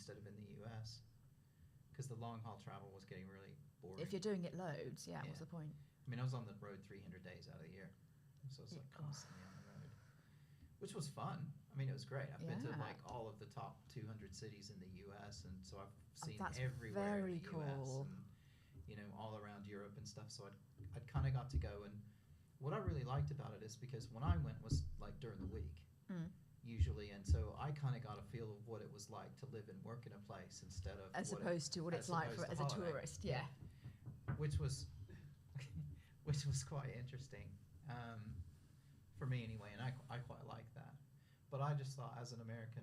instead of in the US, because the long haul travel was getting really boring. If you're doing it loads, Yeah. what's the point? I mean, I was on the road 300 days out of the year, so it's like constantly on the road, which was fun. I mean, it was great. I've been to Yeah. like all of the top 200 cities in the U.S., and so I've seen that's everywhere very in the U.S. cool. and all around Europe and stuff. So I'd kind of got to go, and what I really liked about it is because when I went was like during the week. Usually, and so I kind of got a feel of what it was like to live and work in a place instead of As opposed to what it's like as a tourist, yeah. Which was quite interesting for me anyway, and I quite like that. But I just thought, as an American,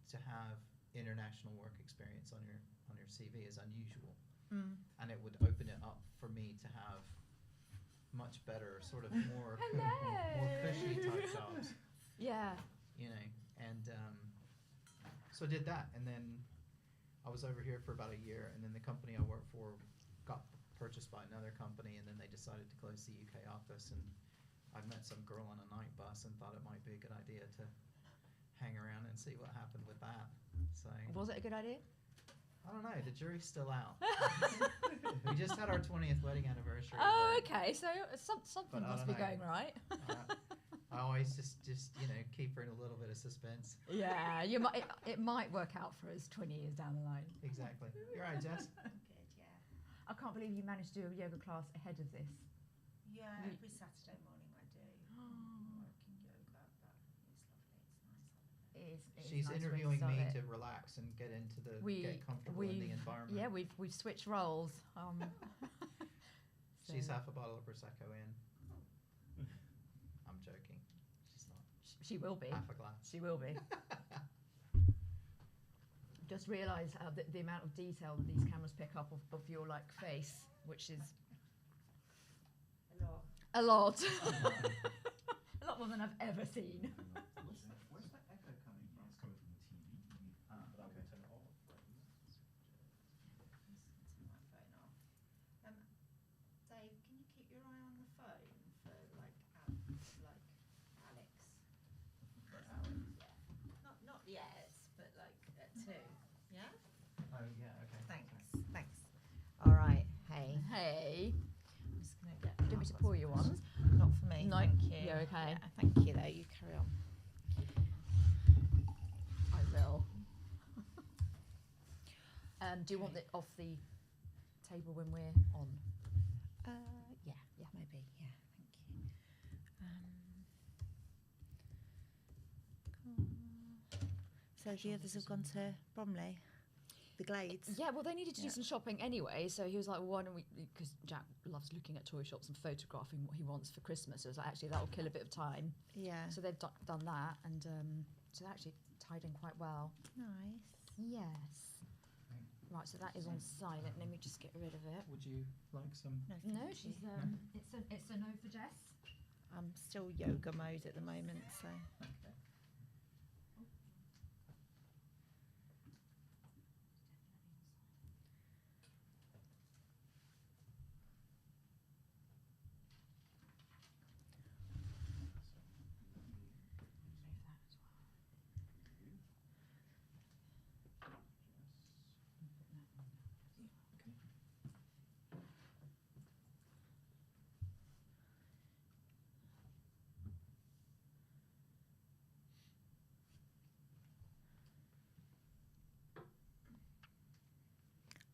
to have international work experience on your CV is unusual, and it would open it up for me to have much better, sort of more cushy type jobs. Yeah. And so I did that, and then I was over here for about a year, and then the company I worked for got purchased by another company, and then they decided to close the UK office, and I met some girl on a night bus and thought it might be a good idea to hang around and see what happened with that. So Was it a good idea? I don't know, the jury's still out. We just had our 20th wedding anniversary. Oh, okay, so something But I must don't be know. going right. I always just keep her in a little bit of suspense. Yeah, it might work out for us 20 years down the line. Exactly. You're right, Jess. Good, yeah. I can't believe you managed to do a yoga class ahead of this. Yeah, every Saturday morning I do. Working yoga, but it's lovely. It's nice. It is She's nice to interviewing start me it. to relax and get into get comfortable in the environment. Yeah, we've switched roles. She's so- half a bottle of Prosecco in. I'm joking. She's not. She will be. Half a glass. She will be. Just realise the amount of detail that these cameras pick up of your face, which is A lot. a lot. A lot more than I've ever seen. Where's that echo coming from? It's coming from the TV. But I'm going to turn it off. Turn my phone off. Dave, can you keep your eye on the phone for like Alex? Yeah. Not yet, but like at 2. Yeah. Oh yeah. Okay. Thanks. All right. Hey. Hey, I'm just gonna get. do you want me to pour you one? Not for me. No, Thank you. you're okay. Yeah, thank you. Though you carry on. I will. Do you want it off the table when we're on? Yeah. Maybe. Yeah. Thank you. Cool. So the others have gone to Bromley, the Glades. Yeah, well, they needed to do Yeah. some shopping anyway, so he was like, well, why don't we, because Jack loves looking at toy shops and photographing what he wants for Christmas, so I was like, actually, that'll kill a bit of time. Yeah. So they've done that, and so they're actually tied in quite well. Nice. Yes. Right, so that is on silent. Let me just get rid of it. Would you like some? No, thank she's you. it's a no for Jess. I'm still yoga mode at the moment, so. Okay.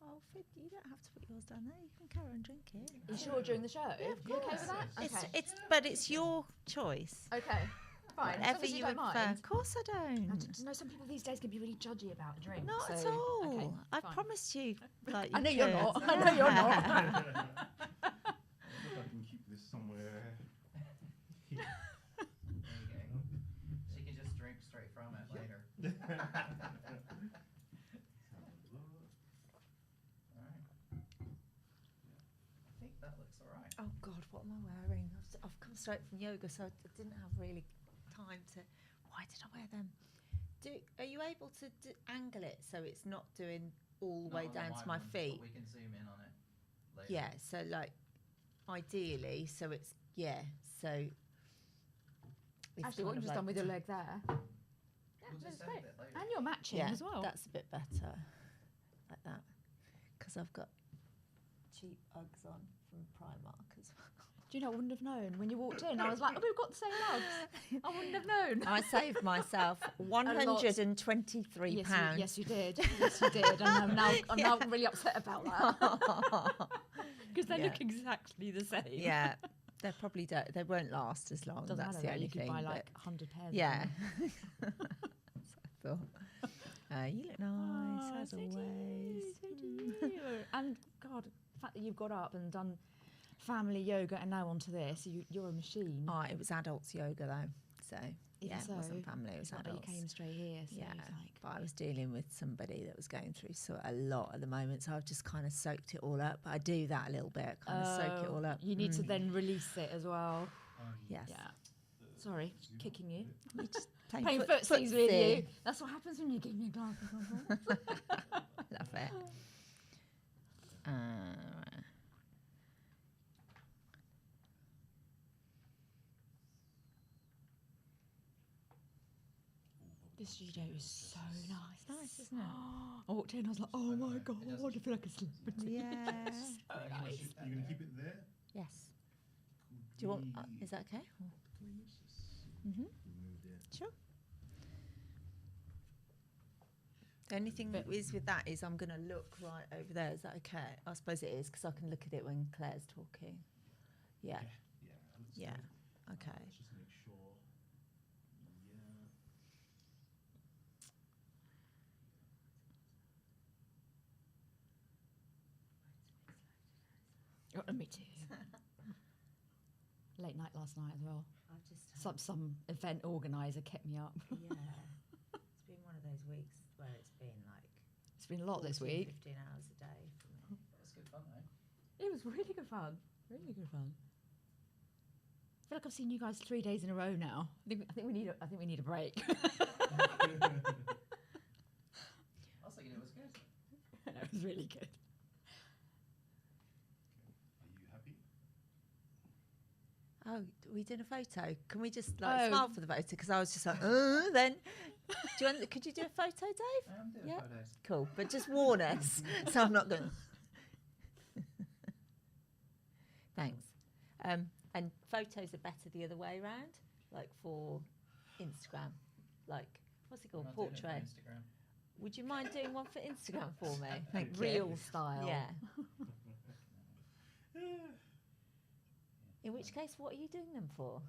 Oh, Fid, you don't have to put yours down there. You can carry on drinking. Are you sure during the show? Yeah, of You okay course. with that? Okay. But it's your choice. Okay. Fine. As long Whatever as you don't prefer. mind. Of course I I don't. just know some people these days can be really judgy about a drink. Not so, at all. Okay, I fine. promised you. Like, I you know you're could. not. I know you're not. I think I can keep this somewhere. There you go. She can just drink straight from it later. All right. I think that looks all right. Oh God, what am I wearing? I've come straight from yoga, so I didn't have really time to. Why did I wear them? Are you able to angle it so it's not doing all the Not way on the down wide to my ones, but feet? we can zoom in on it later. Yeah, so like ideally, so it's so. It's Actually, what kind you've of just done with like- your leg there. Yeah, We'll just That's edit great. it later. And you're matching Yeah, as well. that's a bit better, like that, because I've got cheap Uggs on from Primark as well. Do you know, I wouldn't have known when you walked in. I was like, oh, we've got the same Uggs. I wouldn't have known. I saved myself £123. Yes, you did. Yes, you did. And I'm now really upset about that because they look exactly the same. Yeah, they probably don't. They won't last as long. Doesn't That's matter. the Though. only You could thing. buy but like 100 pairs. yeah. of them. So I thought, you look nice as so do always. you, so do you. And God, the fact that you've got up and done family yoga and now onto this, you're a machine. Oh, it was adults yoga though, so Even yeah, so, it wasn't family. It was it's not that adults. you came straight here. So Yeah, it's like, but I was dealing with somebody that was going through a lot at the moment, so I've just kind of soaked it all up. I do that a little bit, kind of soak it all up. You need to then release it as well. Yes. Yeah. Sorry, kicking you. You just Playing footsies with you. That's what happens when you give me glasses on. Love it. This studio is so nice. Nice, isn't it? I walked in, I was like, oh my God, I want to feel like a celebrity. Yeah. So nice. You're going to keep it there? Yes. Do you want? Is that okay? Mm-hmm. Removed it. Sure. The only thing that is with that is I'm going to look right over there. Is that okay? I suppose it is because I can look at it when Claire's talking. Yeah. Yeah. Yeah. Okay. Let's just make sure. Yeah. Me too. Late night last night as well. I've just Some event organizer kept me up. yeah. It's been one of those weeks where it's been like It's been a lot this 14, week. 15 hours a day for me. That's good fun, though. It was really good fun. Really good fun. I feel like I've seen you guys 3 days in a row now. I think we need a break. I was thinking it was good. No, it was really good. Are you happy? Oh, we did a photo. Can we just like Oh. smile for the photo? Because I was just like, then. Do you want? Could you do a photo, Dave? I am doing Yeah. photos. Cool, but just warn us, so I'm not going. Thanks. And photos are better the other way around, like for Instagram. Like, what's it I'm called? not doing it for Portrait. Instagram. Would you mind doing one for Instagram for me? Thank you. Real style. Yeah. In which case, what are you doing them for?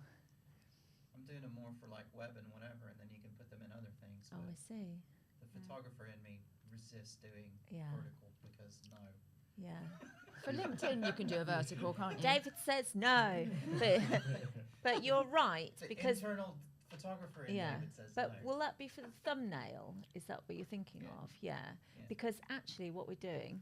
I'm doing them more for like web and whatever, and then you can put them in other things. Oh, I But see. the photographer in me resists doing Yeah. vertical because no. Yeah. For LinkedIn, you can do a vertical, can't you? David says no, but you're right The because. internal photographer in Yeah, David says but no. will that be for the thumbnail? Is that what you're thinking Yeah. of? Yeah. Yeah. Because actually, what we're doing,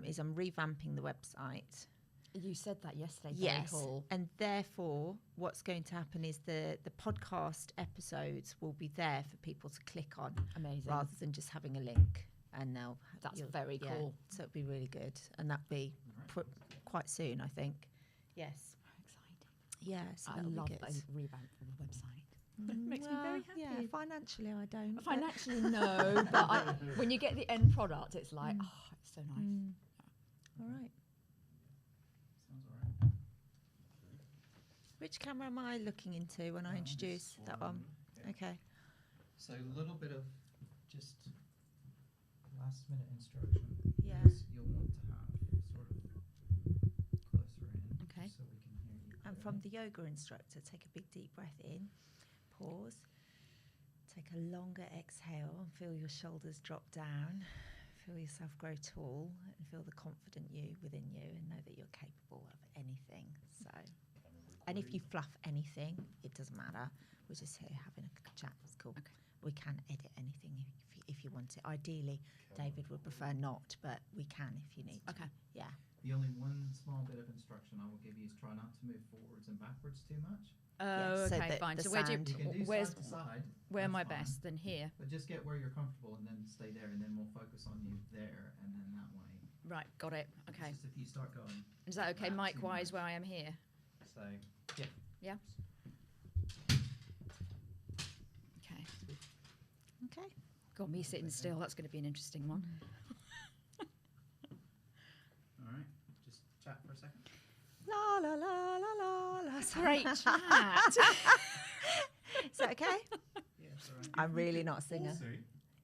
is I'm revamping the website. You said that yesterday. Very Yes, cool. and therefore, what's going to happen is the podcast episodes will be there for people to click on Amazing. rather than just having a link. And they'll. That's you'll- very yeah, cool. So it'll be really good, and that'll be quite soon, I think. Yes. Very exciting. Yeah. So I that'll love be a good. revamp of the website. Makes me very Yeah, happy. financially I don't. but- Financially, no, but when you get the end product, it's like, oh, it's so nice. Mm. All right. Sounds alright. Which camera am I looking into when I introduce This that one? Yeah. Okay. So a little bit of just last minute instruction. Yeah. is You'll want to have sort of closer in. Okay. So we can hear you. And clearly. from the yoga instructor, take a big deep breath in, pause, take a longer exhale and feel your shoulders drop down. Feel yourself grow tall and feel the confident you within you and know that you're capable of anything. So, and if you fluff anything, it doesn't matter. We're just here having a chat. It's cool. Okay. We can edit anything if you want it. Ideally, David would prefer not, but we can if you need to. Okay. Yeah. The only one small bit of instruction I will give you is try not to move forwards and backwards too much. Oh, so okay, the- fine. the So where do sound- You can do where's side to side. where am I that's fine, best? Then here. But just get where you're comfortable and then stay there, and then we'll focus on you there, and then that way. Right, got it. It's Okay. just if you start going. Is that okay, That's mic too wise, much. where I am here? So yeah. Yeah. Okay. It's a bit Okay. Got me sitting still. That's going to be an interesting one. All right, just chat for a second. La la la la la la. Great chat. Is that okay? Yeah, it's all right. I'm really not a singer. Also,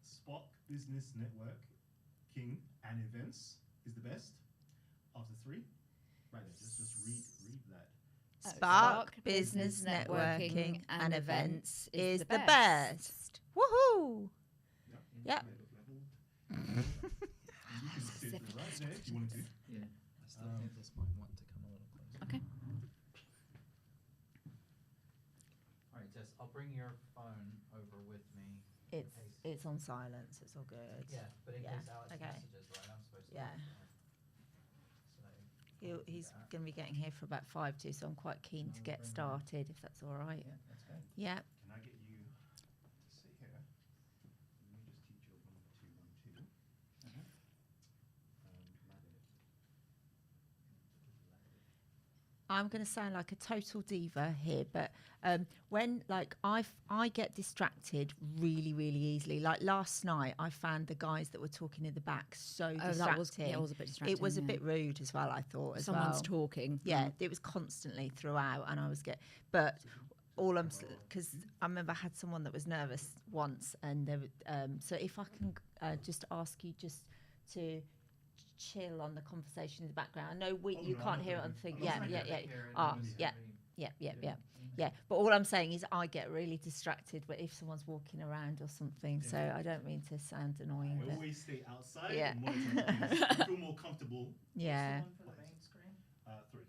Spark Business Network, King and Events is the best after 3. Right there, just read that. Spark Business Networking and Events is the best. Woohoo! Yep. You can sit right there if you want to. Yeah, I still think this might want to come a little closer. Okay. All right, Tess, I'll bring your phone over with me. It's on silence. It's all good. Yeah, but in Yeah, case Alex okay. messages, right? I'm supposed to. Yeah. So He's going to be getting here for about 5 to, so I'm quite keen to get started, if that's all right. yeah, that's good. Yeah. Can I get you to sit here? Let me just teach you 1, 2, 1, 2. I'm going to sound like a total diva here, but when I get distracted really, really easily. Like last night, I found the guys that were talking in the back so distracting. That was a bit distracting. It was a yeah. bit rude as well, I thought. Someone's as well. talking. Yeah, it was constantly throughout, and I was but all I'm because I remember I had someone that was nervous once, and there so if I can just ask you just to chill on the conversation in the background. I know you can't hear it on the thing. Yeah. But all I'm saying is I get really distracted if someone's walking around or something. Yeah. So I don't mean to sound annoying. I But always stay outside Yeah. and monitor things. You feel more comfortable. yeah. What's the one for the main screen? 3.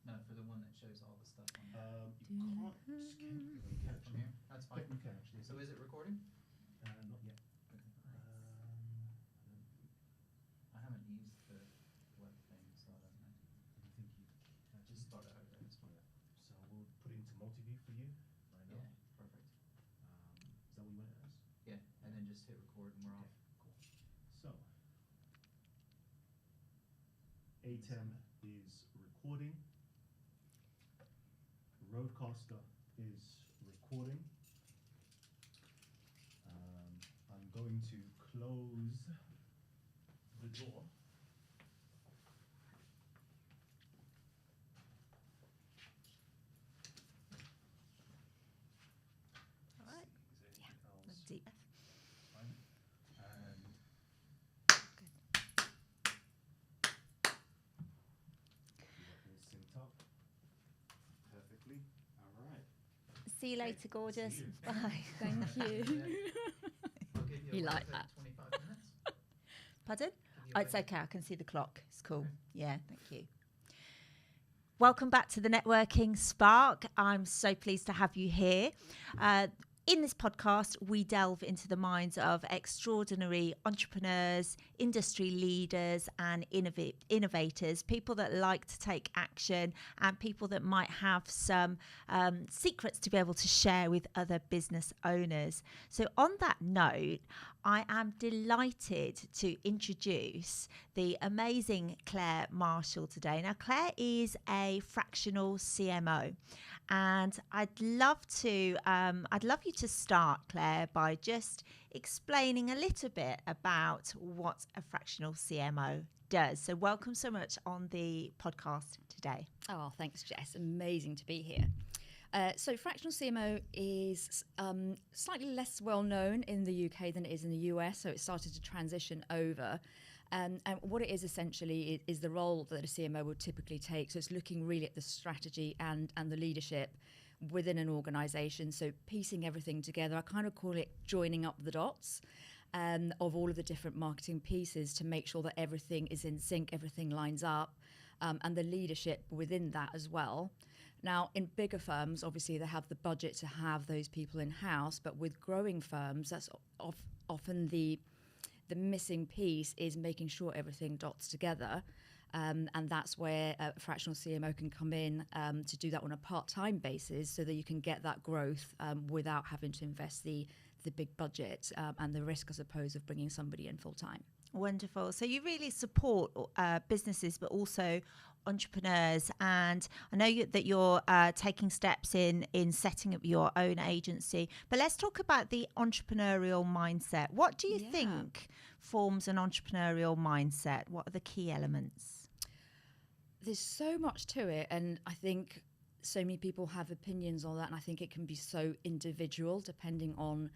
No, for the one that shows all the stuff on You can't scan. You can from here. That's fine. You can actually. So is it recording? Not yet. I haven't used the web thing, so I don't know. I think you Just start it over. It's fine. So we'll put it into multi-view for you right Yeah, now. perfect. Is that what you want it as? Yeah, and then just hit record and we're off. Cool. So, ATEM is recording. Roadcaster is recording. I'm going to close the door. All right. Is there anything else? Deep. Fine. And we got all synced up perfectly. All right. See you later, gorgeous. See you. Bye. Thank you. I'll give you You a like worth that. 25 minutes. Pardon? Give you Oh, a it's worth- okay. I can see the clock. It's cool. Okay. Yeah, thank you. Welcome back to the Networking Spark. I'm so pleased to have you here. In this podcast, we delve into the minds of extraordinary entrepreneurs, industry leaders, and innovators, people that like to take action and people that might have some secrets to be able to share with other business owners. So, on that note, I am delighted to introduce the amazing Claire Marshall today. Now, Claire is a fractional CMO, and I'd love you to start, Claire, by just explaining a little bit about what a fractional CMO does. So, welcome so much on the podcast today. Oh, thanks, Jess. Amazing to be here. So fractional CMO is slightly less well known in the UK than it is in the US, so it started to transition over. And what it is essentially is the role that a CMO would typically take. So it's looking really at the strategy and the leadership within an organization. So piecing everything together, I kind of call it joining up the dots of all of the different marketing pieces to make sure that everything is in sync, everything lines up, and the leadership within that as well. Now, in bigger firms, obviously, they have the budget to have those people in-house, but with growing firms, that's often the missing piece is making sure everything dots together. And that's where a fractional CMO can come in to do that on a part-time basis so that you can get that growth without having to invest the big budget and the risk, I suppose, of bringing somebody in full-time. Wonderful. So you really support businesses, but also entrepreneurs. And I know that you're taking steps in setting up your own agency. But let's talk about the entrepreneurial mindset. What do you think forms an entrepreneurial mindset? What are the key elements? There's so much to it, and I think so many people have opinions on that, and I think it can be so individual depending on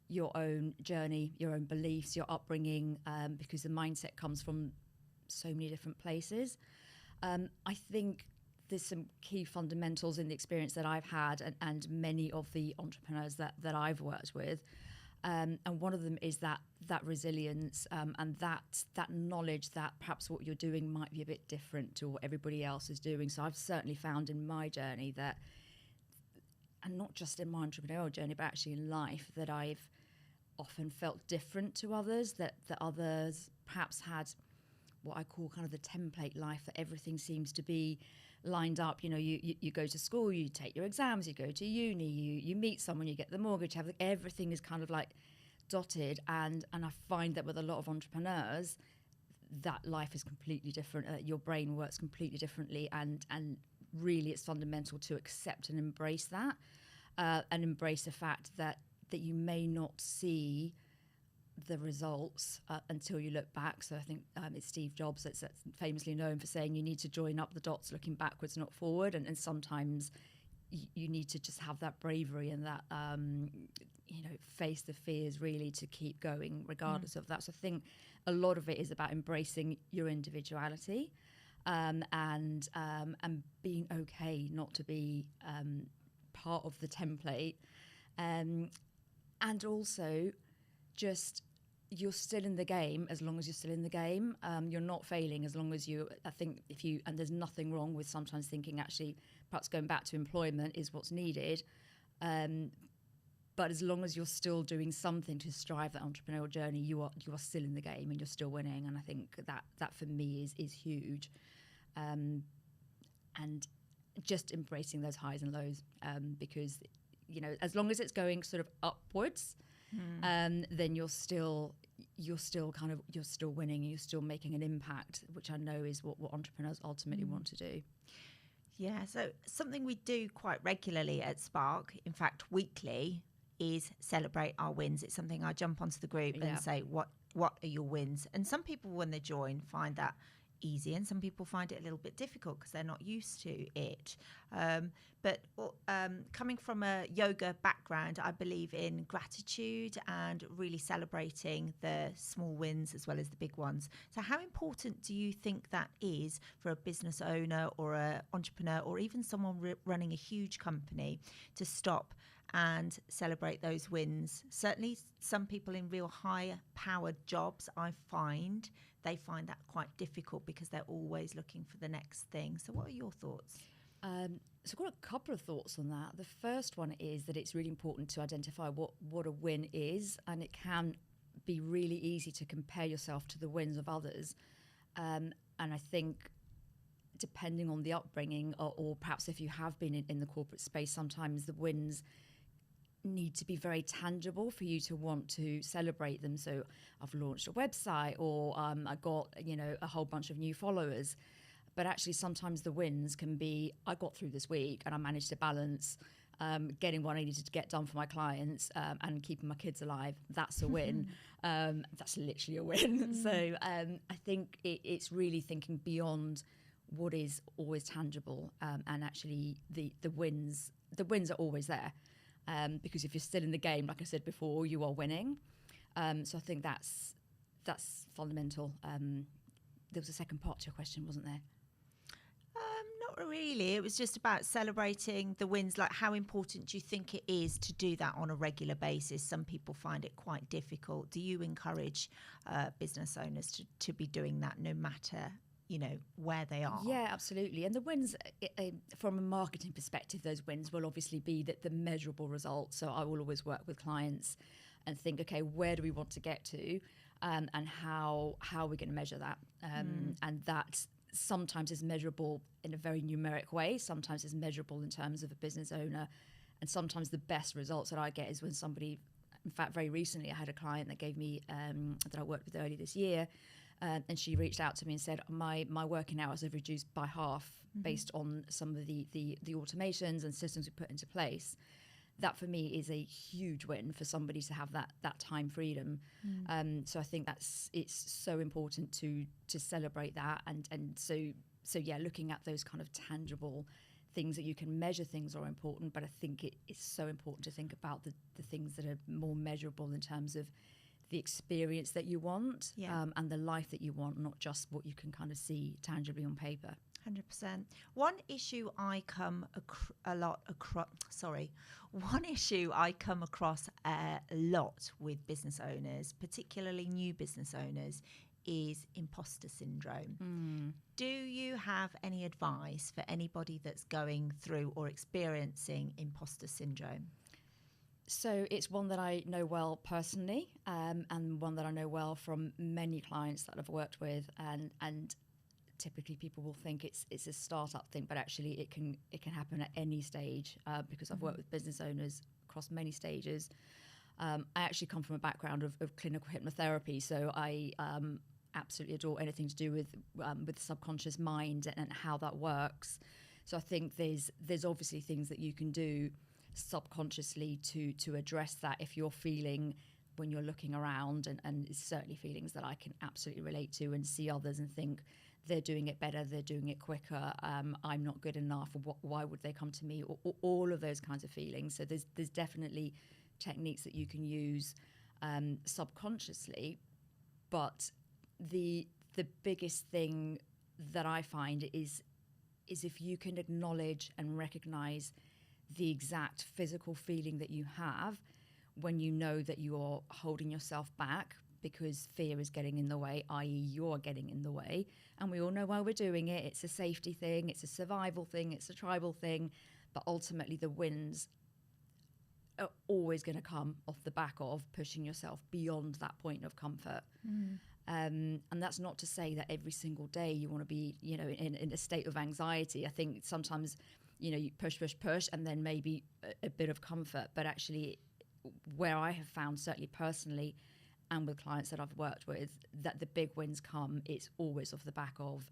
your own journey, your own beliefs, your upbringing, because the mindset comes from so many different places. I think there's some key fundamentals in the experience that I've had and many of the entrepreneurs that I've worked with. And one of them is that resilience and that knowledge that perhaps what you're doing might be a bit different to what everybody else is doing. So I've certainly found in my journey that, and not just in my entrepreneurial journey, but actually in life, that I've often felt different to others, that others perhaps had what I call kind of the template life, that everything seems to be lined up. You know, you go to school, you take your exams, you go to uni, you meet someone, you get the mortgage, everything is kind of like dotted. And I find that with a lot of entrepreneurs, that life is completely different. Your brain works completely differently, and really it's fundamental to accept and embrace that, and embrace the fact that you may not see the results until you look back. So I think it's Steve Jobs that's famously known for saying you need to join up the dots looking backwards, not forward. And sometimes you need to just have that bravery and that, face the fears really to keep going regardless of that. So I think a lot of it is about embracing your individuality and being okay not to be part of the template. And also just you're still in the game as long as you're still in the game. You're not failing as long as I think and there's nothing wrong with sometimes thinking actually perhaps going back to employment is what's needed. But as long as you're still doing something to strive that entrepreneurial journey, you are still in the game and you're still winning. And I think that for me is huge. And just embracing those highs and lows, because as long as it's going sort of upwards, then you're still winning, you're still making an impact, which I know is what entrepreneurs ultimately want to do. Yeah, so something we do quite regularly at Spark, in fact weekly, is celebrate our wins. It's something I jump onto the group and say, what are your wins? And some people when they join find that easy, and some people find it a little bit difficult because they're not used to it. But coming from a yoga background, I believe in gratitude and really celebrating the small wins as well as the big ones. So how important do you think that is for a business owner or an entrepreneur or even someone running a huge company to stop and celebrate those wins? Certainly some people in real high-powered jobs, I find, they find that quite difficult because they're always looking for the next thing. So what are your thoughts? So I've got a couple of thoughts on that. The first one is that it's really important to identify what a win is, and it can be really easy to compare yourself to the wins of others. And I think depending on the upbringing or perhaps if you have been in the corporate space, sometimes the wins need to be very tangible for you to want to celebrate them. So I've launched a website, or I got a whole bunch of new followers. But actually sometimes the wins can be, I got through this week and I managed to balance getting what I needed to get done for my clients and keeping my kids alive. That's a win. That's literally a win. So I think it's really thinking beyond what is always tangible, and actually the wins are always there. Because if you're still in the game, like I said before, you are winning. So I think that's fundamental. There was a second part to your question, wasn't there? Not really. It was just about celebrating the wins. Like, how important do you think it is to do that on a regular basis? Some people find it quite difficult. Do you encourage business owners to be doing that no matter where they are? Yeah, absolutely. And the wins, from a marketing perspective, those wins will obviously be the measurable results. So I will always work with clients and think, okay, where do we want to get to, and how are we going to measure that? And that sometimes is measurable in a very numeric way. Sometimes it's measurable in terms of a business owner. And sometimes the best results that I get is when somebody in fact, very recently, I had a client that gave me that I worked with earlier this year, and she reached out to me and said, my working hours have reduced by half based on some of the automations and systems we put into place. That for me is a huge win for somebody to have that time freedom. So I think it's so important to celebrate that, and so yeah, looking at those kind of tangible things that you can measure things are important, but I think it's so important to think about the things that are more measurable in terms of the experience that you want, and the life that you want, not just what you can kind of see tangibly on paper. 100%. One issue I come across a lot with business owners, particularly new business owners, is imposter syndrome. Do you have any advice for anybody that's going through or experiencing imposter syndrome? So it's one that I know well personally, and one that I know well from many clients that I've worked with, and typically people will think it's a startup thing, but actually it can happen at any stage, because I've worked with business owners across many stages. I actually come from a background of clinical hypnotherapy, so I absolutely adore anything to do with the subconscious mind and how that works. So I think there's obviously things that you can do subconsciously to address that if you're feeling when you're looking around, and it's certainly feelings that I can absolutely relate to and see others and think they're doing it better, they're doing it quicker, I'm not good enough, why would they come to me, or all of those kinds of feelings. So there's definitely techniques that you can use subconsciously, but the biggest thing that I find is if you can acknowledge and recognize the exact physical feeling that you have when you know that you're holding yourself back because fear is getting in the way, i.e. you're getting in the way. And we all know why we're doing it. It's a safety thing, it's a survival thing, it's a tribal thing, but ultimately the wins are always going to come off the back of pushing yourself beyond that point of comfort. And that's not to say that every single day you want to be, in a state of anxiety. I think sometimes, you push, and then maybe a bit of comfort. But actually, where I have found, certainly personally, and with clients that I've worked with, that the big wins come, it's always off the back of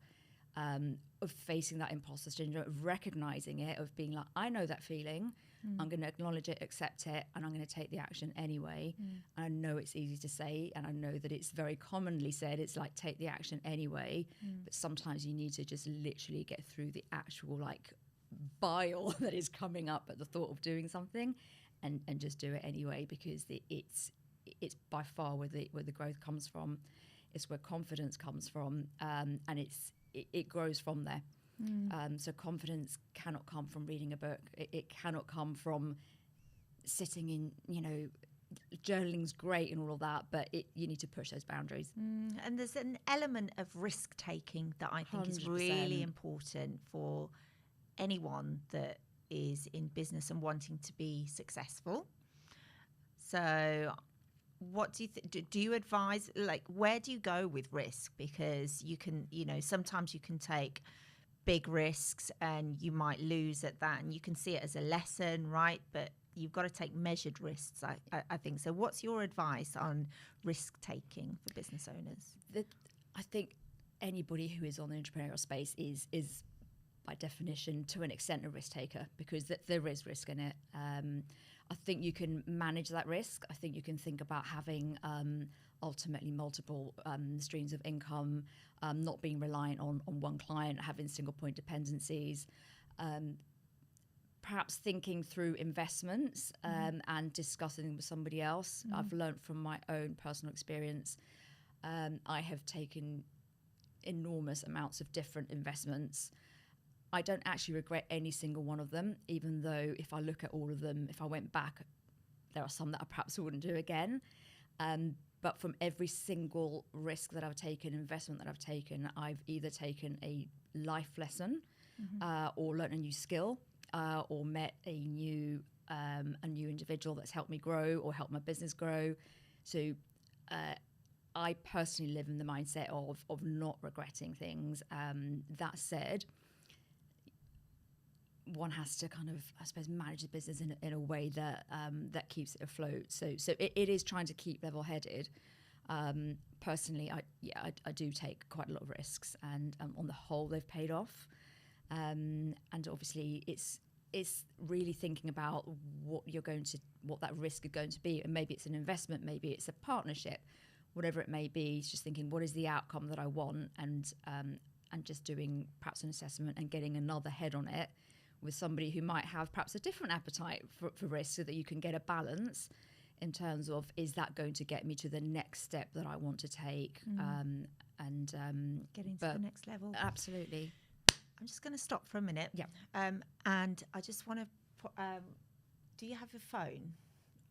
facing that imposter syndrome, of recognizing it, of being like, I know that feeling, I'm going to acknowledge it, accept it, and I'm going to take the action anyway. And I know it's easy to say, and I know that it's very commonly said, it's like, take the action anyway, but sometimes you need to just literally get through the actual bile that is coming up at the thought of doing something, and just do it anyway, because it's by far where the growth comes from. It's where confidence comes from, and it grows from there. So confidence cannot come from reading a book. It cannot come from sitting in, journaling's great and all of that, but you need to push those boundaries. And there's an element of risk taking that I think 100%. Is really important for anyone that is in business and wanting to be successful. So what do you do you advise, where do you go with risk? Because you can, sometimes you can take big risks and you might lose at that, and you can see it as a lesson, right? But you've got to take measured risks, I think. So what's your advice on risk taking for business owners? I think anybody who is on the entrepreneurial space is by definition, to an extent, a risk taker, because there is risk in it. I think you can manage that risk. I think you can think about having ultimately multiple streams of income, not being reliant on one client, having single point dependencies, perhaps thinking through investments and discussing with somebody else. I've learned from my own personal experience. I have taken enormous amounts of different investments. I don't actually regret any single one of them, even though if I look at all of them, if I went back, there are some that I perhaps wouldn't do again. But from every single risk that I've taken, investment that I've taken, I've either taken a life lesson or learned a new skill or met a new individual that's helped me grow or helped my business grow. So I personally live in the mindset of not regretting things. That said, one has to kind of, I suppose, manage the business in a way that that keeps it afloat. So it is trying to keep level-headed. Personally, I do take quite a lot of risks, and on the whole, they've paid off. And obviously, it's really thinking about what that risk is going to be, and maybe it's an investment, maybe it's a partnership, whatever it may be. It's just thinking, what is the outcome that I want, and just doing perhaps an assessment and getting another head on it with somebody who might have perhaps a different appetite for risk, so that you can get a balance in terms of, is that going to get me to the next step that I want to take, Getting to the next level. Absolutely. I'm just going to stop for a minute. Yeah. And I just want to put, do you have a phone?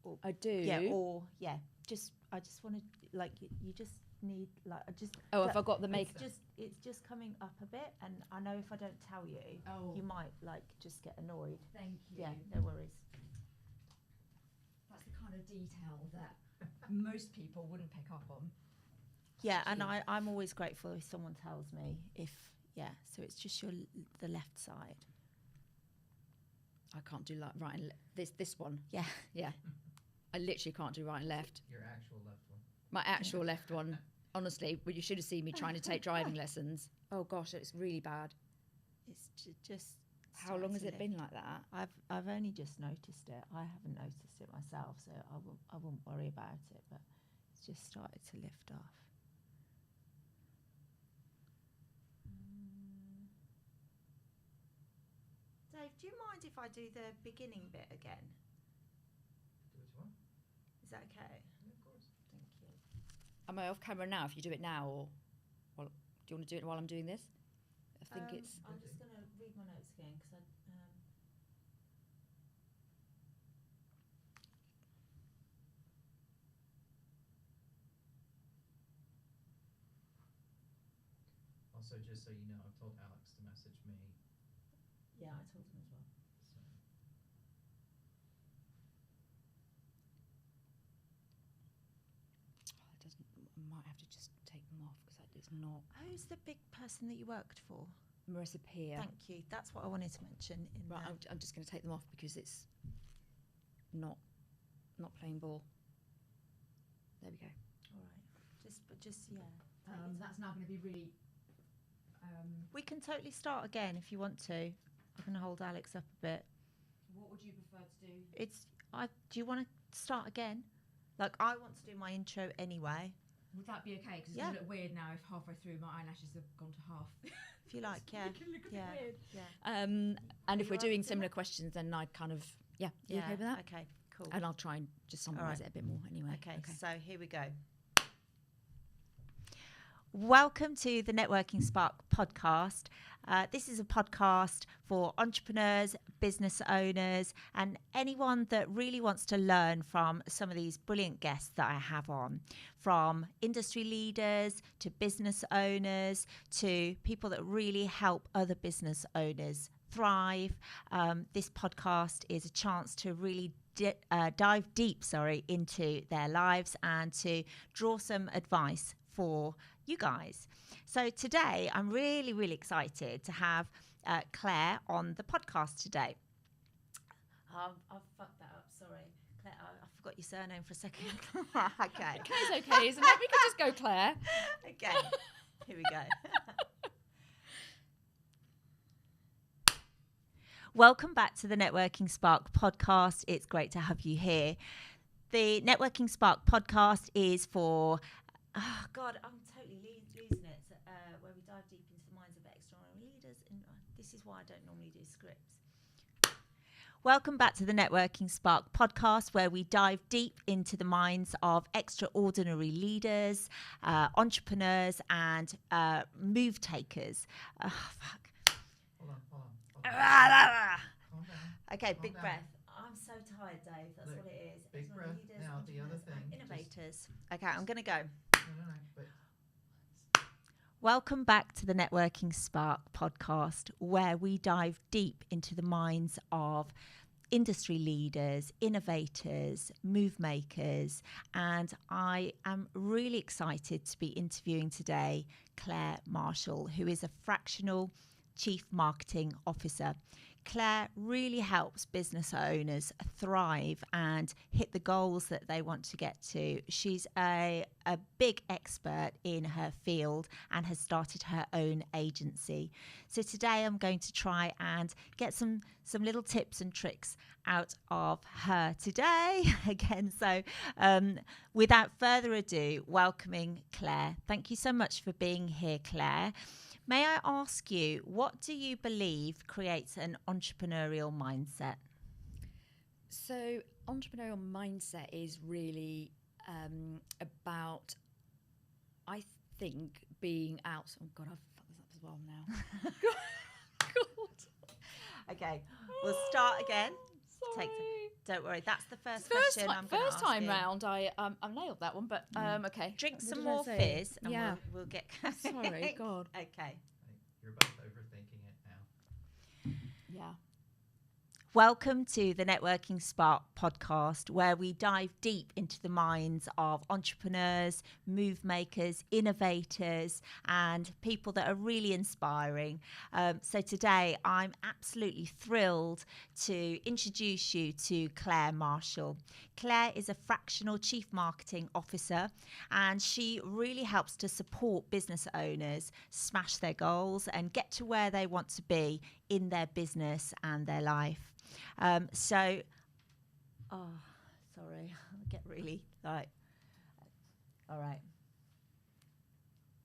Or, I do. Yeah, or, yeah, I just want to, like, you just need, like, Oh, have I got the makeup? It's just coming up a bit, and I know if I don't tell you, you might, like, just get annoyed. Thank you. Yeah, no worries. That's the kind of detail that most people wouldn't pick up on. Yeah, and I'm always grateful if someone tells me so it's just the left side. I can't do right and this one. Yeah. Yeah. I literally can't do right and left. Your actual left one. My actual left one. Honestly, well, you should have seen me trying to take driving lessons. Oh gosh, it's really bad. It's just. How long has it been like that? I've only just noticed it. I haven't noticed it myself, so I won't worry about it. But it's just started to lift off. Dave, do you mind if I do the beginning bit again? Do what you want. Is that okay? Yeah, of course. Thank you. Am I off camera now? If you do it now, or do you want to do it while I'm doing this? I think it's. I'm just going to read my notes again because Also, just so you know, I've told Alex to message me. I told him as well. So. It doesn't. I might have to just take them off because it's not. Who's the big person that you worked for? Marissa Peer. Thank you. That's what I wanted to mention. Right, I'm just going to take them off because it's not playing ball. There we go. All right. Just yeah. That's now going to be really. We can totally start again if you want to. I can hold Alex up a bit. What would you prefer to do? Do you want to start again? Like, I want to do my intro anyway. Would that be okay? Because it's Yeah. a little weird now if halfway through my eyelashes have gone to half. If you like, yeah. It can look a bit Yeah. weird. Yeah. And if you we're up doing to similar that? questions, then I'd kind of, you Yeah. okay with that? Okay, cool. And I'll try and just summarise right. it a bit more anyway. Okay, so here we go. Welcome to the Networking Spark podcast. This is a podcast for entrepreneurs, business owners, and anyone that really wants to learn from some of these brilliant guests that I have on, from industry leaders to business owners to people that really help other business owners thrive. This podcast is a chance to really dive deep into their lives and to draw some advice for you guys. So today I'm really, really excited to have Claire on the podcast today. I've fucked that up, sorry. Claire, I forgot your surname for a second. Okay. Claire's okay, isn't it? We could just go Claire. Okay, here we go. Welcome back to the Networking Spark podcast. It's great to have you here. The Networking Spark podcast is for, oh God, I'm totally losing it, where we dive deep into the minds of extraordinary leaders. And this is why I don't normally do scripts. Welcome back to the Networking Spark podcast, where we dive deep into the minds of extraordinary leaders, entrepreneurs, and move takers. Oh, fuck. Hold on. Calm Calm down. Okay, Calm big down. breath. I'm so tired, Dave. That's Look, what it is. big Extraordinary breath. leaders, Now, the other entrepreneurs, and thing, innovators. Okay, I'm going to go. No. But Welcome back to the Networking Spark podcast, where we dive deep into the minds of industry leaders, innovators, move makers, and I am really excited to be interviewing today Claire Marshall, who is a fractional Chief Marketing Officer. Claire really helps business owners thrive and hit the goals that they want to get to. She's a big expert in her field and has started her own agency. So today I'm going to try and get some little tips and tricks out of her today again. So without further ado, welcoming Claire. Thank you so much for being here, Claire. May I ask you, what do you believe creates an entrepreneurial mindset? So, entrepreneurial mindset is really about, I think, being out. Oh God, I've fucked this up as well now. God. Okay, we'll start again. Sorry. Don't worry, that's the first question I'm going to ask First time you. round, I nailed that one, but okay. Drink What some did I more say? fizz and Yeah. we'll get... Sorry, God. Okay. You're both overthinking it now. Yeah. Welcome to the Networking Spark podcast, where we dive deep into the minds of entrepreneurs, move makers, innovators, and people that are really inspiring. So today, I'm absolutely thrilled to introduce you to Claire Marshall. Claire is a fractional chief marketing officer, and she really helps to support business owners smash their goals and get to where they want to be in their business and their life. Sorry, I get really like, all right,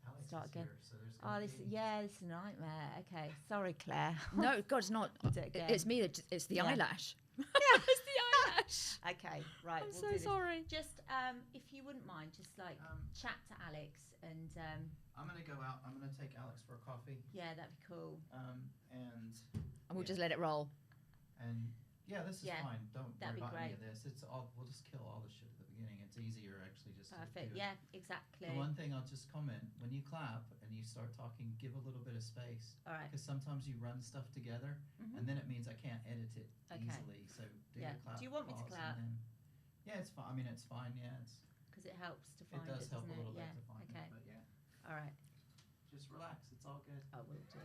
Alex Start is again. here, so there's this is a nightmare. Okay, sorry, Claire. No, God, it's not. Do it again. It's me. It's the Yeah. eyelash. It's the eyelash. Okay, right. I'm we'll so do this. sorry. Just if you wouldn't mind, just like chat to Alex, and I'm gonna go out. I'm gonna take Alex for a coffee. yeah, that'd be cool. And And we'll just let it roll. yeah, this is Yeah, fine. Don't that'd worry be about any great. of this. It's all. We'll just kill all the shit at the beginning. It's easier actually just Perfect. to do Yeah, it. exactly. The one thing I'll just comment, when you clap and you start talking, give a little bit of space. All right. Because sometimes you run stuff together, Mhm. and then it means I can't edit it Okay. easily. So do Yeah. the clap. Do you want me to pause, clap? and then- yeah, it's fine. I mean, it's fine. Yeah, Because it helps to it find it. does help a doesn't little it? bit Yeah. to find Okay. it. But yeah, All right. just relax. It's all good. I will do.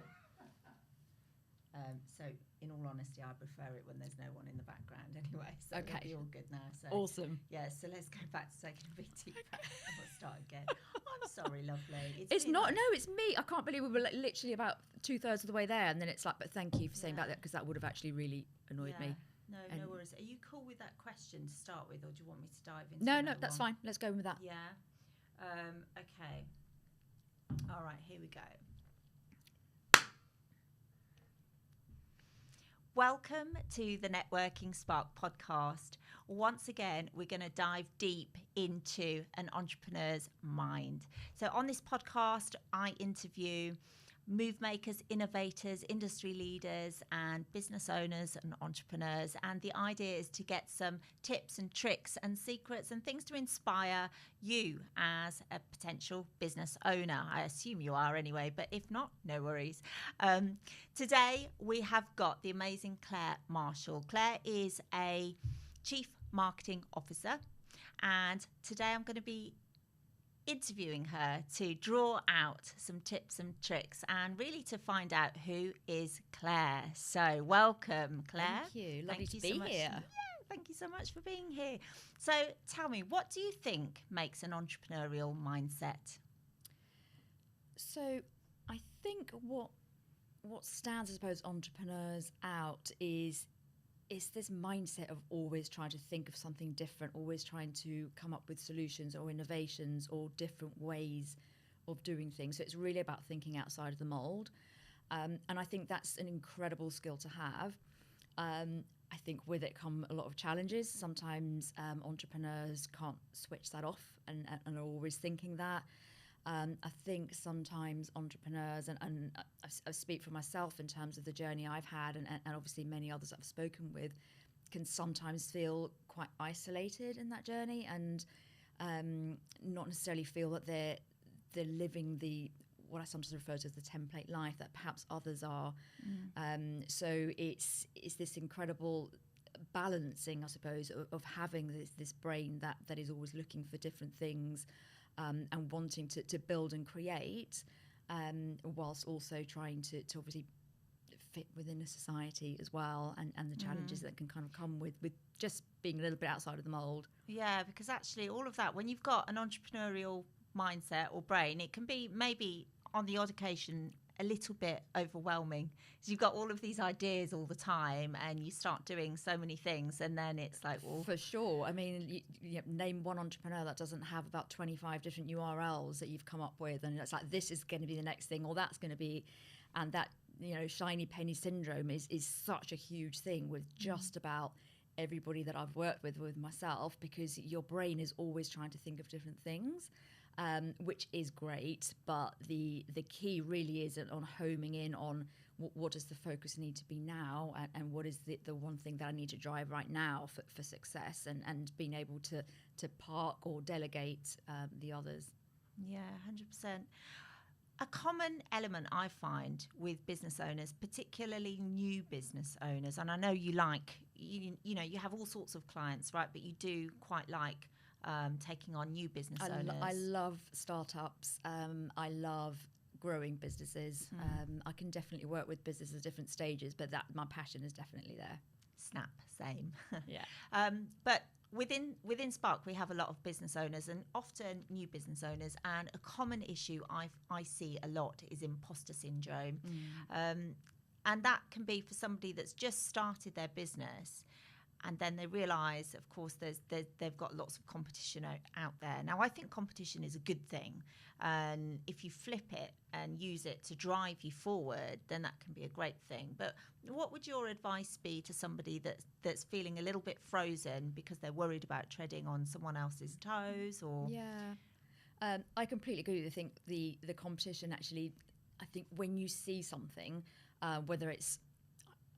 So, in all honesty, I prefer it when there's no one in the background anyway. So it'll Okay. be all good now. So Awesome. yeah. So let's go back to taking a big deep breath and we'll start again. I'm sorry, lovely. It's been not. like- No, it's me. I can't believe we were like, literally about 2/3 of the way there, and then it's like, but thank you for saying Yeah. that because that would have actually really annoyed me. No, no And- worries. Are you cool with that question to start with, or do you want me to dive into? No, another that's one? fine. Let's go with that. Yeah. Okay. All right, here we go. Welcome to the Networking Spark podcast. Once again, we're going to dive deep into an entrepreneur's mind. So, on this podcast, I interview move makers, innovators, industry leaders, and business owners and entrepreneurs. And the idea is to get some tips and tricks and secrets and things to inspire you as a potential business owner. I assume you are anyway, but if not, no worries. Today, we have got the amazing Claire Marshall. Claire is a Chief Marketing Officer, and today I'm going to be interviewing her to draw out some tips and tricks and really to find out who is Claire. So welcome, Claire. Thank you. Lovely Thank to you be so much. here. Yeah, thank you so much for being here. So tell me, what do you think makes an entrepreneurial mindset? So, I think what stands, I suppose, entrepreneurs out is this mindset of always trying to think of something different, always trying to come up with solutions or innovations or different ways of doing things. So it's really about thinking outside of the mold. And I think that's an incredible skill to have. I think with it come a lot of challenges. Sometimes entrepreneurs can't switch that off and are always thinking that. I think sometimes entrepreneurs, and I speak for myself in terms of the journey I've had, and obviously many others I've spoken with, can sometimes feel quite isolated in that journey and not necessarily feel that they're living what I sometimes refer to as the template life that perhaps others are. So it's this incredible balancing, I suppose, of having this brain that is always looking for different things. And wanting to build and create, whilst also trying to obviously fit within a society as well, and the challenges that can kind of come with just being a little bit outside of the mold. Yeah, because actually all of that, when you've got an entrepreneurial mindset or brain, it can be maybe on the odd occasion a little bit overwhelming, because you've got all of these ideas all the time and you start doing so many things, and then it's like, well, For sure. I mean, you name one entrepreneur that doesn't have about 25 different URLs that you've come up with, and it's like, this is going to be the next thing, or that's going to be, and that, shiny penny syndrome is such a huge thing with just about everybody that I've worked with myself, because your brain is always trying to think of different things. Which is great, but the key really is on homing in on what does the focus need to be now, and what is the one thing that I need to drive right now for success, and being able to park or delegate the others. yeah, 100%. A common element I find with business owners, particularly new business owners, and I know you have all sorts of clients, right? But you do quite like taking on new business owners. I love startups. I love growing businesses. I can definitely work with businesses at different stages, but my passion is definitely there. Snap, same. Yeah. But within Spark, we have a lot of business owners, and often new business owners. And a common issue I see a lot is imposter syndrome, and that can be for somebody that's just started their business. And then they realise, of course, they've got lots of competition out there. Now, I think competition is a good thing. And if you flip it and use it to drive you forward, then that can be a great thing. But what would your advice be to somebody that's feeling a little bit frozen because they're worried about treading on someone else's toes? Or Yeah. I completely agree with you. I think the competition actually, I think when you see something, whether it's,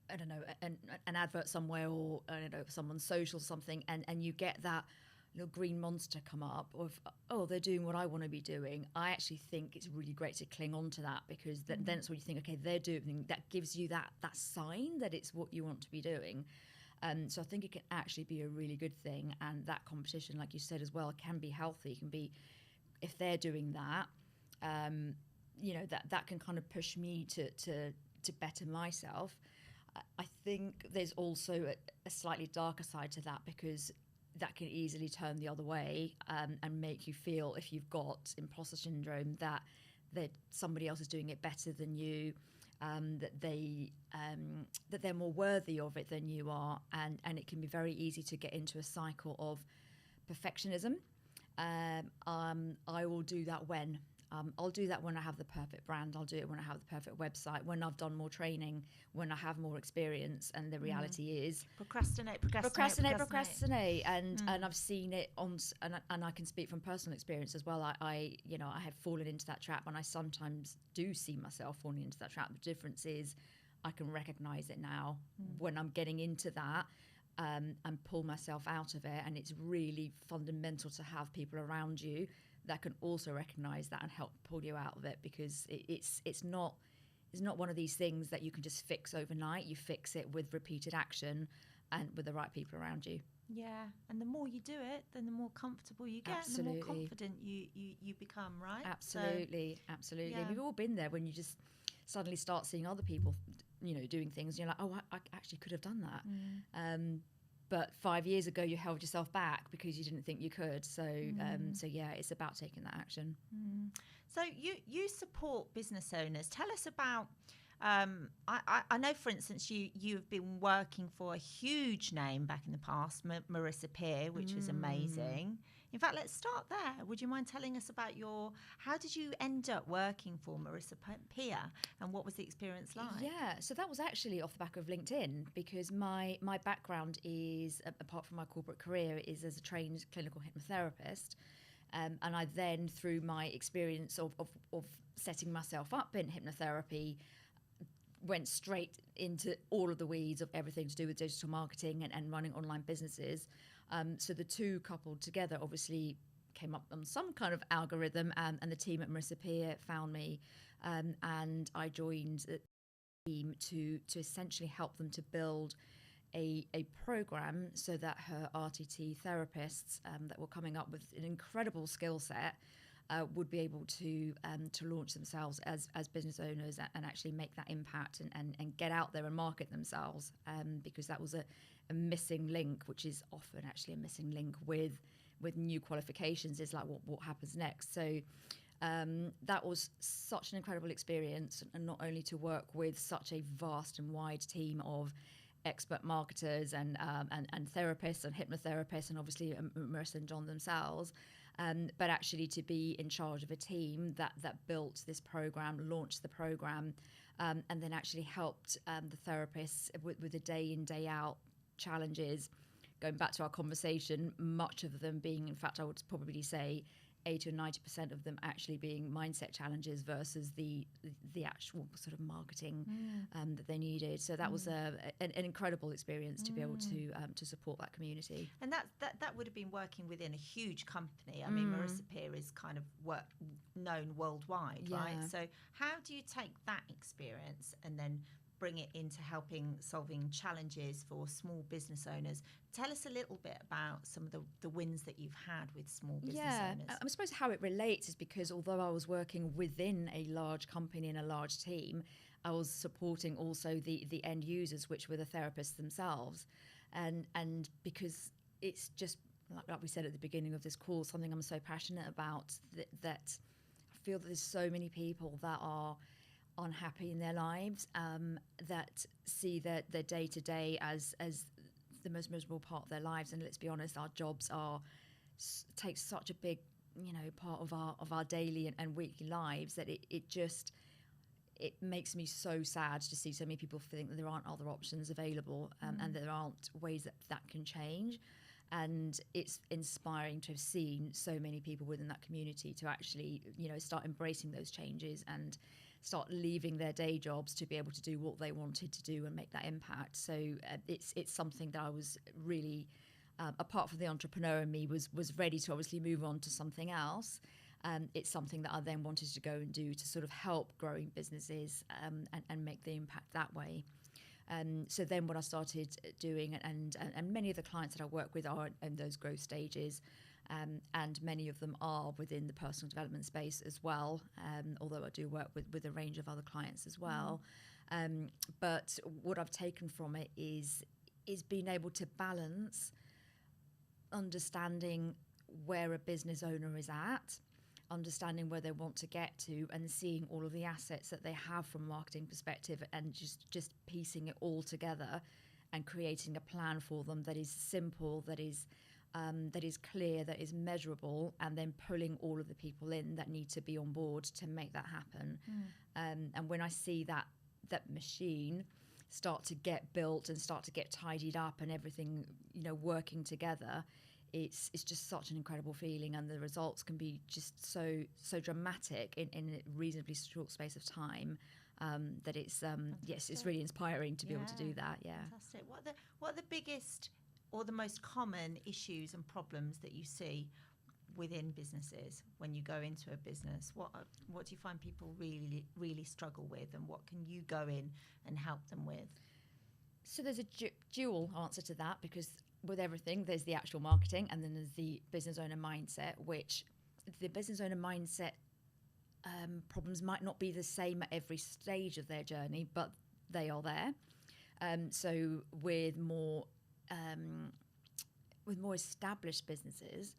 I don't know, an advert somewhere, or I don't know, someone's social something, and you get that little green monster come up of, oh, they're doing what I want to be doing. I actually think it's really great to cling on to that, because then it's what you think, okay, they're doing, that gives you that sign that it's what you want to be doing. So I think it can actually be a really good thing, and that competition, like you said as well, can be healthy. It can be, if they're doing that, that can kind of push me to better myself. I think there's also a slightly darker side to that, because that can easily turn the other way, and make you feel, if you've got imposter syndrome, that somebody else is doing it better than you, that they're more worthy of it than you are, and it can be very easy to get into a cycle of perfectionism. I will do that when. I'll do that when I have the perfect brand. I'll do it when I have the perfect website, when I've done more training, when I have more experience. And the reality is procrastinate. And I've seen it and I can speak from personal experience as well. I have fallen into that trap, and I sometimes do see myself falling into that trap. The difference is I can recognize it now when I'm getting into that, and pull myself out of it. And it's really fundamental to have people around you that can also recognise that and help pull you out of it, because it's not one of these things that you can just fix overnight. You fix it with repeated action and with the right people around you. Yeah, and the more you do it, then the more comfortable you get, and the more confident you become, right? Absolutely. Yeah. We've all been there, when you just suddenly start seeing other people, doing things, and you're like, oh, I actually could have done that. But 5 years ago, you held yourself back because you didn't think you could. So yeah, it's about taking that action. So you support business owners. Tell us about. I know, for instance, you've been working for a huge name back in the past, Marissa Peer, which was amazing. In fact, let's start there. Would you mind telling us about how did you end up working for Marissa Peer, and what was the experience like? Yeah, so that was actually off the back of LinkedIn, because my background is, apart from my corporate career, is as a trained clinical hypnotherapist. And I then, through my experience of setting myself up in hypnotherapy, went straight into all of the weeds of everything to do with digital marketing and running online businesses. So the two coupled together obviously came up on some kind of algorithm, and the team at Marissa Peer found me, and I joined the team to essentially help them to build a program so that her RTT therapists that were coming up with an incredible skill set would be able to launch themselves as business owners and actually make that impact and get out there and market themselves, because that was a missing link, which is often actually a missing link with new qualifications, is like what happens next. So that was such an incredible experience, and not only to work with such a vast and wide team of expert marketers and therapists and hypnotherapists, and obviously Marissa and John themselves, but actually to be in charge of a team that built this program, launched the program, and then actually helped the therapists with the day in, day out challenges. Going back to our conversation, much of them being, in fact, I would probably say 80 or 90% of them actually being mindset challenges versus the actual sort of marketing that they needed. So that was an incredible experience to be able to support that community. And that would have been working within a huge company. I mean, Marissa Peer is kind of known worldwide, right? So how do you take that experience and then bring it into solving challenges for small business owners? Tell us a little bit about some of the wins that you've had with small business owners. I suppose how it relates is because although I was working within a large company and a large team, I was supporting also the end users, which were the therapists themselves. And because it's just, like we said at the beginning of this call, something I'm so passionate about, that I feel that there's so many people that are unhappy in their lives, that see their day-to-day as the most miserable part of their lives. And let's be honest, our jobs take such a big part of our daily and weekly lives that it makes me so sad to see so many people think that there aren't other options available, and that there aren't ways that can change. And it's inspiring to have seen so many people within that community to actually start embracing those changes and start leaving their day jobs to be able to do what they wanted to do and make that impact. So it's something that I was really, apart from the entrepreneur in me, was ready to obviously move on to something else. It's something that I then wanted to go and do to sort of help growing businesses and make the impact that way. So then what I started doing, and many of the clients that I work with are in those growth stages, and many of them are within the personal development space as well, although I do work with a range of other clients as well. But what I've taken from it is being able to balance understanding where a business owner is at, understanding where they want to get to, and seeing all of the assets that they have from a marketing perspective, and just piecing it all together and creating a plan for them that is simple, that is clear, that is measurable, and then pulling all of the people in that need to be on board to make that happen. And when I see that machine start to get built and start to get tidied up and everything working together, it's just such an incredible feeling, and the results can be just so dramatic in a reasonably short space of time, that it's it's really inspiring to be able to do that. Fantastic. What are the biggest or the most common issues and problems that you see within businesses when you go into a business? What do you find people really struggle with, and what can you go in and help them with? So there's a dual answer to that, because with everything, there's the actual marketing, and then there's the business owner mindset, which the business owner mindset problems might not be the same at every stage of their journey, but they are there. So with more established businesses,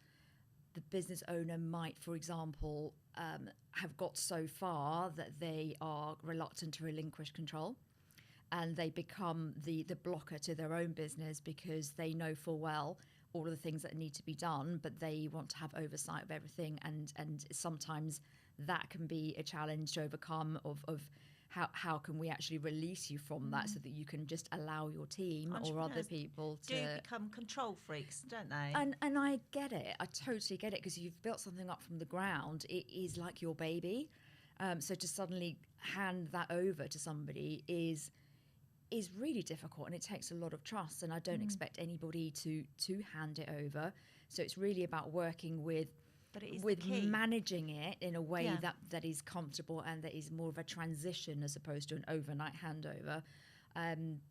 the business owner might, for example, have got so far that they are reluctant to relinquish control, and they become the blocker to their own business because they know full well all of the things that need to be done, but they want to have oversight of everything, and sometimes that can be a challenge to overcome of how can we actually release you from that, so that you can just allow your team or other people to become control freaks, don't they? And I get it. I totally get it, because you've built something up from the ground. It is like your baby. So to suddenly hand that over to somebody is really difficult, and it takes a lot of trust, and I don't expect anybody to hand it over. So it's really about working with managing it in a way that is comfortable, and that is more of a transition as opposed to an overnight handover.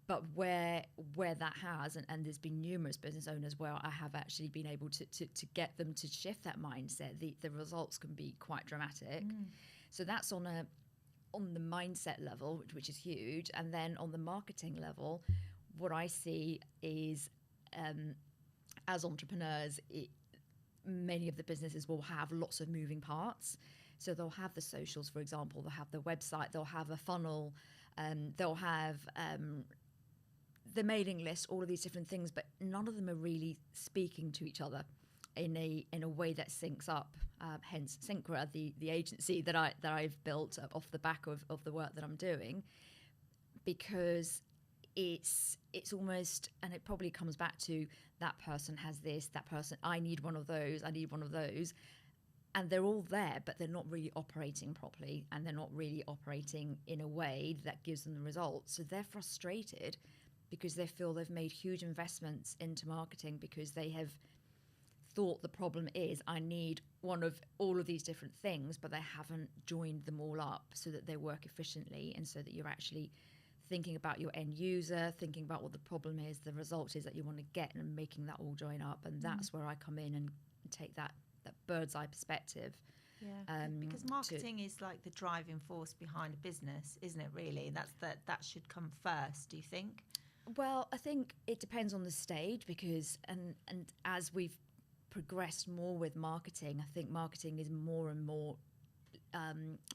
But where that has, and there's been numerous business owners where I have actually been able to get them to shift that mindset, the results can be quite dramatic. So that's on the mindset level, which is huge. And then on the marketing level, what I see is, as entrepreneurs, many of the businesses will have lots of moving parts. So they'll have the socials, for example, they'll have the website, they'll have a funnel, they'll have the mailing list, all of these different things, but none of them are really speaking to each other in a way that syncs up. Hence Syncra, the agency that I've built off the back of the work that I'm doing, because it's almost, and it probably comes back to that person has this, that person, I need one of those, and they're all there, but they're not really operating properly, and they're not really operating in a way that gives them the results. So they're frustrated because they feel they've made huge investments into marketing, because they have thought the problem is I need one of all of these different things, but they haven't joined them all up so that they work efficiently, and so that you're actually thinking about your end user, thinking about what the problem is, the result is that you want to get, and making that all join up. And that's where I come in and take that bird's eye perspective. Because marketing is like the driving force behind a business, isn't it, really? That should come first, do you think? Well, I think it depends on the stage, because and as we've progressed more with marketing, I think marketing is more and more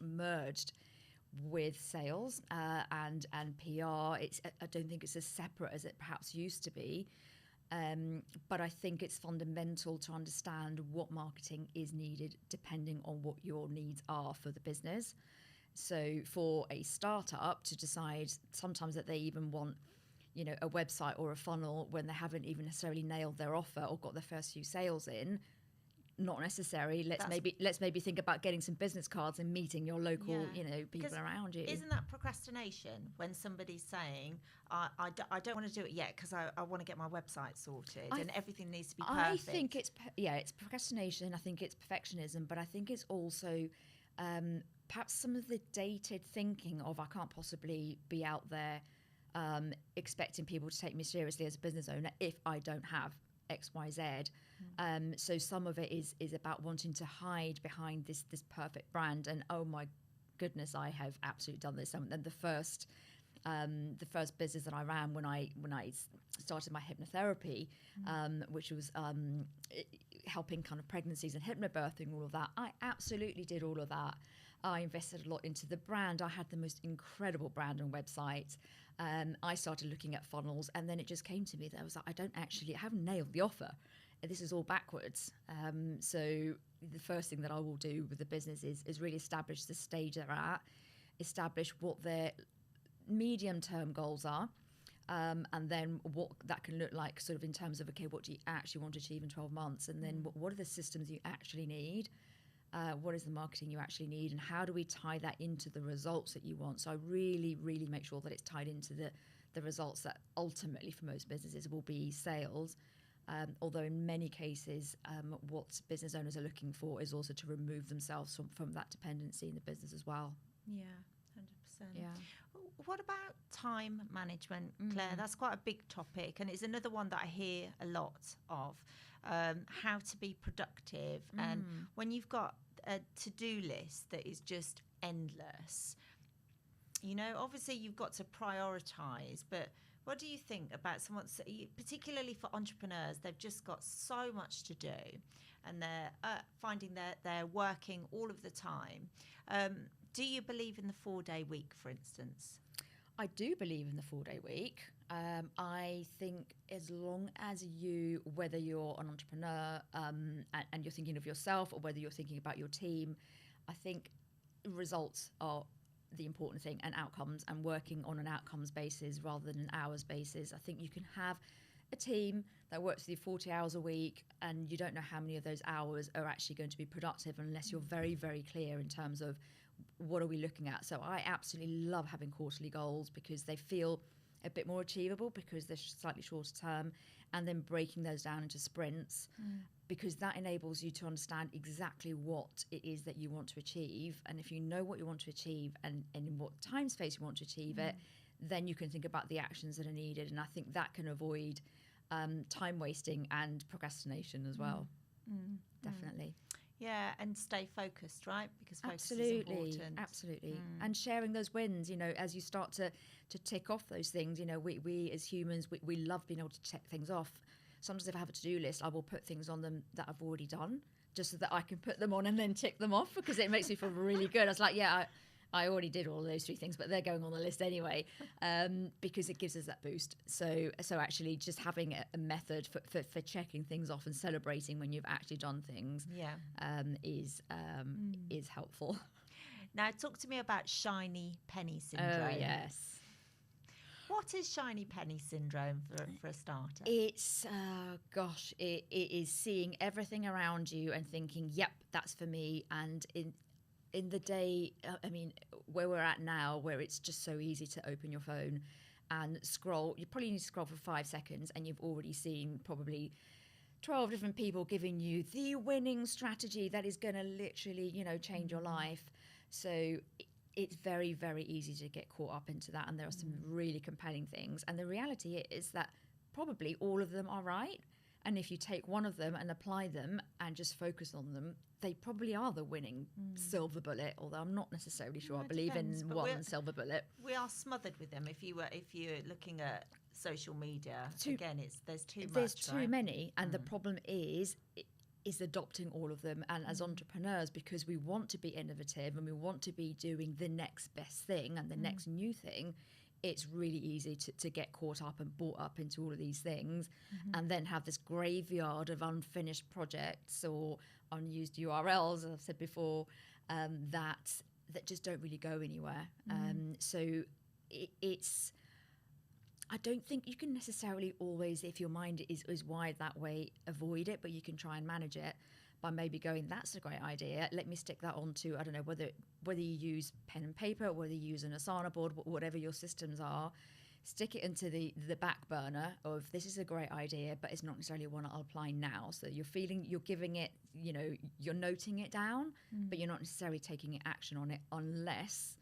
merged with sales and PR. I don't think it's as separate as it perhaps used to be. But I think it's fundamental to understand what marketing is needed depending on what your needs are for the business. So for a startup to decide sometimes that they even want, a website or a funnel when they haven't even necessarily nailed their offer or got their first few sales in, not necessary. Let's maybe think about getting some business cards and meeting your local, people because around you. Isn't that procrastination when somebody's saying, I don't want to do it yet because I want to get my website sorted and everything needs to be perfect? I think it's procrastination. I think it's perfectionism, but I think it's also perhaps some of the dated thinking of I can't possibly be out there expecting people to take me seriously as a business owner if I don't have X, Y, Z. So some of it is about wanting to hide behind this perfect brand, and oh my goodness, I have absolutely done this. And then the first business that I ran when I started my hypnotherapy, which was helping kind of pregnancies and hypnobirthing, all of that, I absolutely did all of that. I invested a lot into the brand. I had the most incredible brand and website. I started looking at funnels, and then it just came to me that I was like, I haven't nailed the offer. This is all backwards. So the first thing that I will do with the business is really establish the stage they're at, establish what their medium-term goals are, and then what that can look like sort of in terms of, okay, what do you actually want to achieve in 12 months? And then what are the systems you actually need? What is the marketing you actually need, and how do we tie that into the results that you want? So I really, really make sure that it's tied into the results that ultimately for most businesses will be sales. Although in many cases, what business owners are looking for is also to remove themselves from that dependency in the business as well. Yeah, 100%. Yeah. What about time management, Claire? That's quite a big topic, and it's another one that I hear a lot of. How to be productive, and when you've got a to-do list that is just endless, obviously you've got to prioritize. But what do you think about someone, particularly for entrepreneurs? They've just got so much to do, and they're finding that they're working all of the time. Do you believe in the 4-day week, for instance? I do believe in the 4-day week. I think as long as whether you're an entrepreneur and you're thinking of yourself, or whether you're thinking about your team, I think results are the important thing, and outcomes, and working on an outcomes basis rather than an hours basis. I think you can have a team that works with you 40 hours a week, and you don't know how many of those hours are actually going to be productive unless you're very, very clear in terms of what are we looking at. So I absolutely love having quarterly goals, because they feel a bit more achievable because they're slightly shorter term, and then breaking those down into sprints, because that enables you to understand exactly what it is that you want to achieve. And if you know what you want to achieve and in what time space you want to achieve it, then you can think about the actions that are needed. And I think that can avoid time wasting and procrastination as well. Definitely. Yeah, and stay focused, right? Because focus is Absolutely, important. absolutely. And sharing those wins, you know, as you start to tick off those things, you know, we as humans, we love being able to check things off. Sometimes if I have a to-do list, I will put things on them that I've already done, just so that I can put them on and then tick them off, because it makes me feel really good. I was like, yeah, I already did all of those 3 things, but they're going on the list anyway, because it gives us that boost. So actually just having a method for checking things off and celebrating when you've actually done things is helpful. Now, talk to me about shiny penny syndrome. Oh, yes. What is shiny penny syndrome for a starter? It's, it is seeing everything around you and thinking, yep, that's for me. And in the day, I mean, where we're at now, where it's just so easy to open your phone and scroll, you probably need to scroll for 5 seconds and you've already seen probably 12 different people giving you the winning strategy that is going to literally, you know, change your life. So it's very, very easy to get caught up into that. And there are some really compelling things. And the reality is that probably all of them are right. And if you take one of them and apply them and just focus on them, they probably are the winning silver bullet, although I'm not necessarily sure I believe depends, in but one silver bullet. We are smothered with them. If you're looking at social media, there's too much. There's too right? many. And the problem is adopting all of them. And as entrepreneurs, because we want to be innovative and we want to be doing the next best thing and the next new thing, it's really easy to get caught up and bought up into all of these things and then have this graveyard of unfinished projects or unused URLs, as I've said before, that just don't really go anywhere. So it's... I don't think you can necessarily always, if your mind is wired that way, avoid it, but you can try and manage it by maybe going, that's a great idea. Let me stick that onto, I don't know, whether you use pen and paper, whether you use an Asana board, whatever your systems are, stick it into the back burner of, this is a great idea, but it's not necessarily one I'll apply now. So you're giving it, you know, you're noting it down, but you're not necessarily taking action on it unless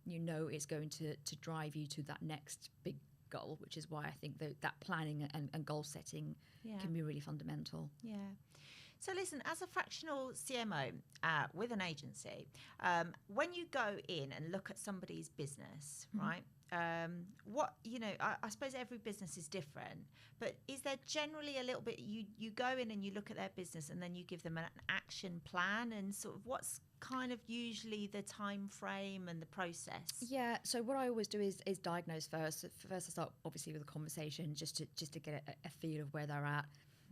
you know it's going to drive you to that next big goal, which is why I think that planning and goal setting can be really fundamental. Yeah. So listen, as a fractional CMO with an agency, when you go in and look at somebody's business, right? What, you know, I suppose every business is different, but is there generally a little bit, you go in and you look at their business and then you give them an action plan, and sort of what's kind of usually the time frame and the process? Yeah, so what I always do is diagnose first. First I start obviously with a conversation just to get a feel of where they're at.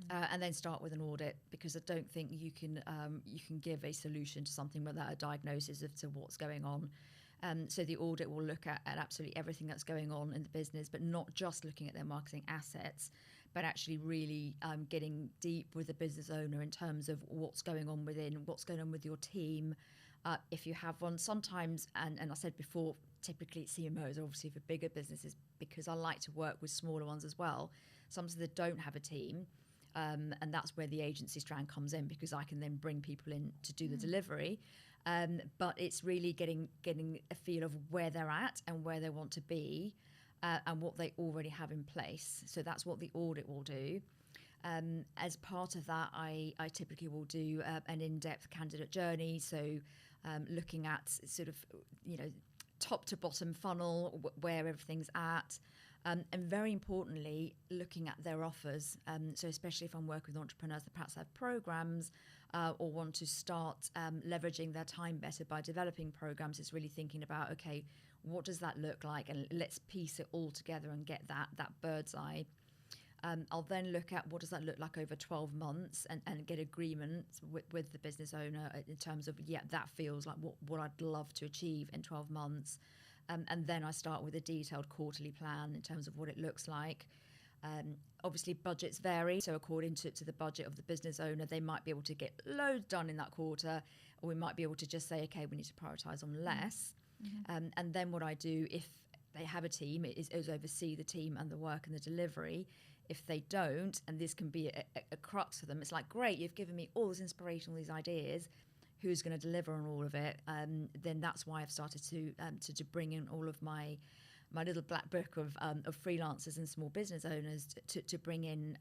And then start with an audit, because I don't think you can give a solution to something without a diagnosis of to what's going on. So the audit will look at absolutely everything that's going on in the business, but not just looking at their marketing assets, but actually really getting deep with the business owner in terms of what's going on what's going on with your team. If you have one, sometimes, and I said before, typically CMOs are obviously for bigger businesses, because I like to work with smaller ones as well. Sometimes they don't have a team. And that's where the agency strand comes in, because I can then bring people in to do the delivery. But it's really getting a feel of where they're at and where they want to be, and what they already have in place. So that's what the audit will do. As part of that, I typically will do an in-depth candidate journey. So looking at sort of, you know, top to bottom funnel, where everything's at. And very importantly, looking at their offers. So especially if I'm working with entrepreneurs that perhaps have programs or want to start leveraging their time better by developing programs, it's really thinking about, okay, what does that look like? And let's piece it all together and get that bird's eye. I'll then look at what does that look like over 12 months and get agreement with the business owner in terms of, yeah, that feels like what I'd love to achieve in 12 months. And then I start with a detailed quarterly plan in terms of what it looks like. Obviously, budgets vary. So according to the budget of the business owner, they might be able to get loads done in that quarter, or we might be able to just say, okay, we need to prioritise on less. And then what I do, if they have a team, is oversee the team and the work and the delivery. If they don't, and this can be a crux for them, it's like, great, you've given me all this inspiration, all these ideas, who's going to deliver on all of it? Then that's why I've started to bring in all of my my little black book of freelancers and small business owners to bring in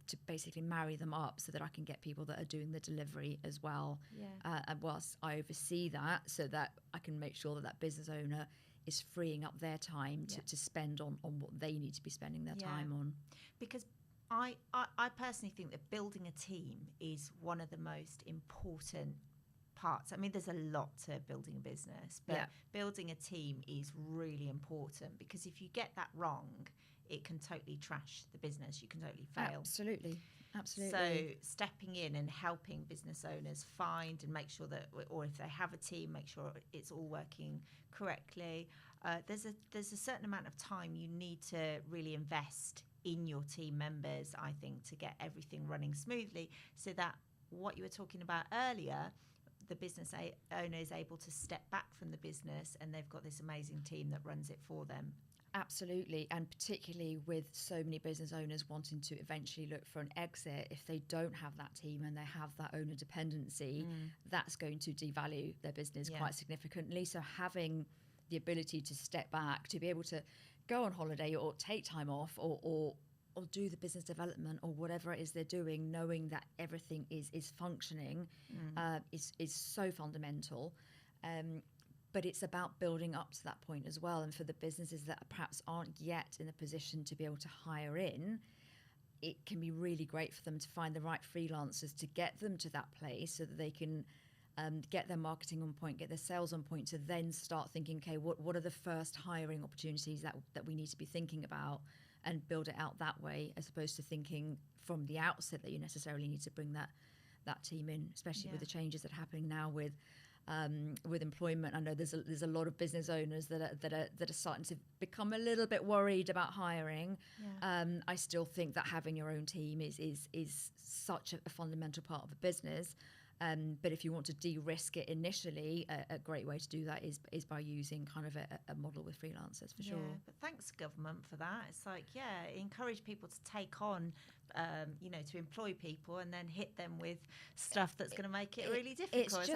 to basically marry them up so that I can get people that are doing the delivery as well. And whilst I oversee that, so that I can make sure that that business owner is freeing up their time to spend on what they need to be spending their time on. Because I personally think that building a team is one of the most important parts. I mean, there's a lot to building a business, but building a team is really important, because if you get that wrong, it can totally trash the business. You can totally fail. Absolutely. So stepping in and helping business owners find and make sure that, or if they have a team, make sure it's all working correctly. There's a certain amount of time you need to really invest in your team members, I think, to get everything running smoothly, so that what you were talking about earlier, the business owner is able to step back from the business and they've got this amazing team that runs it for them. Absolutely, and particularly with so many business owners wanting to eventually look for an exit, if they don't have that team and they have that owner dependency, that's going to devalue their business quite significantly. So having the ability to step back, to be able to go on holiday or take time off or do the business development or whatever it is they're doing, knowing that everything is functioning, is so fundamental. But it's about building up to that point as well. And for the businesses that perhaps aren't yet in a position to be able to hire in, it can be really great for them to find the right freelancers to get them to that place, so that they can get their marketing on point, get their sales on point, to then start thinking, okay, what are the first hiring opportunities that we need to be thinking about, and build it out that way, as opposed to thinking from the outset that you necessarily need to bring that team in, especially with the changes that are happening now with employment. I know there's a lot of business owners that are starting to become a little bit worried about hiring. I still think that having your own team is such a fundamental part of a business. But if you want to de-risk it initially, a great way to do that is by using kind of a model with freelancers, for sure. But thanks, government, for that. It's like, encourage people to take on, to employ people, and then hit them with stuff that's going to make it really difficult.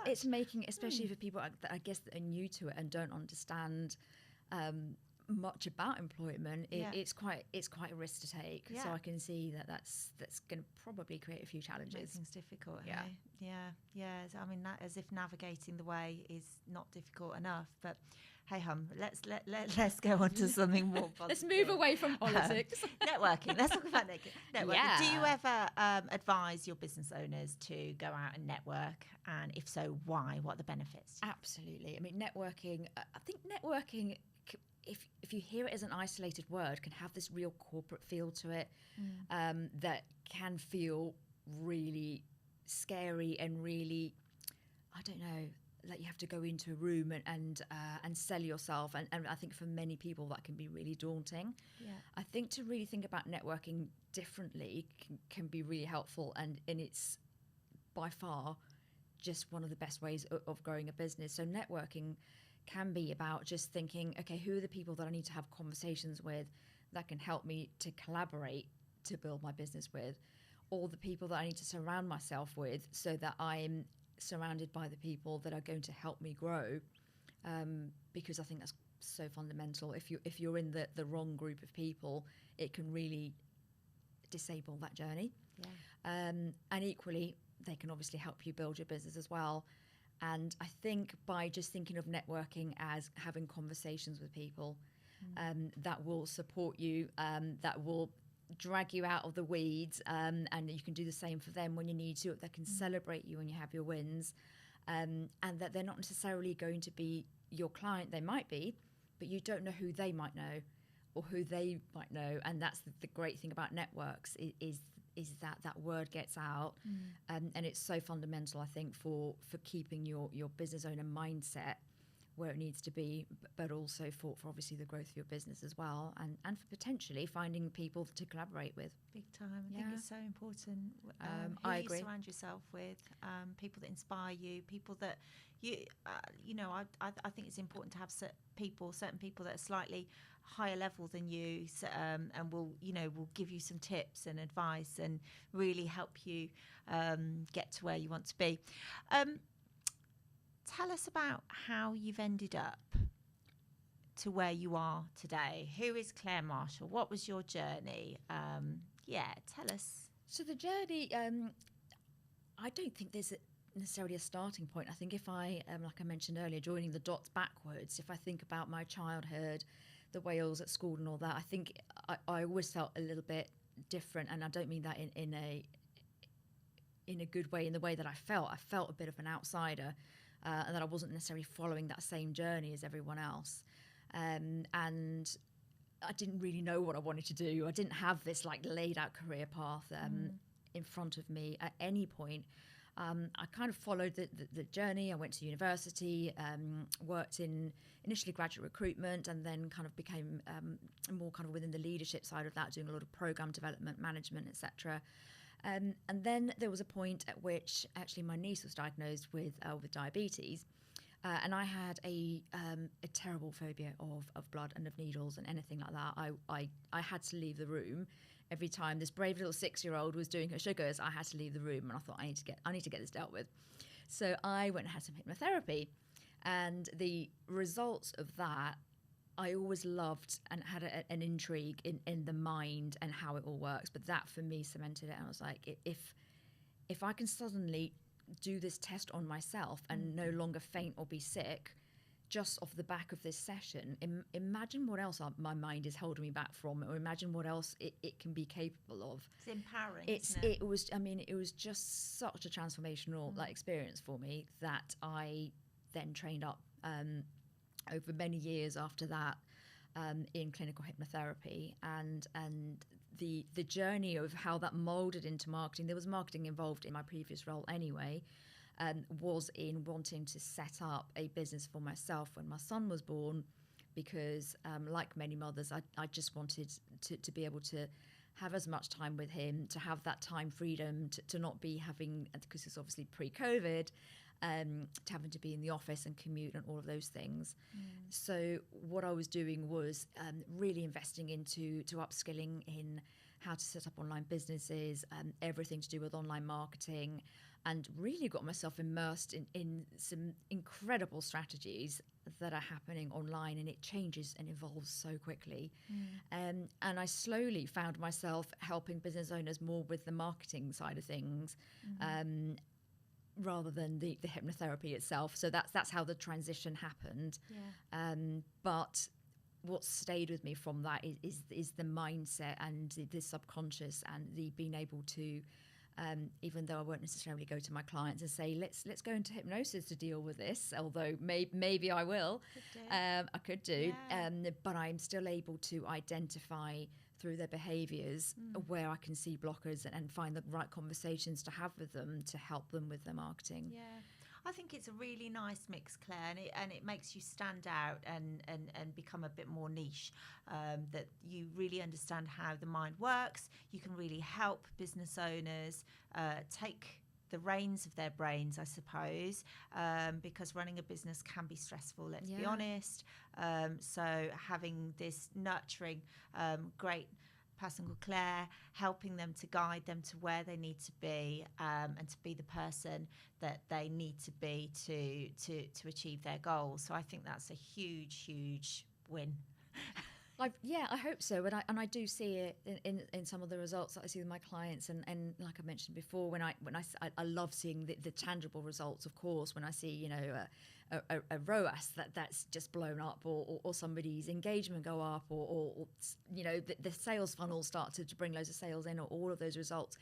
It's making, especially for people that I guess that are new to it and don't understand much about employment, it's quite a risk to take. So I can see that's going to probably create a few challenges. Make things difficult. I mean, as if navigating the way is not difficult enough. But hey hum, let's go on to something more positive. Let's move away from politics. Networking. Let's talk about networking. Do you ever advise your business owners to go out and network? And if so, why? What are the benefits? Absolutely. I mean, networking, I think networking, if you hear it as an isolated word, can have this real corporate feel to it, that can feel really scary and really, I don't know, like you have to go into a room and sell yourself, and I think for many people that can be really daunting. I think to really think about networking differently can be really helpful, and it's by far just one of the best ways of growing a business. So networking can be about just thinking, okay, who are the people that I need to have conversations with that can help me to collaborate to build my business with, or the people that I need to surround myself with so that I'm surrounded by the people that are going to help me grow, because I think that's so fundamental. If you're in the wrong group of people, it can really disable that journey. And equally, they can obviously help you build your business as well. And I think by just thinking of networking as having conversations with people that will support you, that will drag you out of the weeds, and you can do the same for them when you need to, that can celebrate you when you have your wins, and that they're not necessarily going to be your client. They might be, but you don't know who they might know or who they might know. And that's the great thing about networks is that word gets out, and it's so fundamental, I think, for keeping your business owner mindset where it needs to be, but also for obviously the growth of your business as well, and for potentially finding people to collaborate with. Big time. I think it's so important. I who agree. You surround yourself with, people that inspire you, people that you, I think it's important to have certain people that are slightly higher level than you, and will give you some tips and advice and really help you get to where you want to be. Tell us about how you've ended up to where you are today? Who is Claire Marshall? What was your journey? Tell us. So the journey, I don't think there's necessarily a starting point. I think if I, like I mentioned earlier, joining the dots backwards, if I think about my childhood, the Wales at school and all that, I think I always felt a little bit different, and I don't mean that in a good way, in the way that I felt a bit of an outsider, and that I wasn't necessarily following that same journey as everyone else, and I didn't really know what I wanted to do. I didn't have this like laid out career path in front of me at any point. I kind of followed the journey. I went to university, worked in initially graduate recruitment, and then kind of became more kind of within the leadership side of that, doing a lot of program development, management, etc. And then there was a point at which actually my niece was diagnosed with diabetes, and I had a terrible phobia of blood and of needles and anything like that. I had to leave the room. Every time this brave little 6-year-old was doing her sugars, I had to leave the room, and I thought I need to get this dealt with. So I went and had some hypnotherapy, and the results of that, I always loved and had an intrigue in the mind and how it all works. But that for me cemented it, and I was like, if I can suddenly do this test on myself and no longer faint or be sick, just off the back of this session, imagine what else my mind is holding me back from, or imagine what else it can be capable of. It's empowering. Isn't it? It was just such a transformational experience for me that I then trained up over many years after that in clinical hypnotherapy, and the journey of how that molded into marketing. There was marketing involved in my previous role anyway. Was in wanting to set up a business for myself when my son was born, because like many mothers, I just wanted to be able to have as much time with him, to have that time freedom, to not be having, because it's obviously pre-COVID, to having to be in the office and commute and all of those things. So what I was doing was really investing into upskilling in how to set up online businesses, everything to do with online marketing, and really got myself immersed in some incredible strategies that are happening online, and it changes and evolves so quickly. And I slowly found myself helping business owners more with the marketing side of things, rather than the hypnotherapy itself. So that's how the transition happened. But what stayed with me from that is the mindset and the subconscious, and the being able to, even though I won't necessarily go to my clients and say, let's go into hypnosis to deal with this, although maybe I will, I could do, but I'm still able to identify through their behaviours where I can see blockers and find the right conversations to have with them to help them with their marketing. Yeah. I think it's a really nice mix, Claire, and it makes you stand out and become a bit more niche, that you really understand how the mind works. You can really help business owners take the reins of their brains, I suppose, because running a business can be stressful, let's be honest. So having this nurturing, great person called Claire, helping them to guide them to where they need to be, and to be the person that they need to be to achieve their goals. So I think that's a huge win. I hope so, and I do see it in some of the results that I see with my clients, and like I mentioned before, when I love seeing the tangible results. Of course, when I see a ROAS that's just blown up, or somebody's engagement go up, or the sales funnel start to bring loads of sales in, or all of those results,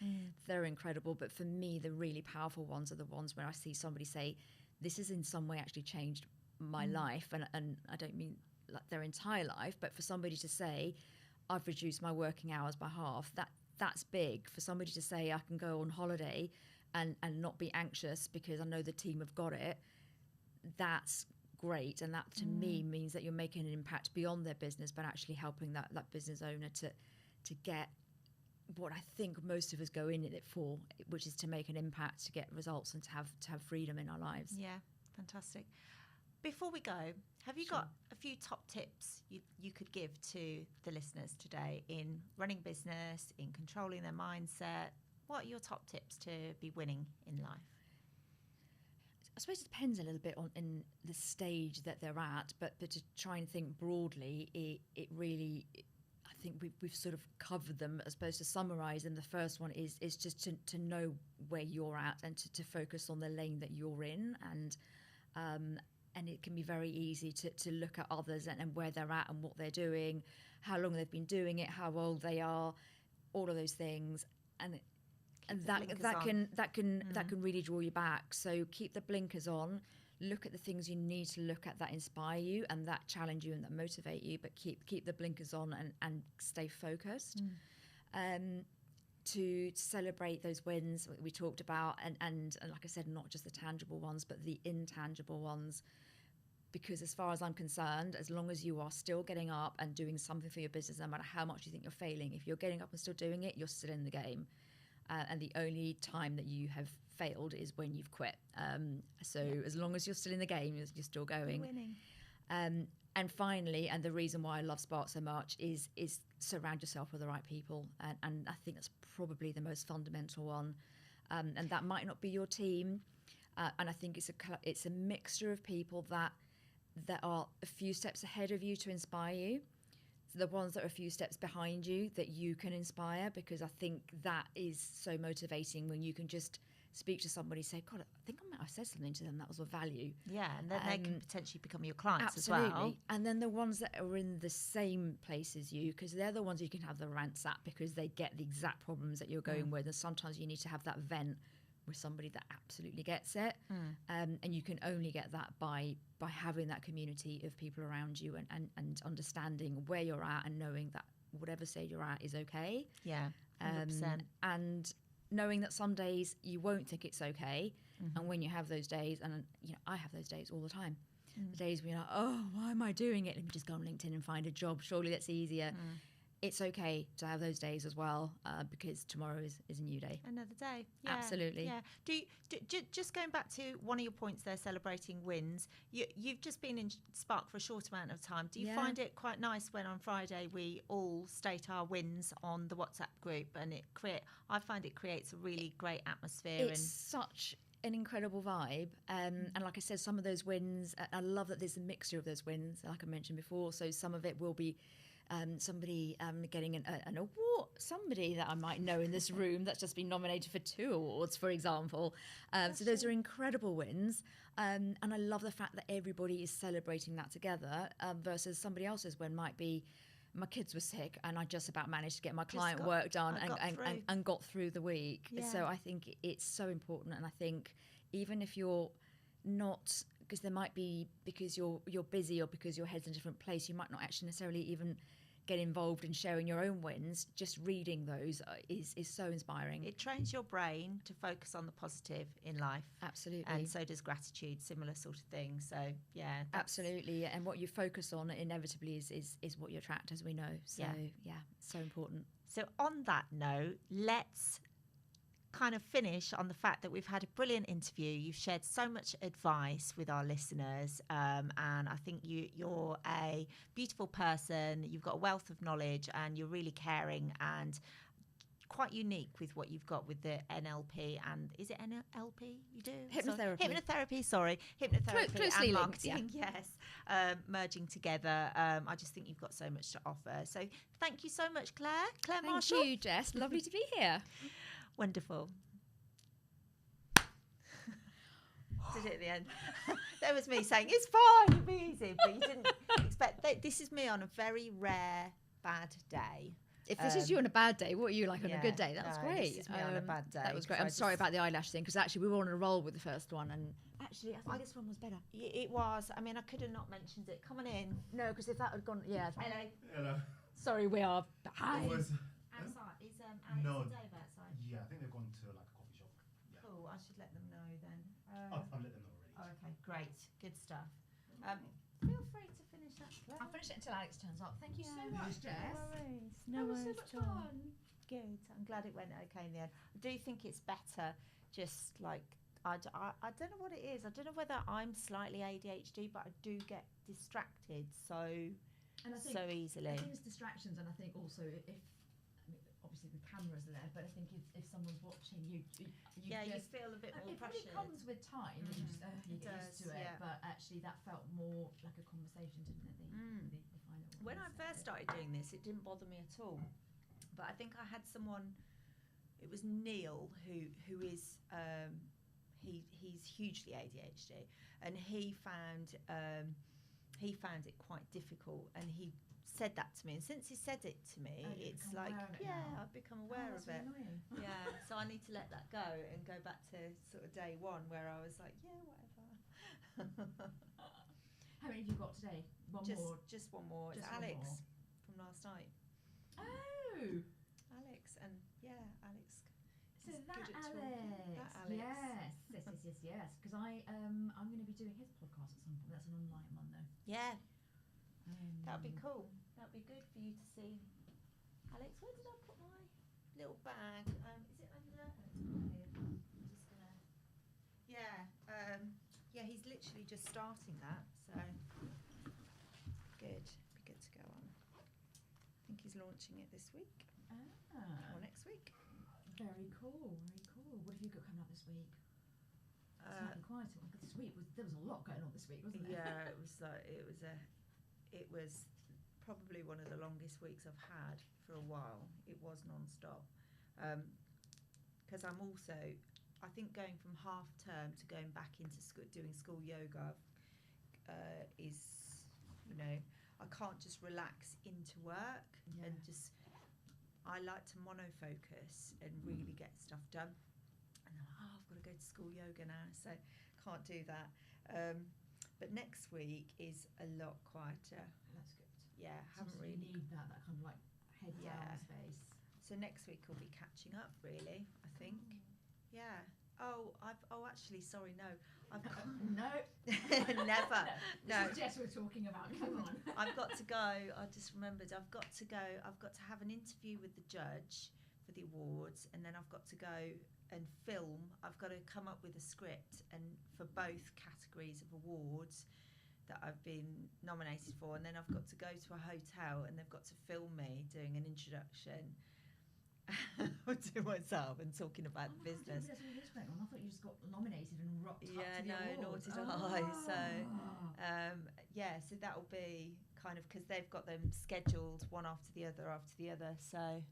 they're incredible. But for me, the really powerful ones are the ones where I see somebody say, "This has in some way actually changed my life," and I don't mean like their entire life, but for somebody to say, I've reduced my working hours by half, that's big. For somebody to say, I can go on holiday and not be anxious because I know the team have got it, that's great. And that to me means that you're making an impact beyond their business, but actually helping that business owner to get what I think most of us go in it for, which is to make an impact, to get results, and to have freedom in our lives. Yeah, fantastic. Before we go, have you got a few top tips you could give to the listeners today in running business, in controlling their mindset? What are your top tips to be winning in life? suppose it depends a little bit on in the stage that they're at, but to try and think broadly, it really, I think we've sort of covered them. As opposed to summarise them, the first one is just to know where you're at and to focus on the lane that you're in, and it can be very easy to look at others and where they're at and what they're doing, how long they've been doing it, how old they are, all of those things, and that can really draw you back. So keep the blinkers on, look at the things you need to look at that inspire you and that challenge you and that motivate you, but keep the blinkers on and stay focused. To celebrate those wins we talked about, and like I said, not just the tangible ones but the intangible ones, because as far as I'm concerned, as long as you are still getting up and doing something for your business, no matter how much you think you're failing, if you're getting up and still doing it, you're still in the game. And the only time that you have failed is when you've quit. So as long as you're still in the game, you're still going. You're winning. And finally, and the reason why I love Spark so much is surround yourself with the right people. And I think that's probably the most fundamental one. And that might not be your team. And I think it's a mixture of people that are a few steps ahead of you to inspire you. The ones that are a few steps behind you that you can inspire, because I think that is so motivating when you can just speak to somebody, say, God, I think I might have said something to them that was of value. Yeah, and then they can potentially become your clients Absolutely. as well. And then the ones that are in the same place as you, because they're the ones you can have the rants at, because they get the exact problems that you're going with. And sometimes you need to have that vent with somebody that absolutely gets it. And you can only get that by having that community of people around you and understanding where you're at and knowing that whatever stage you're at is okay. Yeah, 100%. And knowing that some days you won't think it's okay. And when you have those days, and I have those days all the time, the days when you're like, oh, why am I doing it? Let me just go on LinkedIn and find a job. Surely that's easier. It's okay to have those days as well, because tomorrow is a new day. Another day. Yeah, Absolutely. Yeah. Just going back to one of your points there, celebrating wins, you've just been in Spark for a short amount of time. Do you find it quite nice when on Friday we all state our wins on the WhatsApp group, and I find it creates a really great atmosphere. It's such an incredible vibe. And like I said, some of those wins, I love that there's a mixture of those wins, like I mentioned before. So some of it will be somebody getting an award, somebody that I might know in this room that's just been nominated for 2 awards, for example. So those are incredible wins. And I love the fact that everybody is celebrating that together, versus somebody else's win might be, my kids were sick and I just about managed to get my client work done and got through the week. Yeah. So I think it's so important. And I think even if you're not, because there might be, because you're busy or because your head's in a different place, you might not actually necessarily even get involved in sharing your own wins. Just reading those is so inspiring. It trains your brain to focus on the positive in life. Absolutely. And so does gratitude, similar sort of thing. So yeah, absolutely. And what you focus on inevitably is what you attract, as we know. So yeah, so important. So on that note, let's kind of finish on the fact that we've had a brilliant interview. You've shared so much advice with our listeners, and I think you're a beautiful person. You've got a wealth of knowledge and you're really caring and quite unique with what you've got with the NLP, and is it NLP you do? Hypnotherapy. Hypnotherapy Closely and linked, marketing, yes. Merging together. I just think you've got so much to offer. So thank you so much, Claire Thank Marshall. you, Jess. Lovely to be here. Wonderful. Did it at the end. That was me saying, it's fine, it'll be easy. But you didn't expect that. This is me on a very rare bad day. If this is you on a bad day, what are you like on a good day? That was great. This is me on a bad day. That was great. I'm sorry about the eyelash thing, because actually we were on a roll with the first one, and actually I think this one was better. It was. I mean, I could have not mentioned it. Come on in. No, because if that had gone, yeah. Hello. Sorry, we are behind. Outside. Is Alex and Dave outside? Yeah, I think they've gone to like a coffee shop. Yeah. Cool. I should let them know then. I've let them know already. Okay, great. Good stuff. Feel free to finish that. I'll finish it until Alex turns up. Thank you so much, Jess. No worries. That was so much fun. Good. I'm glad it went okay in the end. I do think it's better just like, I don't know what it is. I don't know whether I'm slightly ADHD, but I do get distracted so easily. I think it's distractions, and I think also if obviously the cameras are there, but I think if someone's watching you Yeah, you just, feel a bit more it probably pressured. comes with time. And you just you It get does, used to it. yeah. But actually, that felt more like a conversation, didn't it? The final one. When I So- first started doing this, it didn't bother me at all. But I think I had someone. It was Neil who is he's hugely ADHD, and he found it quite difficult, and he said that to me. And since he said it to me, Oh, you've it's become like aware of it now. I've become Oh, aware that's of it. really annoying. Yeah, so I need to let that go and go back to sort of day one where I was like, yeah, whatever. How many have you got today? One more. Just one more. It's Just one Alex more. from last night. Oh, Alex, and yeah, Alex. so He's that good at Alex. talking. That Alex. Yes. Because I'm going to be doing his podcast at some point. That's an online one though. Yeah, that'd be Um, cool. That'd be good for you to see. Alex, where did I put my little bag? Is it under? Oh, it's under here. I'm just gonna. Yeah, he's literally just starting that, so good. Be good to go on. I think he's launching it this week or next week. Very cool. What have you got coming up this week? Slightly quieter one, because there was a lot going on this week, wasn't there? Yeah, it was probably one of the longest weeks I've had for a while. It was non-stop. Because I'm also, I think going from half term to going back into doing school yoga is, I can't just relax into work and just, I like to monofocus and really get stuff done. And then, I've got to go to school yoga now, so can't do that. But next week is a lot quieter. That's good. Yeah, haven't Sometimes really. you need that kind of like head Yeah. down space. So next week will be catching up, really. I think. Yeah. Actually, sorry, no. I've got No. never. No. This is Jess we're talking about. Come on. I've got to go. I just remembered. I've got to go. I've got to have an interview with the judge for the awards, and then I've got to go and film. I've got to come up with a script, and for both categories of awards that I've been nominated for, and then I've got to go to a hotel, and they've got to film me doing an introduction to myself and talking about the business. I didn't realize all this went on. I thought you just got nominated and rocked up Yeah, to the no, nor awards. did I. So, so that'll be kind of, because they've got them scheduled one after the other. So, Okay.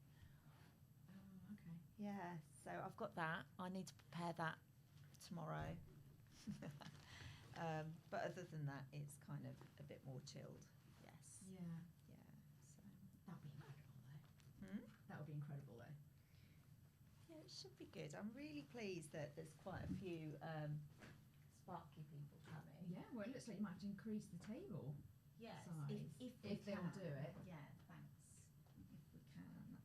yeah, so I've got that. I need to prepare that tomorrow. But other than that, it's kind of a bit more chilled. Yes. Yeah. So, That'd be incredible though. Hmm? That would be incredible though. yeah, it should be good. I'm really pleased that there's quite a few sparky people coming. Yeah. Well, it looks like you might have to increase the table Yes, size if they'll can. do it. Yeah, thanks. If we can, that is.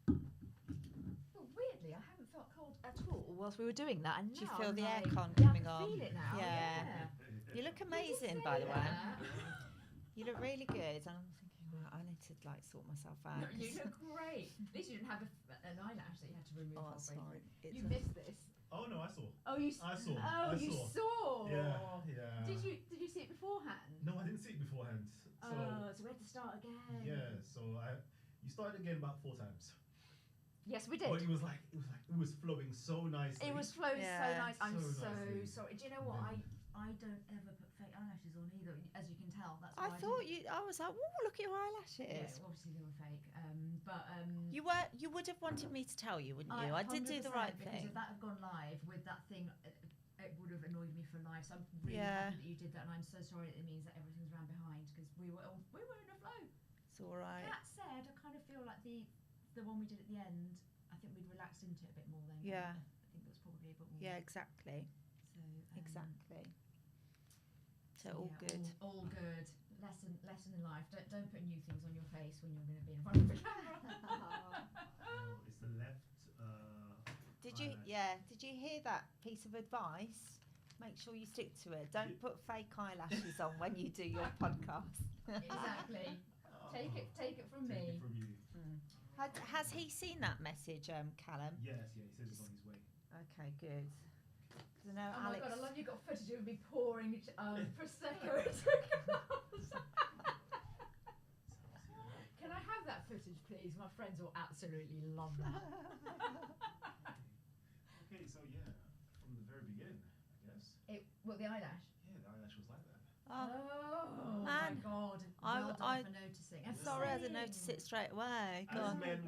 So, Well, weirdly, I haven't felt cold at all whilst we were doing that, and do you now feel I'm the like, aircon yeah, coming I on? feel it now. Yeah. You look amazing, by the way. Yeah. You look really good. And I'm thinking, well, I need to sort myself out. No, you 'cause- look great. At least you didn't have an eyelash that you had to remove. Oh, it's halfway fine. through. It's You a- missed this. Oh no, I saw. Oh, you. I saw. Oh, I you saw. saw. Yeah. Did you see it beforehand? No, I didn't see it beforehand. So So we had to start again. yeah, so you started again about 4 times. Yes, we did. But it was flowing so nicely. It was flowing so Yeah. nice. I'm So so nicely. sorry. Do you know what? Yeah. I don't ever put fake eyelashes on either, as you can tell. That's I why thought didn't- I was like, oh, look at your Yeah, eyelashes. obviously they were fake. You would have wanted me to tell you, wouldn't you? I did do the 100%, right because thing. if that had gone live with that thing, it would have annoyed me for life. So I'm really Yeah. happy that you did that, and I'm so sorry that it means that everything's ran behind, because we were in a flow. It's all right. That said, I kind of feel like the one we did at the end, I think we'd relaxed into it a bit more then. Yeah. I think it was probably a bit more. Yeah, exactly. So Exactly. So yeah, all good. All good. Lesson in life. Don't put new things on your face when you're going to be in front of the camera. Oh, it's the left. Did you hear that piece of advice? Make sure you stick to it. Don't put fake eyelashes on when you do your podcast. Exactly. Take it from Take me. it from you. Has he seen that message, Callum? Yes, yeah, he says it's on his way. Okay, good. 'Cause I know Oh Alex. my god, I love you got footage of me pouring prosecco into a glass. Can footage, please. My friends will absolutely love that. Okay, so yeah, from the very beginning, I guess. The eyelash. Yeah, the eyelash was like that. Oh, my man. God! I- Well done for noticing. And sorry, I didn't saying. notice it straight away. As God. men,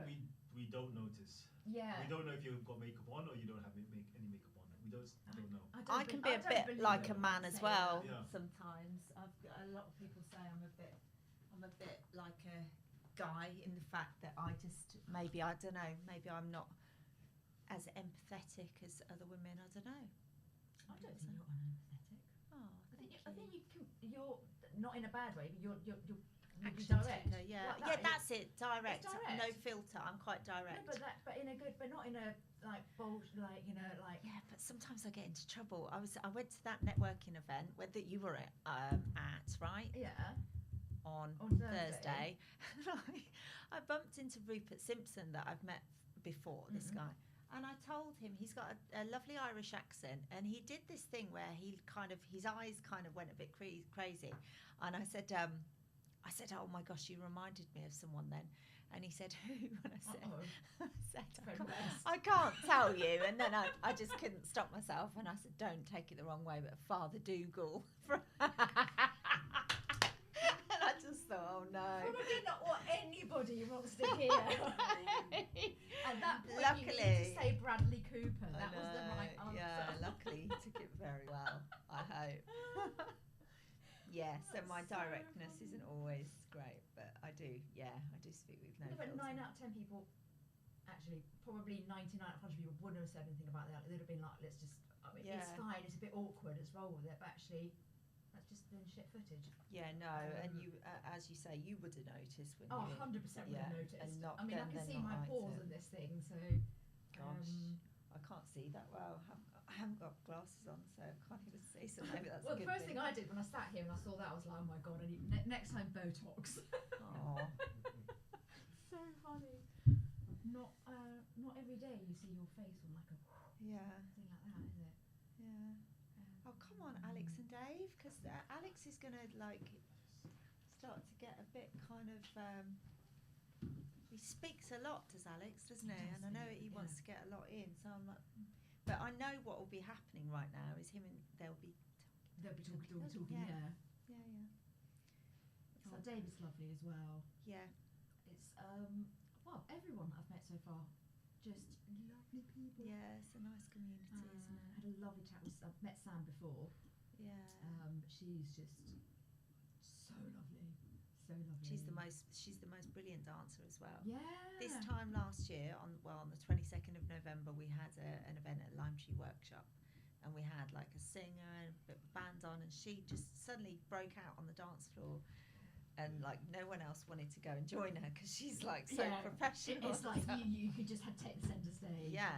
we don't notice. Yeah. We don't know if you've got makeup on or you don't have any makeup on. We don't know. I can be a bit like a man as well. Yeah. Sometimes I've got a lot of people say I'm a bit like a guy in the fact that I just maybe I don't know, maybe I'm not as empathetic as other women. I don't know. I don't think you're unempathetic. Oh, I think you can. You're not in a bad way, but you'll be action direct. taker, yeah, Like yeah, that. that's it. Direct, direct. no filter. I'm quite No, direct. but in a good, but not in a like bullshit, like Yeah, but sometimes I get into trouble. I went to that networking event that you were at, right? yeah. On On Thursday. I bumped into Rupert Simpson that I've met before, this Mhm. guy. And I told him he's got a lovely Irish accent, and he did this thing where he kind of his eyes kind of went a bit crazy, and I said, oh my gosh, you reminded me of someone then, and he said, who? And I said, Uh-oh. Fred West. I can't tell you, and then I just couldn't stop myself, and I said, don't take it the wrong way, but Father Dougal. And I just thought, oh no. Probably not what anybody wants to hear. At that point, Luckily. you need to say Bradley Cooper. I That was the know, right answer. Yeah, luckily he took it very well, I hope. Yeah, so my directness isn't always great, but I do speak with no But filter. 9 out of 10 people, actually, probably 99 out of 100 people wouldn't have said anything about that. They'd have been like, let's just, I mean, it's Yeah. fine, it's a bit awkward, let's roll with it, but actually, that's just been shit footage. Yeah, no, and you, as you say, you would have noticed when Oh, you. 100% would yeah, have noticed. and not I mean, I them, can they're see not my like pores it. in this thing, so. Gosh, I can't see that well. I haven't got glasses on, so I can't even see. So maybe that's Well, a the good first thing I did when I sat here and I saw that, I was like, oh my God, I need, next time Botox. Aw. So funny. Not every day you see your face on like a Yeah, thing like that, is it? yeah. Oh, come on, Alex and Dave, because Alex is going to like start to get a bit kind of. He speaks a lot, does Alex, doesn't he? He does, And I know he yeah. wants to get a lot in, so I'm like. But I know what will be happening right now is him and they'll be. They'll be talking, Yeah. yeah. Yeah. Oh, David's lovely as well. Yeah. It's well, everyone I've met so far, just lovely people. Yeah, it's a nice community, isn't it? I had a lovely chat with. I've met Sam before. Yeah. She's just so lovely, so lovely. She's the most brilliant dancer as well. Yeah. This time last year, on the 22nd of November, we had an event at Lime Tree Workshop, and we had like a singer and a bit of band on, and she just suddenly broke out on the dance floor, and like no one else wanted to go and join her because she's like so Yeah. professional. It's like you could just have taken centre stage. Yeah.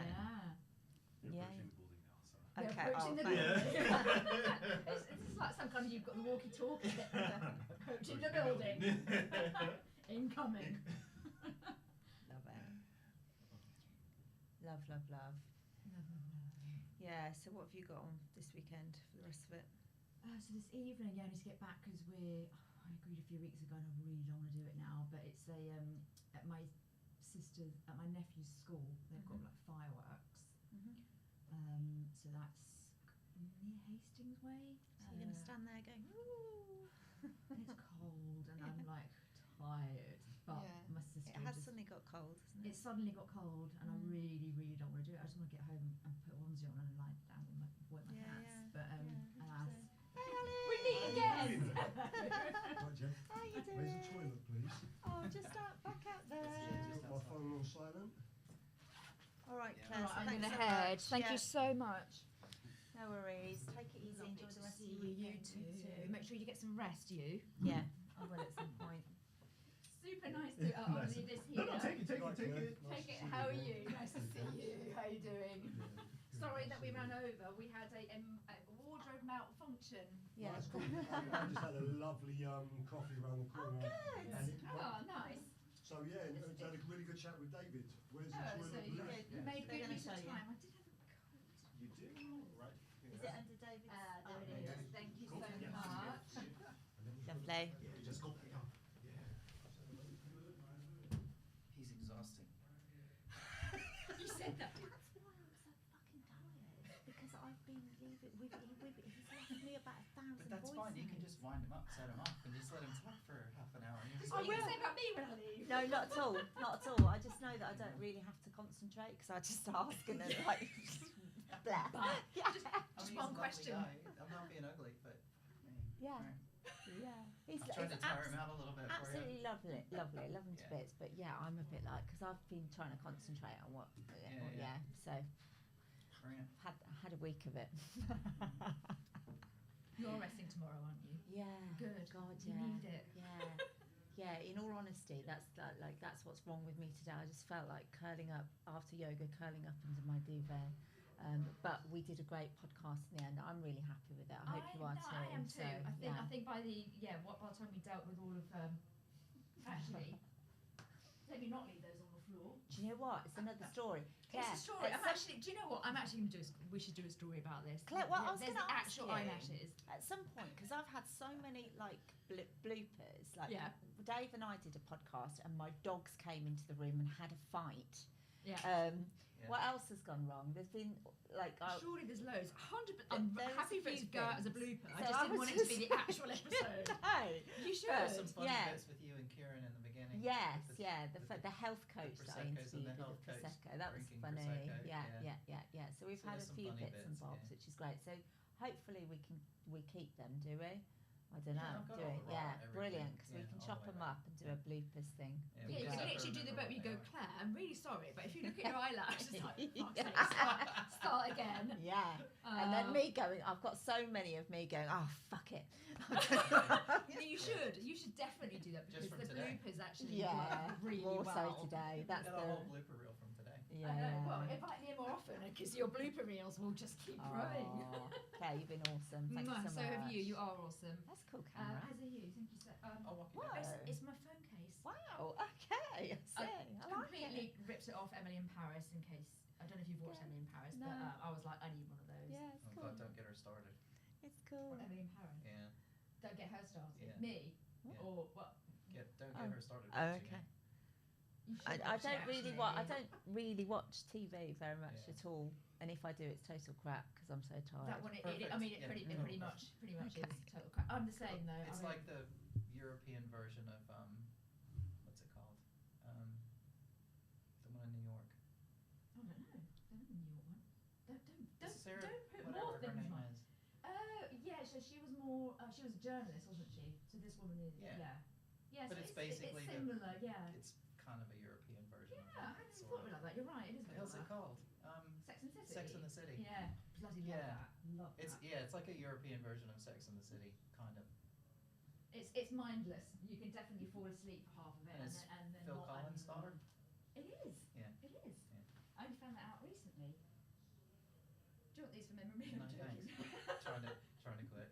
You're Yeah. approaching the building now, so. They're Okay, approaching the thank building. you. It's like some kind of you've got the walkie-talkie approaching the building. Incoming. Love it. Love. Yeah. So what have you got on this weekend for the rest of it? So this evening, yeah, I need to get back because I agreed a few weeks ago and I really don't want to do it now, but it's at my nephew's school, they've got like fireworks. So that's near Hastings Way. So you're gonna stand there going, ooh. And it's cold and I'm like tired, but Yeah. my sister It has just, suddenly got cold, hasn't it it? suddenly got cold and I Mm. really don't want to do it. I just want to get home and put a onesie on and lie down with my Yeah, cats. yeah, But yeah, alas, 100%. Hey, Alex! we meet again. Right, Jeff. How you doing? Where's the toilet, please? Oh, just back out there. Got my phone on silent. All right, Yeah. Claire. Alright, I'm thanks gonna so head. much. Thank Yeah, you so much. No worries. Take it easy. Enjoy the rest of your weekend. You too. Make sure you get some rest, you. Yeah, I will at some point. Super nice to obviously this here. No, take it. Take it. How are you? Nice to see you. How are you doing? Sorry that we ran over. We had a wardrobe malfunction. Yeah. Nice coffee. I just had a lovely coffee around the corner. good. And it- Oh, nice. So yeah, and I had a really good chat with David. Where's the Oh, so toilet, you, please? you made They're good gonna use of show you. time. I did have a coat. You did? Right. Is it under David's? There it is. Thank you so Yeah. much. Lovely. Just go back out. Yeah. I've been leaving. He's left me about 1,000 But that's voice fine. You can notes. just wind him up, set him up, and just let him talk for half an hour. And you're just That's what like, you say about me when I leave. No, not at all. Not at all. I just know that I don't really have to concentrate because I just ask and then like, blah. Yeah. Just I mean, he's a one lovely question. guy. I'm not being ugly, but Yeah. Right. Yeah. He's, I'm trying to he's tire him out a little bit for you. absolutely lovely, lovely, love him to Yeah. bits. But yeah, I'm a bit like because I've been trying to concentrate on what. Yeah. So Bring it. had a week of it. You're resting tomorrow, aren't you? Yeah. Good. God, You yeah. need it. Yeah. Yeah, in all honesty, that's like that's what's wrong with me today. I just felt like curling up after yoga, curling up under my duvet. But we did a great podcast in the end. I'm really happy with it. I hope you are too. I am too. So, I think by the time we dealt with all of actually, let me not leave those on the floor. do you know what? It's another story. Claire, It's a story. at Do you know what? I'm actually going to do. We should do a story about this. Claire, well, I was There's gonna the ask actual you. eyelashes. At some point, because I've had so many like bloopers. Like Yeah. Dave and I did a podcast, and my dogs came into the room and had a fight. Yeah. Yeah. What else has gone wrong? There's been like Surely there's loads. 100%. I'm There was happy a for it few to go out as a things. blooper. So I just I didn't was want it to be just- the actual episode. No. You There were should. some funny Yeah. bits with you and Kieran in the beginning. Yes, With yeah, with the health coach that I Proseccos and interviewed the with health the coach Prosecco. That was drinking funny. Prosecco, Yeah. So we've So had there's a some few funny bits and bits, bobs, yeah. which is great. So hopefully we keep them, do we? I don't Yeah, know. I've got Do all we? the raw Yeah, and everything. brilliant. Because we Yeah, can all chop the way them back. up and do Yeah. a bloopers thing. Yeah, Yeah, we you just can have to literally do the remember bit where you what go, they are. Claire, I'm really sorry, but if you look at your eyelash, it's like, fuck's Yeah. sake, start again. Yeah. And then me going, I've got so many of me going, oh, fuck it. You should definitely do that because Just from the today. bloopers actually Yeah, work really more well. so today. That's Got a whole the. blooper reel from today. Yeah. I know. Well, invite me in more often because your blooper reels will just keep growing. Oh, Claire, you've been awesome. Thank you so So much. have you. You are awesome. That's cool, camera. As are you. Thank you so. I'll walk you Whoa. down. It's my phone case. Wow. Okay. I see. I like Completely it. ripped it off Emily in Paris in case. I don't know if you've watched Yeah. Emily in Paris, No. but I was like, I need one of those. Yeah, it's Oh, cool. God, don't get her started. It's cool. What, Emily in Paris? Yeah. Don't get her started. Yeah. Me? Yeah. Or what? Don't Oh. get her started. Oh, with Gina. okay. You should I watch don't it, really actually. I don't really watch TV very much Yeah. at all, and if I do, it's total crap because I'm so tired. That one, I Perfect. mean, it Yeah. pretty Mm. much Okay. is total crap. I'm the same though. It's I mean, like the European version of what's it called? The one in New York. I don't know. I don't know the New York one. Don't Sarah, put whatever more her things name on. is. Oh yeah, so she was more. She was a journalist, wasn't she? So this woman is. Yeah. Yeah. But so it's basically it's the- similar. Yeah. It's kind of a European version. Yeah, of I that, hadn't even sort thought of. of it like that. You're right. It is. What a the bit hell's like it called? Sex and the City. Sex and the City. Yeah. Bloody love Yeah. that. Love It's that. it's like a European version of Sex and the City, kind of. It's mindless. You can definitely fall asleep for half of it, And it's and then Phil not Collins' anymore. daughter. It is. Yeah. It is. Yeah. I only found that out recently. Do you want these for memory? No, I'm joking. trying to quit.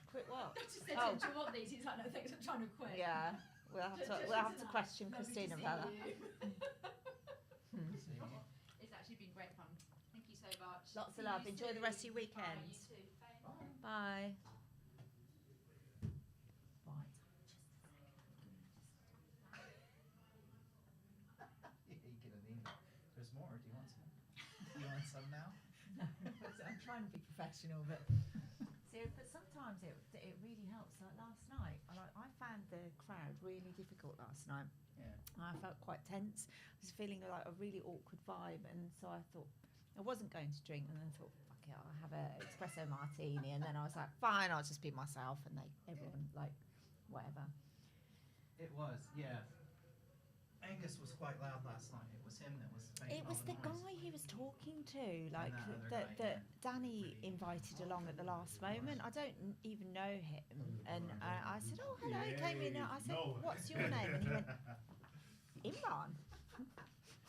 Quit what? I just said Oh. to him, do you want these? He's like, no thanks, I'm trying to quit. Yeah, we'll have Just to tonight. question Lovely to Christina see about that. you. See you. It's actually been great fun. Thank you so much. Lots See of love. you Enjoy the soon. rest of your Bye, weekend. you too. Bye. Bye. You're gonna need it. There's more. Do you want some? You want some now? No, I'm trying to be professional, but See, but sometimes it really helps. Like last night, I found the crowd really difficult last night. Yeah. I felt quite tense. I was feeling like a really awkward vibe, and so I thought I wasn't going to drink, and then I thought, fuck it, I'll have an espresso martini, and then I was like, fine, I'll just be myself, and everyone like, whatever. It was. Yeah. Angus was quite loud last night. It was him that was making It all was the the noise. guy he was talking to, like that other that guy, Danny invited along at the last moment. I don't even know him, and I said, "Oh, hello." He came in. I said, No. "What's your name?" And he went, "Imran."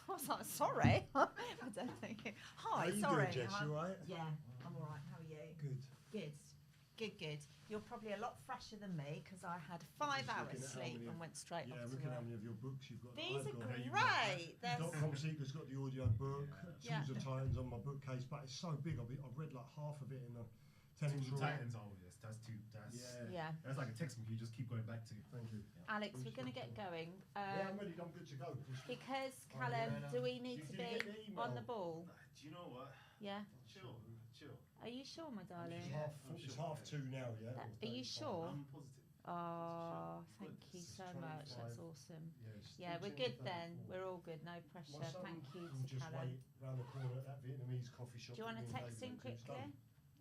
I was like, "Sorry, I don't think." Hi, How you sorry. doing, Jess? You alright? Yeah, I'm all right. How are you? Good. Good. You're probably a lot fresher than me because I had 5 Just hours looking at how sleep many- and went straight Yeah, off to looking at how work. many of your books you've got. These I've are got. How you've great. They're .com Secret's got the audio book. Yeah. Tools of Titans on my bookcase, but it's so big. I've read like half of it in the Tools and Tools and Titans. Titans. Oh yes, that's too. That's Yeah. Yeah. That's like a textbook you just keep going back to. Thank you. Alex, we're going to get going. Yeah, I'm ready. I'm good to go. Because, Oh, Callum, yeah, do we need Did to you be get the email? on the ball? Do you know what? Yeah. Chill. Are you sure, my darling? It's half two now, yeah. Are Or you 35. sure? I'm positive. Oh, thank you It's so much. 25. That's awesome. Yes, Yeah, we're 14, good then. 34. We're all good. No pressure. My son Thank you will to just Callum. wait round the corner at that Vietnamese coffee shop. Do you want to that me and text Dave him went to. It's quickly? done.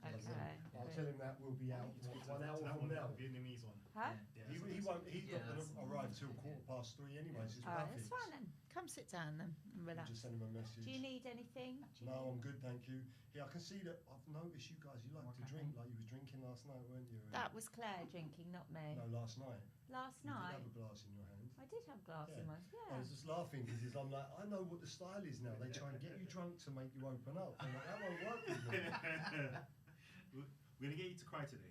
Okay. I'll good. tell him that we'll be out It's 1 hour that from one, now. the Vietnamese one. Huh? Yeah, He that's won't. He's Yeah, not going to that's- arrive till 3:15 anyways. It's Oh, traffic. it's fine then. Come sit down then and relax. Just send him a message. Do you need anything? No, I'm good, thank you. Yeah, I can see that. I've noticed you guys. You like to drink, like you was drinking last night, weren't you? That was Claire drinking, not me. No, last night. Last You did night, have a glass in your hand. I did have glass in Yeah. mine. I Yeah. was just laughing because I'm like, I know what the style is now. They try and get you drunk to make you open up. I'm like, that won't work with me. We're gonna get you to cry today.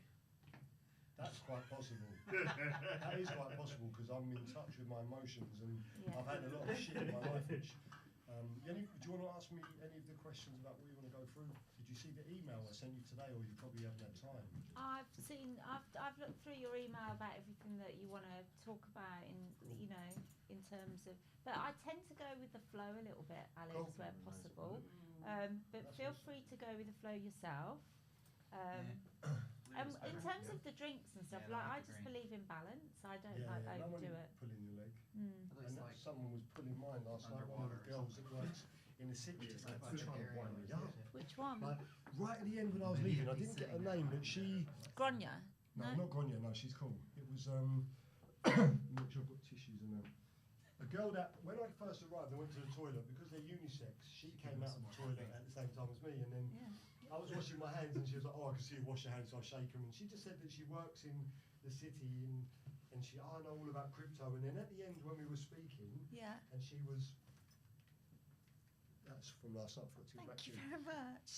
That's quite possible. That is quite possible because I'm in touch with my emotions and Yeah. I've had a lot of shit in my life. Which, do you want to ask me any of the questions about what you want to go through? Did you see the email I sent you today, or you probably haven't had time? I've looked through your email about everything that you want to talk about in terms of, but I tend to go with the flow a little bit, Alex, Cool. where possible. But That's feel awesome. free to go with the flow yourself. In terms of the drinks and stuff, Yeah, like I I like the just green. believe in balance. I don't Yeah, like no one overdo it. pulling your leg. Mm. It looks And like someone was pulling mine last night. One of the underwater or girls that works in the city Yeah, just like kept bunch of trying to area wind me noises, up. yeah. Which one? Like, right at the end when I was Maybe leaving, I you'd be didn't get her sitting name, there. but she. Gronya. No, No? not Gonya. No, she's cool. It was make sure I've got tissues in there. A girl that when I first arrived, I went to the toilet because they're unisex. She came out of the toilet at the same time as me, and then Yeah. I was washing my hands, and she was like, "Oh, I can see you wash your hands," so I shake them. And she just said that she works in the city, and she, I know all about crypto. And then at the end, when we were speaking, Yeah. and she was. That's from last night. I forgot to get back Thank to you very much.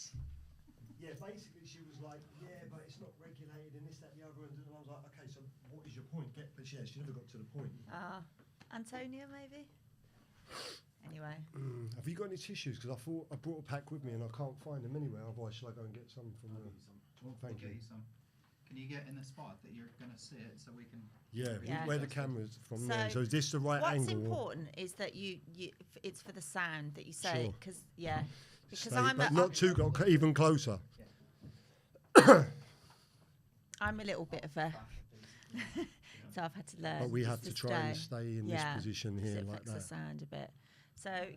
Yeah, basically she was like, yeah, but it's not regulated and this, that, the other, and I was like, okay, so what is your point? But yeah, she never got to the point. Antonia, maybe? Anyway. Have you got any tissues? Because I thought I brought a pack with me and I can't find them anywhere. Otherwise, shall I go and get some from I'll the? get you some. Oh, We'll thank get you. you some. Can you get in the spot that you're gonna see it so we can? Yeah, Yeah. where the camera's from there. So So is this the right What's angle? or important is that it's for the sound that you say, Sure. because stay- I'm but not too even closer. I'm a little bit of a, so I've had to learn. But we have just to try and stay. stay in Yeah, this position 'cause here it like affects the that. sound a bit. So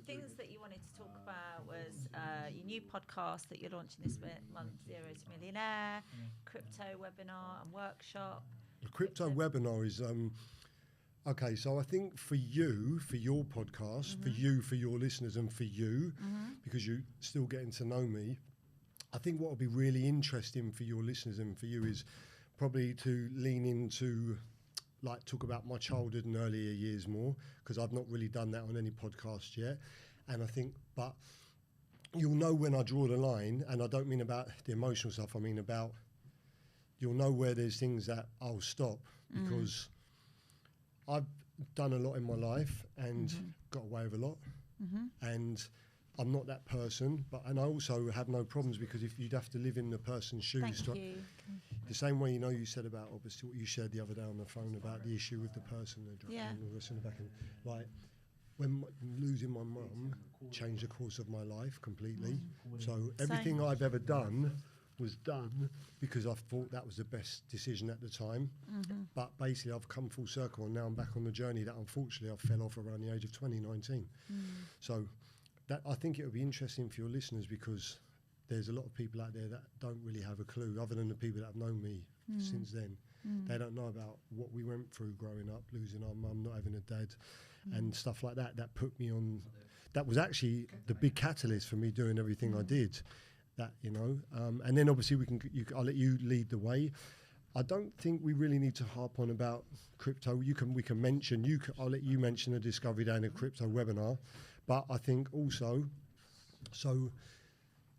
things that you wanted to talk about was your new podcast that you're launching this month, Zero to Millionaire, crypto webinar and workshop. The crypto webinar is okay. So I think for you, for your podcast, for you, for your listeners, and for you, because you're still getting to know me, I think what will be really interesting for your listeners and for you is probably to lean into, like, talk about my childhood and earlier years more, because I've not really done that on any podcast yet. And I think, but you'll know when I draw the line, and I don't mean about the emotional stuff. I mean about you'll know where there's things that I'll stop, because I've done a lot in my life and got away with a lot, and I'm not that person. And I also have no problems, because if you'd have to live in the person's shoes, Thank you. the same way, you said about obviously what you shared the other day on the phone about the issue with the person that dropped Yeah. in all this in the back end. Like, when losing my mum changed the course of my life completely. So everything I've ever done was done because I thought that was the best decision at the time. But basically I've come full circle, and now I'm back on the journey that unfortunately I fell off around the age of 2019. So that, I think it would be interesting for your listeners, because there's a lot of people out there that don't really have a clue, other than the people that have known me since then. They don't know about what we went through growing up, losing our mum, not having a dad, and stuff like that. That put me on. That was actually the big catalyst for me doing everything I did. That, and then obviously I'll let you lead the way. I don't think we really need to harp on about crypto. We can mention. I'll let you mention the Discovery Day and the crypto webinar, but I think also, so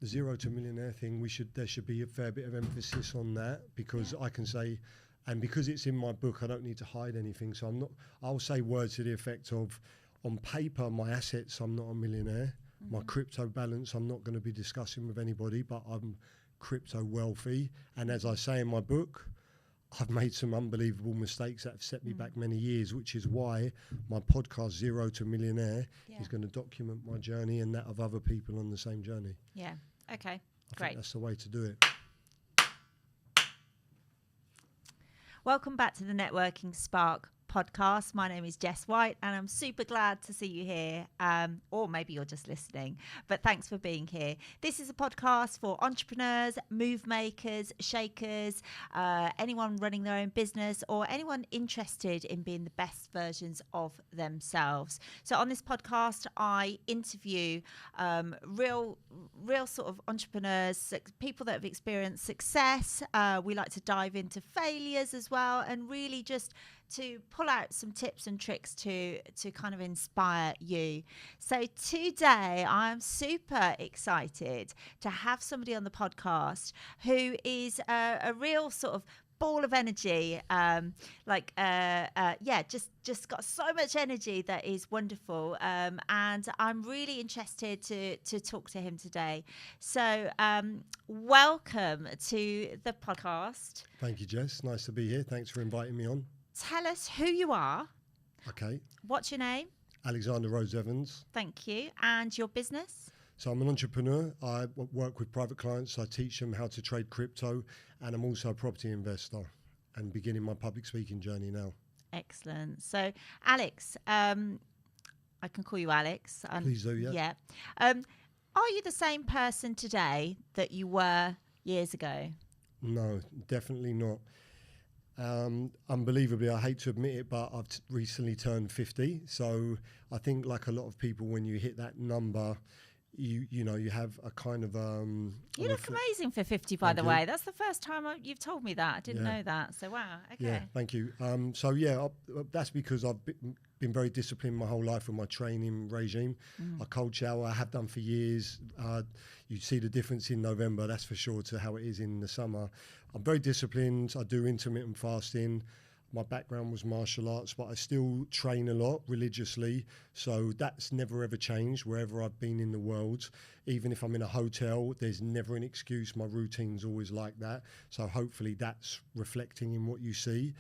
the Zero to Millionaire thing, there should be a fair bit of emphasis on that, because I can say, and because it's in my book, I don't need to hide anything. So I'll say words to the effect of, on paper, my assets, I'm not a millionaire. My crypto balance, I'm not going to be discussing with anybody, but I'm crypto wealthy. And as I say in my book, I've made some unbelievable mistakes that have set me back many years, which is why my podcast, Zero to Millionaire, is going to document my journey and that of other people on the same journey. Yeah. Okay. I Great. think that's the way to do it. Welcome back to the Networking Spark podcast. My name is Jess White and I'm super glad to see you here, or maybe you're just listening, but thanks for being here. This is a podcast for entrepreneurs, move makers, shakers, anyone running their own business or anyone interested in being the best versions of themselves. So on this podcast I interview real sort of entrepreneurs, people that have experienced success. We like to dive into failures as well, and really just to pull out some tips and tricks to kind of inspire you. So today I'm super excited to have somebody on the podcast who is a real sort of ball of energy, just got so much energy that is wonderful, and I'm really interested to talk to him today. So welcome to the podcast. Thank you, Jess. Nice to be here. Thanks for inviting me on. Tell us who you are. Okay. What's your name? Alexander Rose Evans. Thank you. And your business? So I'm an entrepreneur. I work with private clients. I teach them how to trade crypto, and I'm also a property investor and beginning my public speaking journey now. Excellent. So, Alex, I can call you Alex. Please do, yeah. Yeah. Are you the same person today that you were years ago? No, definitely not. Unbelievably, I hate to admit it, but I've recently turned 50. So I think, like a lot of people, when you hit that number, you know, you have a kind of you look amazing for 50, by the way. That's the first time you've told me that. I didn't know that. So wow. Okay. Yeah, thank you. That's because I've been very disciplined my whole life with my training regime. I cold shower. I have done for years. You see the difference in November, that's for sure, to how it is in the summer. I'm very disciplined. I do intermittent fasting. My background was martial arts, but I still train a lot religiously. So that's never ever changed wherever I've been in the world. Even if I'm in a hotel, there's never an excuse. My routine's always like that. So hopefully that's reflecting in what you see.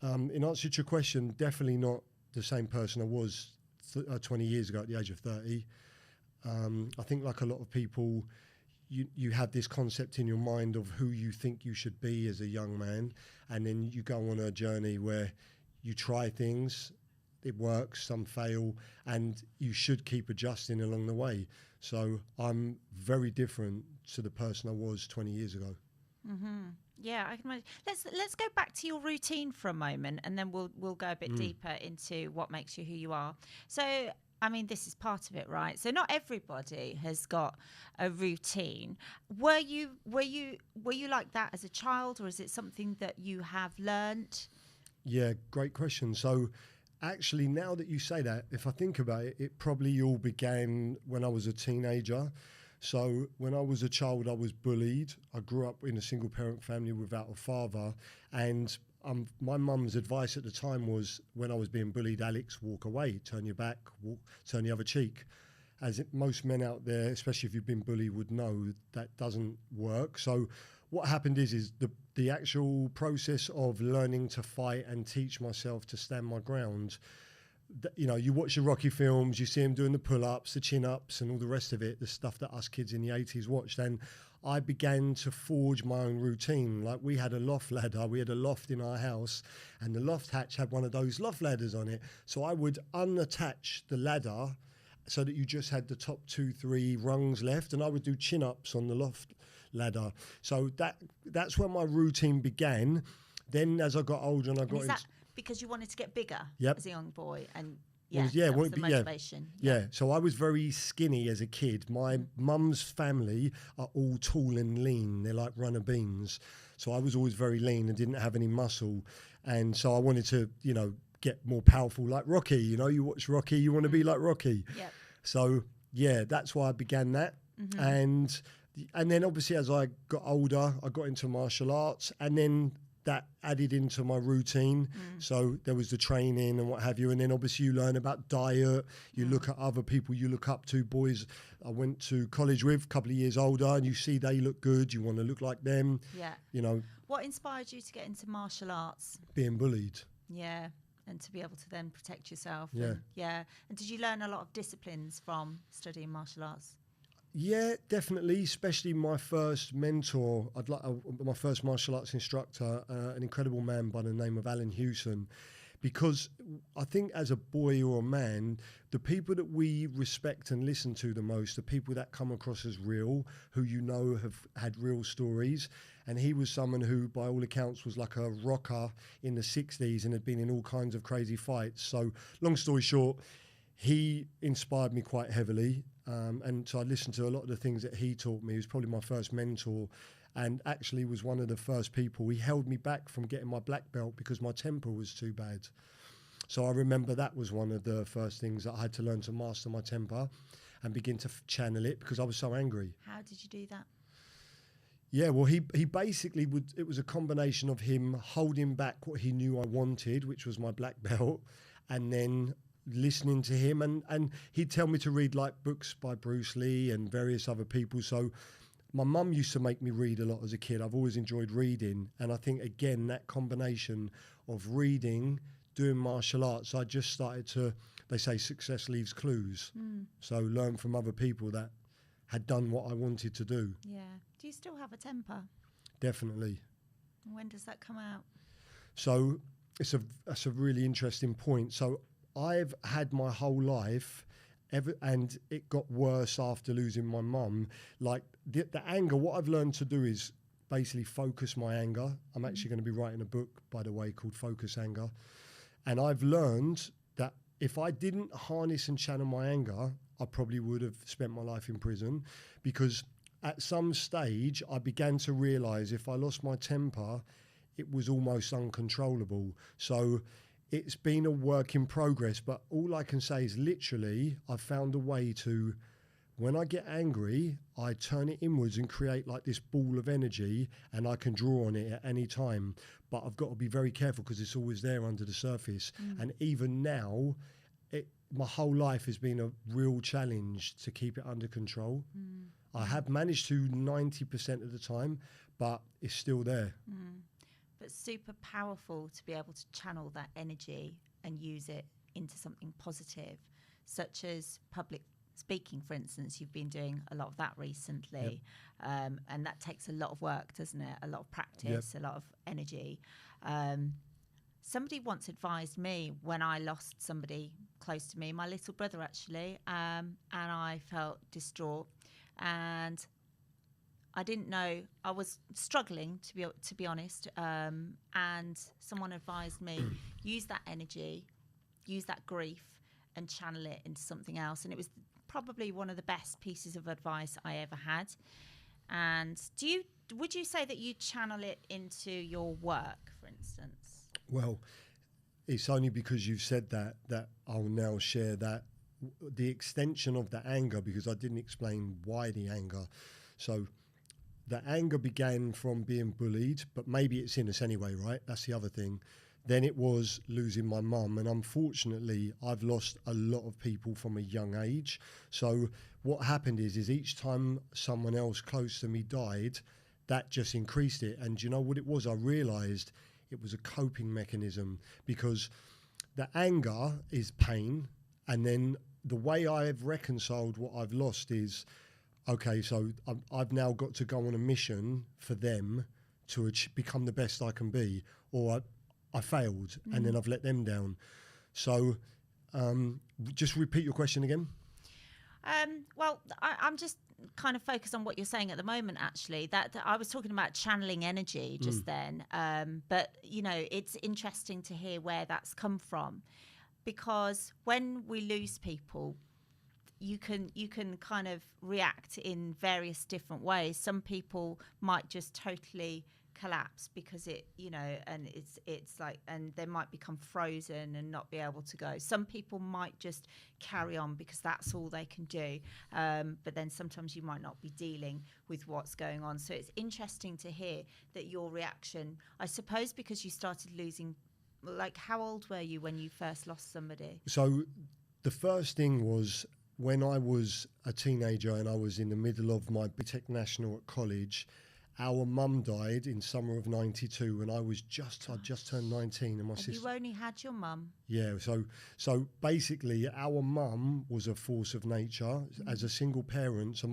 In answer to your question, definitely not the same person I was 20 years ago at the age of 30. I think, like a lot of people, you have this concept in your mind of who you think you should be as a young man, and then you go on a journey where you try things, it works, some fail, and you should keep adjusting along the way. So I'm very different to the person I was 20 years ago. Yeah, I can imagine. Let's go back to your routine for a moment, and then we'll go a bit deeper into what makes you who you are. So, I mean, this is part of it, right? So not everybody has got a routine. Were you like that as a child, or is it something that you have learnt? Yeah, great question. So actually, now that you say that, if I think about it, it probably all began when I was a teenager. So when I was a child, I was bullied. I grew up in a single parent family without a father, and my mum's advice at the time was, when I was being bullied, Alex, walk away, turn your back, turn the other cheek. Most men out there, especially if you've been bullied, would know that doesn't work. So what happened is the actual process of learning to fight and teach myself to stand my ground. You know, you watch the Rocky films, you see him doing the pull-ups, the chin-ups, and all the rest of it, the stuff that us kids in the 80s watched. And I began to forge my own routine. Like, we had a loft ladder, we had a loft in our house, and the loft hatch had one of those loft ladders on it. So I would unattach the ladder so that you just had the top 2-3 rungs left, and I would do chin-ups on the loft ladder. So that's when my routine began. Then as I got older and I got into... Because you wanted to get bigger as a young boy, and that was the motivation. Yeah, so I was very skinny as a kid. My mum's family are all tall and lean. They're like runner beans. So I was always very lean and didn't have any muscle. And so I wanted to, get more powerful like Rocky. You watch Rocky, you want to be like Rocky. Yep. So, that's why I began that. And then obviously as I got older, I got into martial arts, and then that added into my routine. So there was the training and what have you. And then obviously you learn about diet. You look at other people you look up to, boys I went to college with, a couple of years older, and you see they look good. You want to look like them. Yeah. You know, What inspired you to get into martial arts? being bullied. Yeah. And to be able to then protect yourself. Yeah. And, yeah. And did you learn a lot of disciplines from studying martial arts? Yeah, definitely. Especially my first mentor, my first martial arts instructor, an incredible man by the name of Alan Hewson. Because I think as a boy or a man, the people that we respect and listen to the most are people that come across as real, who you know have had real stories. And he was someone who, by all accounts, was like a rocker in the 60s and had been in all kinds of crazy fights. So, long story short, he inspired me quite heavily. And so I listened to a lot of the things that he taught me. He was probably my first mentor, and actually was one of the first people. He held me back from getting my black belt because my temper was too bad. So I remember that was one of the first things that I had to learn to master my temper and begin to channel it because I was so angry. How did you do that? Yeah, well, he basically would. It was a combination of him holding back what he knew I wanted, which was my black belt, and then listening to him. And he'd tell me to read like books by Bruce Lee and various other people. So my mum used to make me read a lot as a kid. I've always enjoyed reading. And I think, again, that combination of reading, doing martial arts, I just started to, they say success leaves clues. So learn from other people that had done what I wanted to do. Yeah. Do you still have a temper? Definitely. When does that come out? So that's a really interesting point. So I've had my whole life, and it got worse after losing my mum. Like the anger, what I've learned to do is basically focus my anger. I'm actually going to be writing a book, by the way, called Focus Anger. And I've learned that if I didn't harness and channel my anger, I probably would have spent my life in prison, because at some stage I began to realize if I lost my temper, it was almost uncontrollable. So it's been a work in progress, but all I can say is literally I've found a way to, when I get angry, I turn it inwards and create like this ball of energy, and I can draw on it at any time. But I've got to be very careful because it's always there under the surface. And even now, my whole life has been a real challenge to keep it under control. I have managed to 90% of the time, but it's still there. But super powerful to be able to channel that energy and use it into something positive, such as public speaking, for instance. You've been doing a lot of that recently. And that takes a lot of work, doesn't it? A lot of practice, a lot of energy. Somebody once advised me when I lost somebody close to me, my little brother actually, and I felt distraught, and I didn't know, I was struggling to be honest, and someone advised me, use that energy, use that grief and channel it into something else. And it was probably one of the best pieces of advice I ever had. And would you say that you channel it into your work, for instance? Well, it's only because you've said that I'll now share that, the extension of the anger, because I didn't explain why the anger. So the anger began from being bullied, but maybe it's in us anyway, right? That's the other thing. Then it was losing my mum, and unfortunately I've lost a lot of people from a young age. So what happened is each time someone else close to me died, that just increased it. And do you know what it was? I realised it was a coping mechanism, because the anger is pain, and then the way I've reconciled what I've lost is, okay, so I've now got to go on a mission for them to become the best I can be, or I failed and then I've let them down. So just repeat your question again. Well, I'm just kind of focused on what you're saying at the moment, actually. That I was talking about channeling energy just then. But, you know, it's interesting to hear where that's come from, because when we lose people, you can kind of react in various different ways. Some people might just totally collapse because it, and it's like, and they might become frozen and not be able to go. Some people might just carry on because that's all they can do, but then sometimes you might not be dealing with what's going on. So it's interesting to hear that your reaction, I suppose, because you started losing, like, how old were you when you first lost somebody? So the first thing was when I was a teenager and I was in the middle of my BTEC National at college. Our mum died in summer of '92, and I just turned 19, and my sister. You only had your mum. Yeah, so basically, our mum was a force of nature as a single parent. So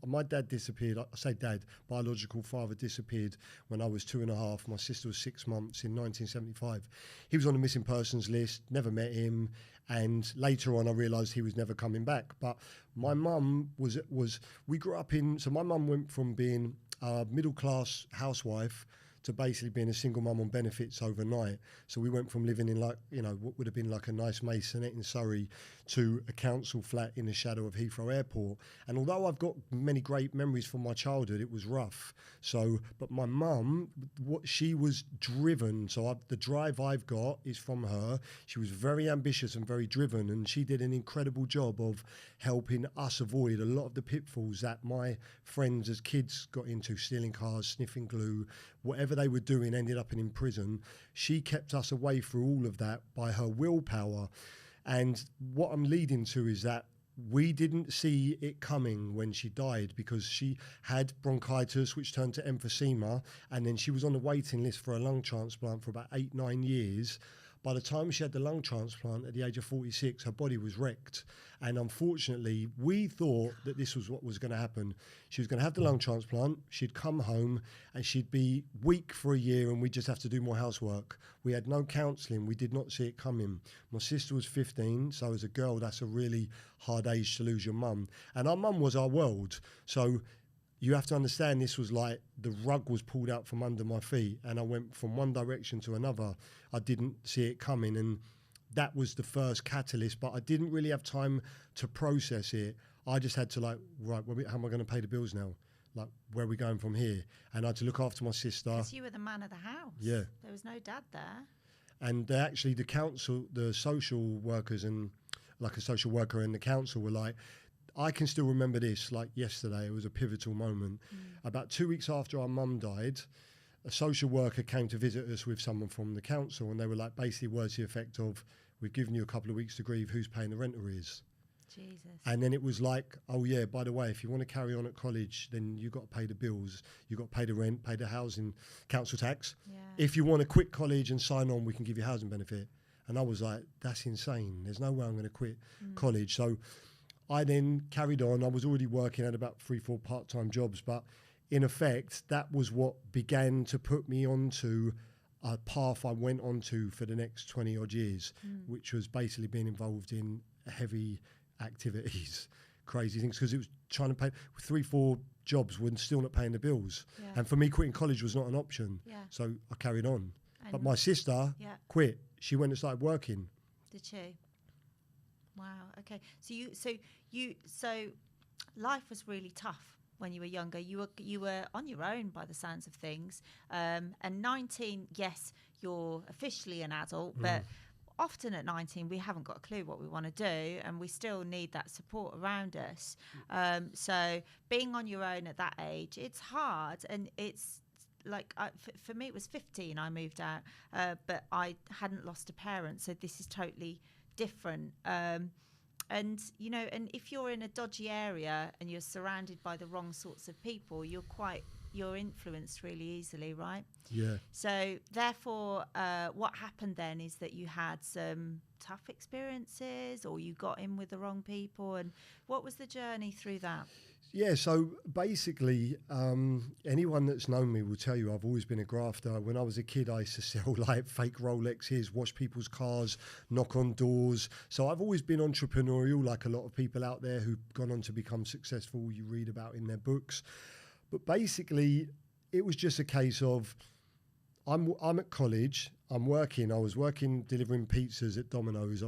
my dad disappeared. I say dad, biological father disappeared when I was 2.5. My sister was 6 months in 1975. He was on the missing persons list. Never met him, and later on, I realised he was never coming back. But my mum was. We grew up in. So my mum went from being a middle-class housewife to basically being a single mum on benefits overnight. So we went from living in what would have been like a nice maisonette in Surrey to a council flat in the shadow of Heathrow Airport. And although I've got many great memories from my childhood, it was rough. So, but my mum, she was driven. So the drive I've got is from her. She was very ambitious and very driven, and she did an incredible job of helping us avoid a lot of the pitfalls that my friends as kids got into, stealing cars, sniffing glue, whatever they were doing ended up in prison. She kept us away through all of that by her willpower. And what I'm leading to is that we didn't see it coming when she died, because she had bronchitis, which turned to emphysema, and then she was on the waiting list for a lung transplant for about 8-9 years. By the time she had the lung transplant at the age of 46, her body was wrecked. And unfortunately, we thought that this was what was going to happen. She was going to have the lung transplant, she'd come home, and she'd be weak for a year, and we'd just have to do more housework. We had no counselling. We did not see it coming. My sister was 15, so as a girl, that's a really hard age to lose your mum. And our mum was our world. So you have to understand, this was like the rug was pulled out from under my feet, and I went from one direction to another. I didn't see it coming, and that was the first catalyst, but I didn't really have time to process it. I just had to right, how am I going to pay the bills now? Like, where are we going from here? And I had to look after my sister. Because you were the man of the house. Yeah. There was no dad there. And actually the council, the social workers and like a social worker and the council were like, I can still remember this like yesterday. It was a pivotal moment. About 2 weeks after our mum died, a social worker came to visit us with someone from the council, and they were like basically words to the effect of, we've given you a couple of weeks to grieve, who's paying the rent arrears? Jesus. And then it was like, oh yeah, by the way, if you want to carry on at college, then you've got to pay the bills, you've got to pay the rent, pay the housing, council tax. Yeah. If you want to quit college and sign on, we can give you housing benefit. And I was like, that's insane. There's no way I'm going to quit college. So I then carried on. I was already working at about 3-4 part-time jobs, but in effect, that was what began to put me onto a path I went onto for the next 20 odd years, which was basically being involved in heavy activities, crazy things, because it was trying to pay 3-4 jobs when still not paying the bills. Yeah. And for me, quitting college was not an option. Yeah. So I carried on. And But my sister yeah. quit. She went and started working. Did she? Wow. Okay. So life was really tough when you were younger. You were on your own by the sounds of things. And 19, yes, you're officially an adult, but often at 19 we haven't got a clue what we want to do, and we still need that support around us. So being on your own at that age, it's hard, and it's like for me it was 15 I moved out, but I hadn't lost a parent, so this is totally different. And and if you're in a dodgy area and you're surrounded by the wrong sorts of people, you're influenced really easily, right? Yeah. So therefore, what happened then is that you had some tough experiences, or you got in with the wrong people. And what was the journey through that? Yeah, so basically, anyone that's known me will tell you I've always been a grafter. When I was a kid, I used to sell like fake Rolexes, wash people's cars, knock on doors. So I've always been entrepreneurial, like a lot of people out there who've gone on to become successful, you read about in their books. But basically, it was just a case of, I'm at college, I'm working. I was working delivering pizzas at Domino's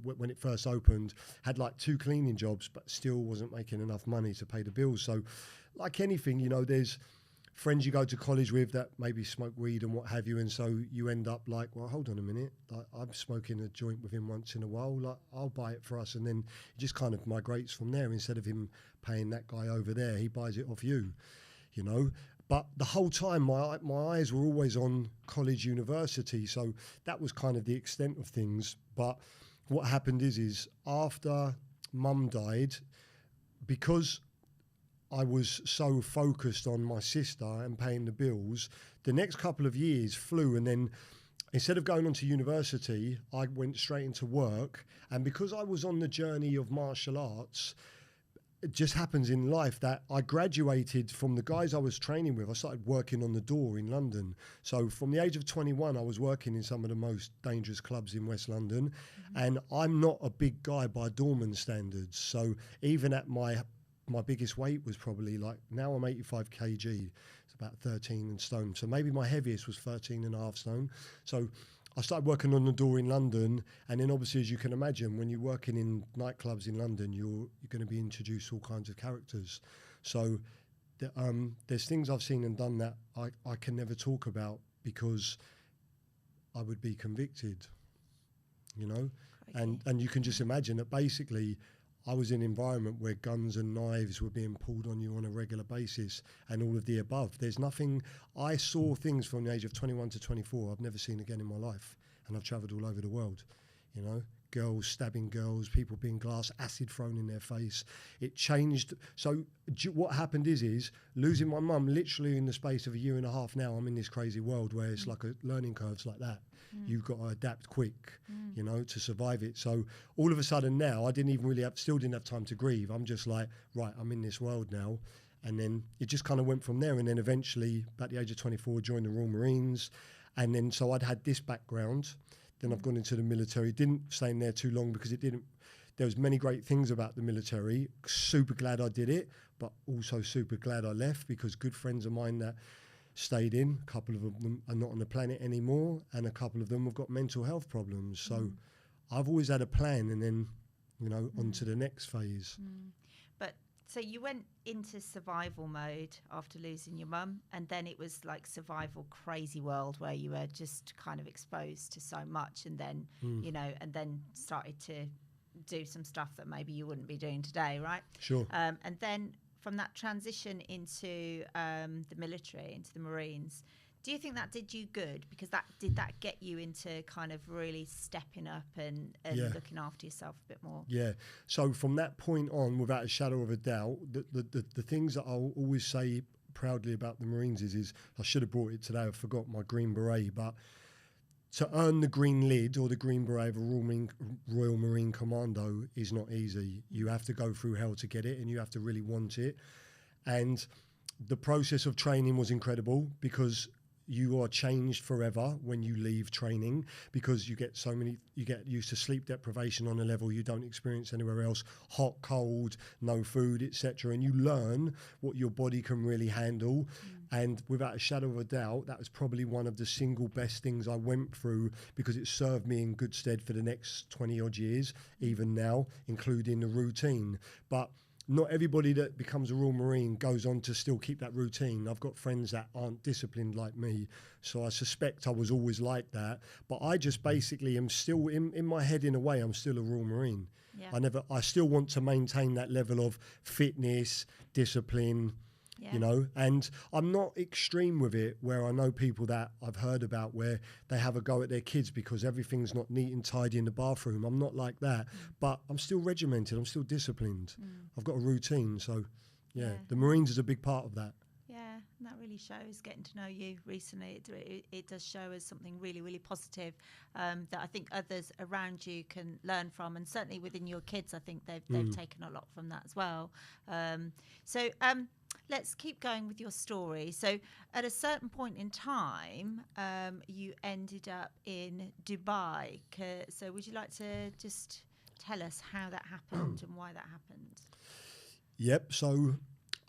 when it first opened. Had like 2 cleaning jobs, but still wasn't making enough money to pay the bills. So, like anything, there's friends you go to college with that maybe smoke weed and what have you, and so you end up like, well, hold on a minute, like, I'm smoking a joint with him once in a while, like I'll buy it for us, and then it just kind of migrates from there. Instead of him paying that guy over there, he buys it off you, you know. But the whole time my eyes were always on college, university, so that was kind of the extent of things. But what happened is after Mum died, because I was so focused on my sister and paying the bills, the next couple of years flew, and then instead of going on to university, I went straight into work. And because I was on the journey of martial arts, it just happens in life that I graduated from the guys I was training with. I started working on the door in London. So from the age of 21, I was working in some of the most dangerous clubs in West London. And I'm not a big guy by doorman standards. So even at my biggest weight was probably like, now I'm 85 kg. It's about 13 stone. So maybe my heaviest was 13 and a half stone. So I started working on the door in London, and then obviously, as you can imagine, when you're working in nightclubs in London, you're going to be introduced to all kinds of characters. So there's things I've seen and done that I can never talk about because I would be convicted, you know? And you can just imagine that basically I was in an environment where guns and knives were being pulled on you on a regular basis and all of the above. There's nothing, I saw things from the age of 21 to 24 I've never seen again in my life. And I've travelled all over the world, you know, girls stabbing girls, people being glass, acid thrown in their face. It changed. So what happened is losing my mum literally in the space of a year and a half now, I'm in this crazy world where it's like a learning curves like that. You've got to adapt quick, you know, to survive it. So all of a sudden now, I still didn't have time to grieve. I'm just like, right, I'm in this world now. And then it just kind of went from there. And then eventually, at the age of 24, joined the Royal Marines. And then, so I'd had this background. Then I've gone into the military. Didn't stay in there too long because there was many great things about the military. Super glad I did it, but also super glad I left because good friends of mine that stayed in, a couple of them are not on the planet anymore, and a couple of them have got mental health problems. So I've always had a plan, and then, you know, on to the next phase. But so you went into survival mode after losing your mum, and then it was like survival crazy world where you were just kind of exposed to so much, and then, you know, and then started to do some stuff that maybe you wouldn't be doing today, right? Sure. And then from that transition into the military, into the Marines, do you think that did you good? Because did that get you into kind of really stepping up and looking after yourself a bit more? Yeah. So from that point on, without a shadow of a doubt, the things that I'll always say proudly about the Marines is I should have brought it today. I forgot my green beret, but to earn the green lid or the green beret of a Royal Marine Commando is not easy. You have to go through hell to get it, and you have to really want it. And the process of training was incredible because you are changed forever when you leave training, because you get used to sleep deprivation on a level you don't experience anywhere else, hot, cold, no food, etc. And you learn what your body can really handle. And without a shadow of a doubt, that was probably one of the single best things I went through, because it served me in good stead for the next 20 odd years, even now, including the routine. But not everybody that becomes a Royal Marine goes on to still keep that routine. I've got friends that aren't disciplined like me, so I suspect I was always like that. But I just basically am still, in my head in a way, I'm still a Royal Marine. Yeah. I still want to maintain that level of fitness, discipline, you know, and I'm not extreme with it, where I know people that I've heard about where they have a go at their kids because everything's not neat and tidy in the bathroom. I'm not like that, but I'm still regimented. I'm still disciplined. I've got a routine. So, the Marines is a big part of that. Yeah, and that really shows, getting to know you recently. It does show us something really, really positive that I think others around you can learn from. And certainly within your kids, I think they've taken a lot from that as well. So let's keep going with your story. So at a certain point in time, you ended up in Dubai. So would you like to just tell us how that happened and why that happened? Yep. So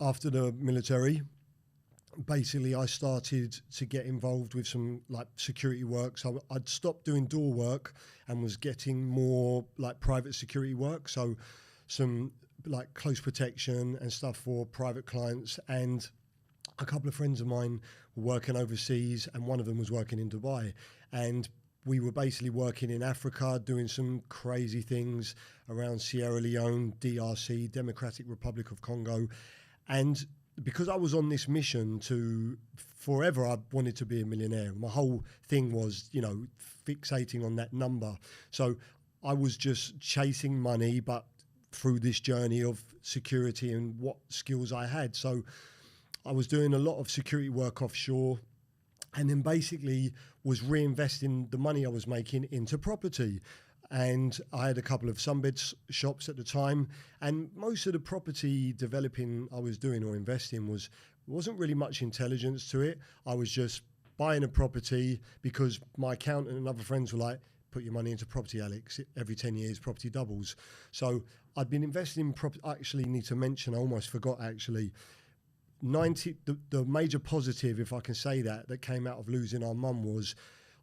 after the military, basically I started to get involved with some like security work. So I'd stopped doing door work and was getting more like private security work. So some like close protection and stuff for private clients. And a couple of friends of mine were working overseas, and one of them was working in Dubai. And we were basically working in Africa, doing some crazy things around Sierra Leone, DRC, Democratic Republic of Congo. And because I was on this mission to forever, I wanted to be a millionaire. My whole thing was, you know, fixating on that number. So I was just chasing money, but through this journey of security and what skills I had. So I was doing a lot of security work offshore, and then basically was reinvesting the money I was making into property. And I had a couple of sunbed shops at the time, and most of the property developing I was doing or investing wasn't really much intelligence to it. I was just buying a property because my accountant and other friends were like, put your money into property, Alex. Every 10 years, property doubles. So I'd been investing in property. I actually need to mention, I almost forgot actually, the major positive, if I can say that came out of losing our mum was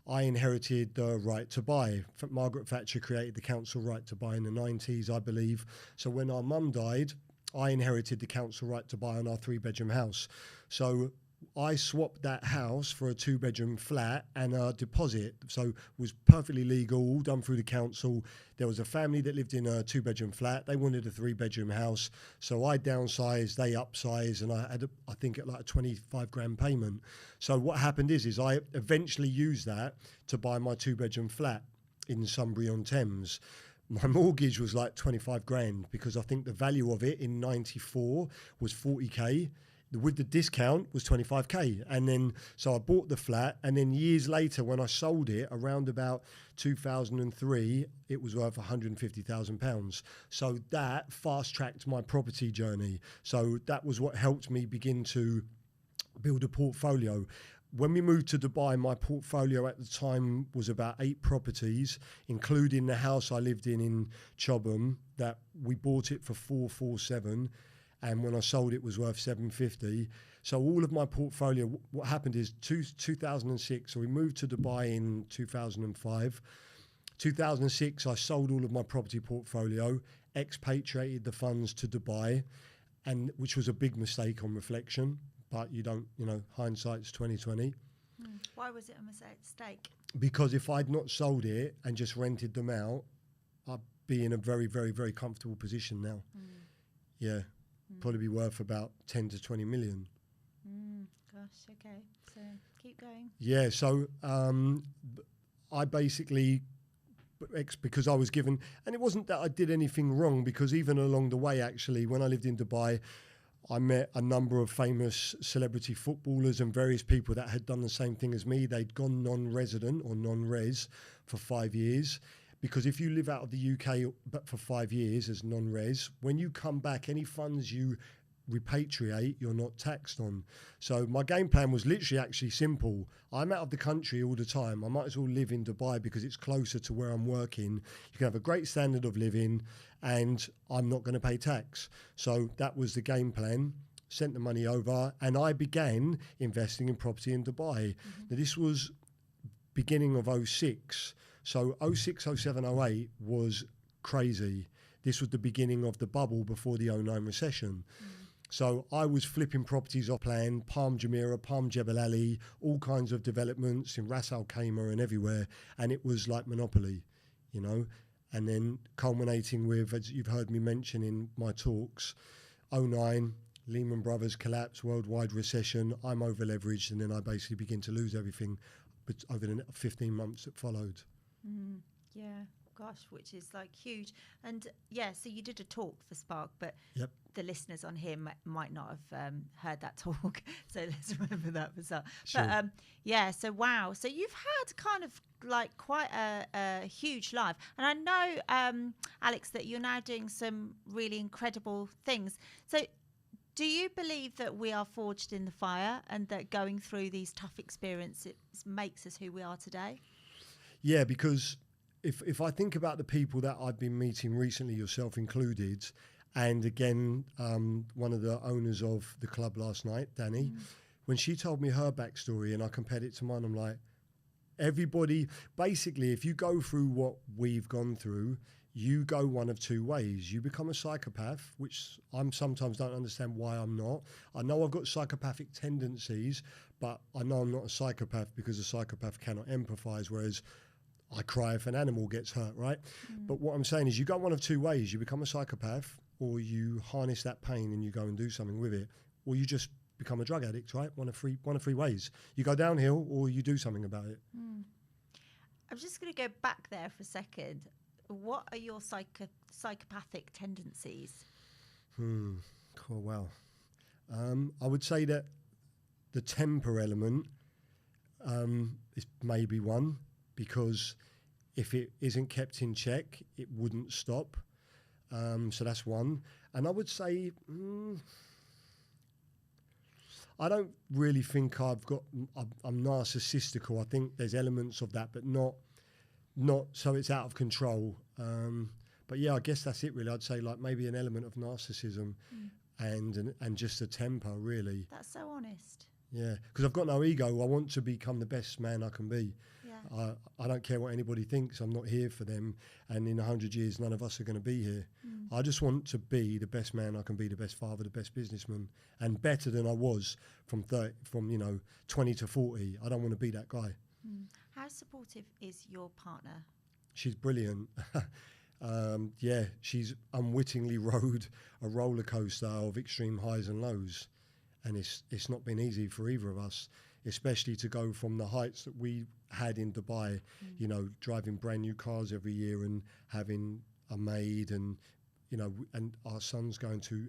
I inherited the right to buy. Margaret Thatcher created the council right to buy in the 90s, I believe. So when our mum died, I inherited the council right to buy on our 3-bedroom house. So I swapped that house for a 2-bedroom flat and a deposit. So it was perfectly legal, all done through the council. There was a family that lived in a 2-bedroom flat. They wanted a 3-bedroom house. So I downsized, they upsized, and I had, I think, like a 25 grand payment. So what happened is I eventually used that to buy my 2-bedroom flat in Sunbury-on-Thames. My mortgage was like 25 grand because I think the value of it in 94 was 40k. With the discount was 25k. And then, so I bought the flat, and then years later when I sold it around about 2003, it was worth £150,000. So that fast tracked my property journey. So that was what helped me begin to build a portfolio. When we moved to Dubai, my portfolio at the time was about 8 properties, including the house I lived in Chobham, that we bought it for 447. And when I sold it was worth 750. So all of my portfolio, what happened is 2006, so we moved to Dubai in 2005. 2006, I sold all of my property portfolio, expatriated the funds to Dubai, and which was a big mistake on reflection, but you don't, hindsight's 2020. Why was it a mistake? Because if I'd not sold it and just rented them out, I'd be in a very, very, very comfortable position now. Yeah. Probably be worth about 10 to 20 million. Gosh, okay. So keep going. Yeah, so I basically, because I was given, and it wasn't that I did anything wrong, because even along the way, actually, when I lived in Dubai, I met a number of famous celebrity footballers and various people that had done the same thing as me. They'd gone non-resident or non-res for 5 years. Because if you live out of the UK but for 5 years as non-res, when you come back, any funds you repatriate, you're not taxed on. So my game plan was literally actually simple. I'm out of the country all the time. I might as well live in Dubai because it's closer to where I'm working. You can have a great standard of living and I'm not going to pay tax. So that was the game plan. Sent the money over and I began investing in property in Dubai. Now this was beginning of 06. So 06, 07, 08 was crazy. This was the beginning of the bubble before the 09 recession. So I was flipping properties off plan, Palm Jumeirah, Palm Jebel Ali, all kinds of developments in Ras Al Khaimah and everywhere. And it was like monopoly, and then culminating with, as you've heard me mention in my talks, 09, Lehman Brothers collapse, worldwide recession, I'm over leveraged, and then I basically begin to lose everything over the 15 months that followed. Yeah, gosh, which is like huge. And so you did a talk for Spark, but Yep. the listeners on here might not have heard that talk. So let's remember that for some. Sure. But so wow. So you've had kind of like quite a huge life. And I know, Alex, that you're now doing some really incredible things. So do you believe that we are forged in the fire and that going through these tough experiences makes us who we are today? Yeah, because if I think about the people that I've been meeting recently, yourself included, and again, one of the owners of the club last night, Danny, when she told me her backstory and I compared it to mine, I'm like, everybody, basically, if you go through what we've gone through, you go one of two ways. You become a psychopath, which I'm sometimes don't understand why I'm not. I know I've got psychopathic tendencies, but I know I'm not a psychopath because a psychopath cannot empathise, whereas I cry if an animal gets hurt, right? But what I'm saying is you go one of two ways. You become a psychopath, or you harness that pain and you go and do something with it, or you just become a drug addict, right? One of three ways. You go downhill or you do something about it. I'm just going to go back there for a second. What are your psychopathic tendencies? Cool, well. I would say that the temper element is maybe one, because if it isn't kept in check, it wouldn't stop. So that's one. And I would say, I don't really think I'm narcissistical. I think there's elements of that, but not so it's out of control. But yeah, I guess that's it really. I'd say like maybe an element of narcissism and just a temper, really. That's so honest. Yeah, because I've got no ego. I want to become the best man I can be. Yeah. I don't care what anybody thinks. I'm not here for them. And in 100 years, none of us are going to be here. I just want to be the best man I can be, the best father, the best businessman, and better than I was from 20 to 40. I don't want to be that guy. How supportive is your partner? She's brilliant. Yeah, she's unwittingly rode a roller coaster of extreme highs and lows. And it's not been easy for either of us, especially to go from the heights that we had in Dubai, driving brand new cars every year and having a maid and our son's going to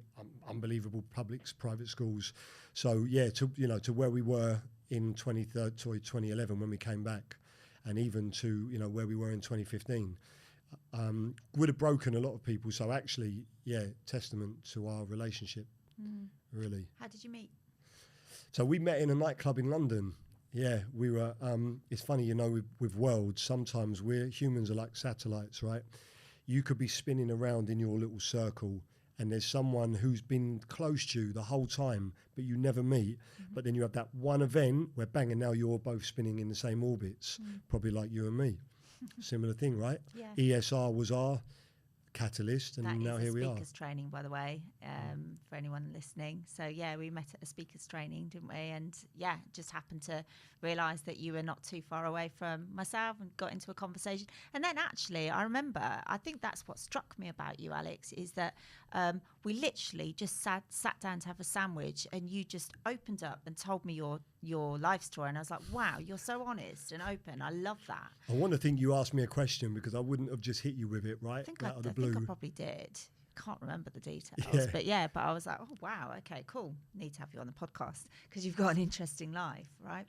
unbelievable private schools. So yeah, to where we were in 2011 when we came back, and even to where we were in 2015, would have broken a lot of people. So actually, yeah, testament to our relationship, really. How did you meet? So we met in a nightclub in London. Yeah, we were. It's funny, with worlds, sometimes humans are like satellites, right? You could be spinning around in your little circle, and there's someone who's been close to you the whole time, but you never meet. But then you have that one event where bang, and now you're both spinning in the same orbits, probably like you and me. Similar thing, right? Yeah. ESR was our catalyst, and now here we are. That is a speakers training, by the way, for anyone listening. So yeah, we met at a speakers training, didn't we? And yeah, just happened to realise that you were not too far away from myself and got into a conversation. And then actually, I remember, I think that's what struck me about you, Alex, is that we literally just sat down to have a sandwich, and you just opened up and told me your life story, and I was like, wow, you're so honest and open. I love that. I want to think you asked me a question, because I wouldn't have just hit you with it, right? I think out of the blue. I probably did. Can't remember the details, but I was like, oh wow, okay, cool. Need to have you on the podcast because you've got an interesting life, right?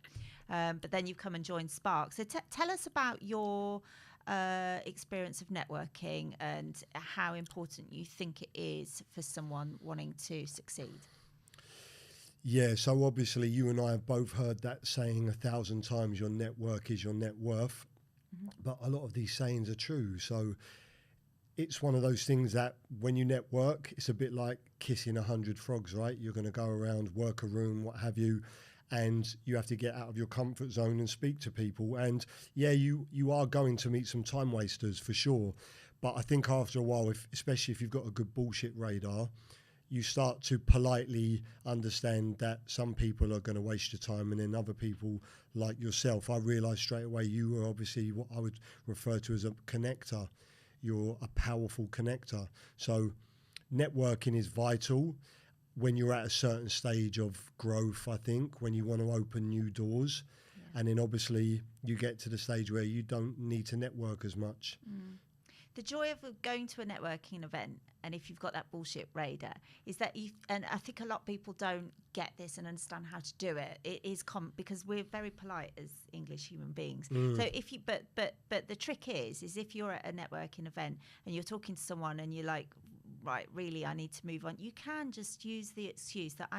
But then you've come and joined Spark. So tell us about your experience of networking and how important you think it is for someone wanting to succeed. Yeah, so obviously you and I have both heard that saying 1,000 times, your network is your net worth. But a lot of these sayings are true. So it's one of those things that when you network, it's a bit like kissing 100 frogs, right? You're going to go around, work a room, what have you, and you have to get out of your comfort zone and speak to people. And yeah, you are going to meet some time wasters for sure. But I think after a while, especially if you've got a good bullshit radar, you start to politely understand that some people are going to waste your time, and then other people like yourself. I realised straight away you were obviously what I would refer to as a connector. You're a powerful connector. So networking is vital when you're at a certain stage of growth, I think, when you want to open new doors. Yeah. And then obviously you get to the stage where you don't need to network as much. The joy of going to a networking event, and if you've got that bullshit radar, is that and I think a lot of people don't get this and understand how to do it. It is because we're very polite as English human beings. So if you, but the trick is if you're at a networking event and you're talking to someone and you're like, right, really, I need to move on. You can just use the excuse that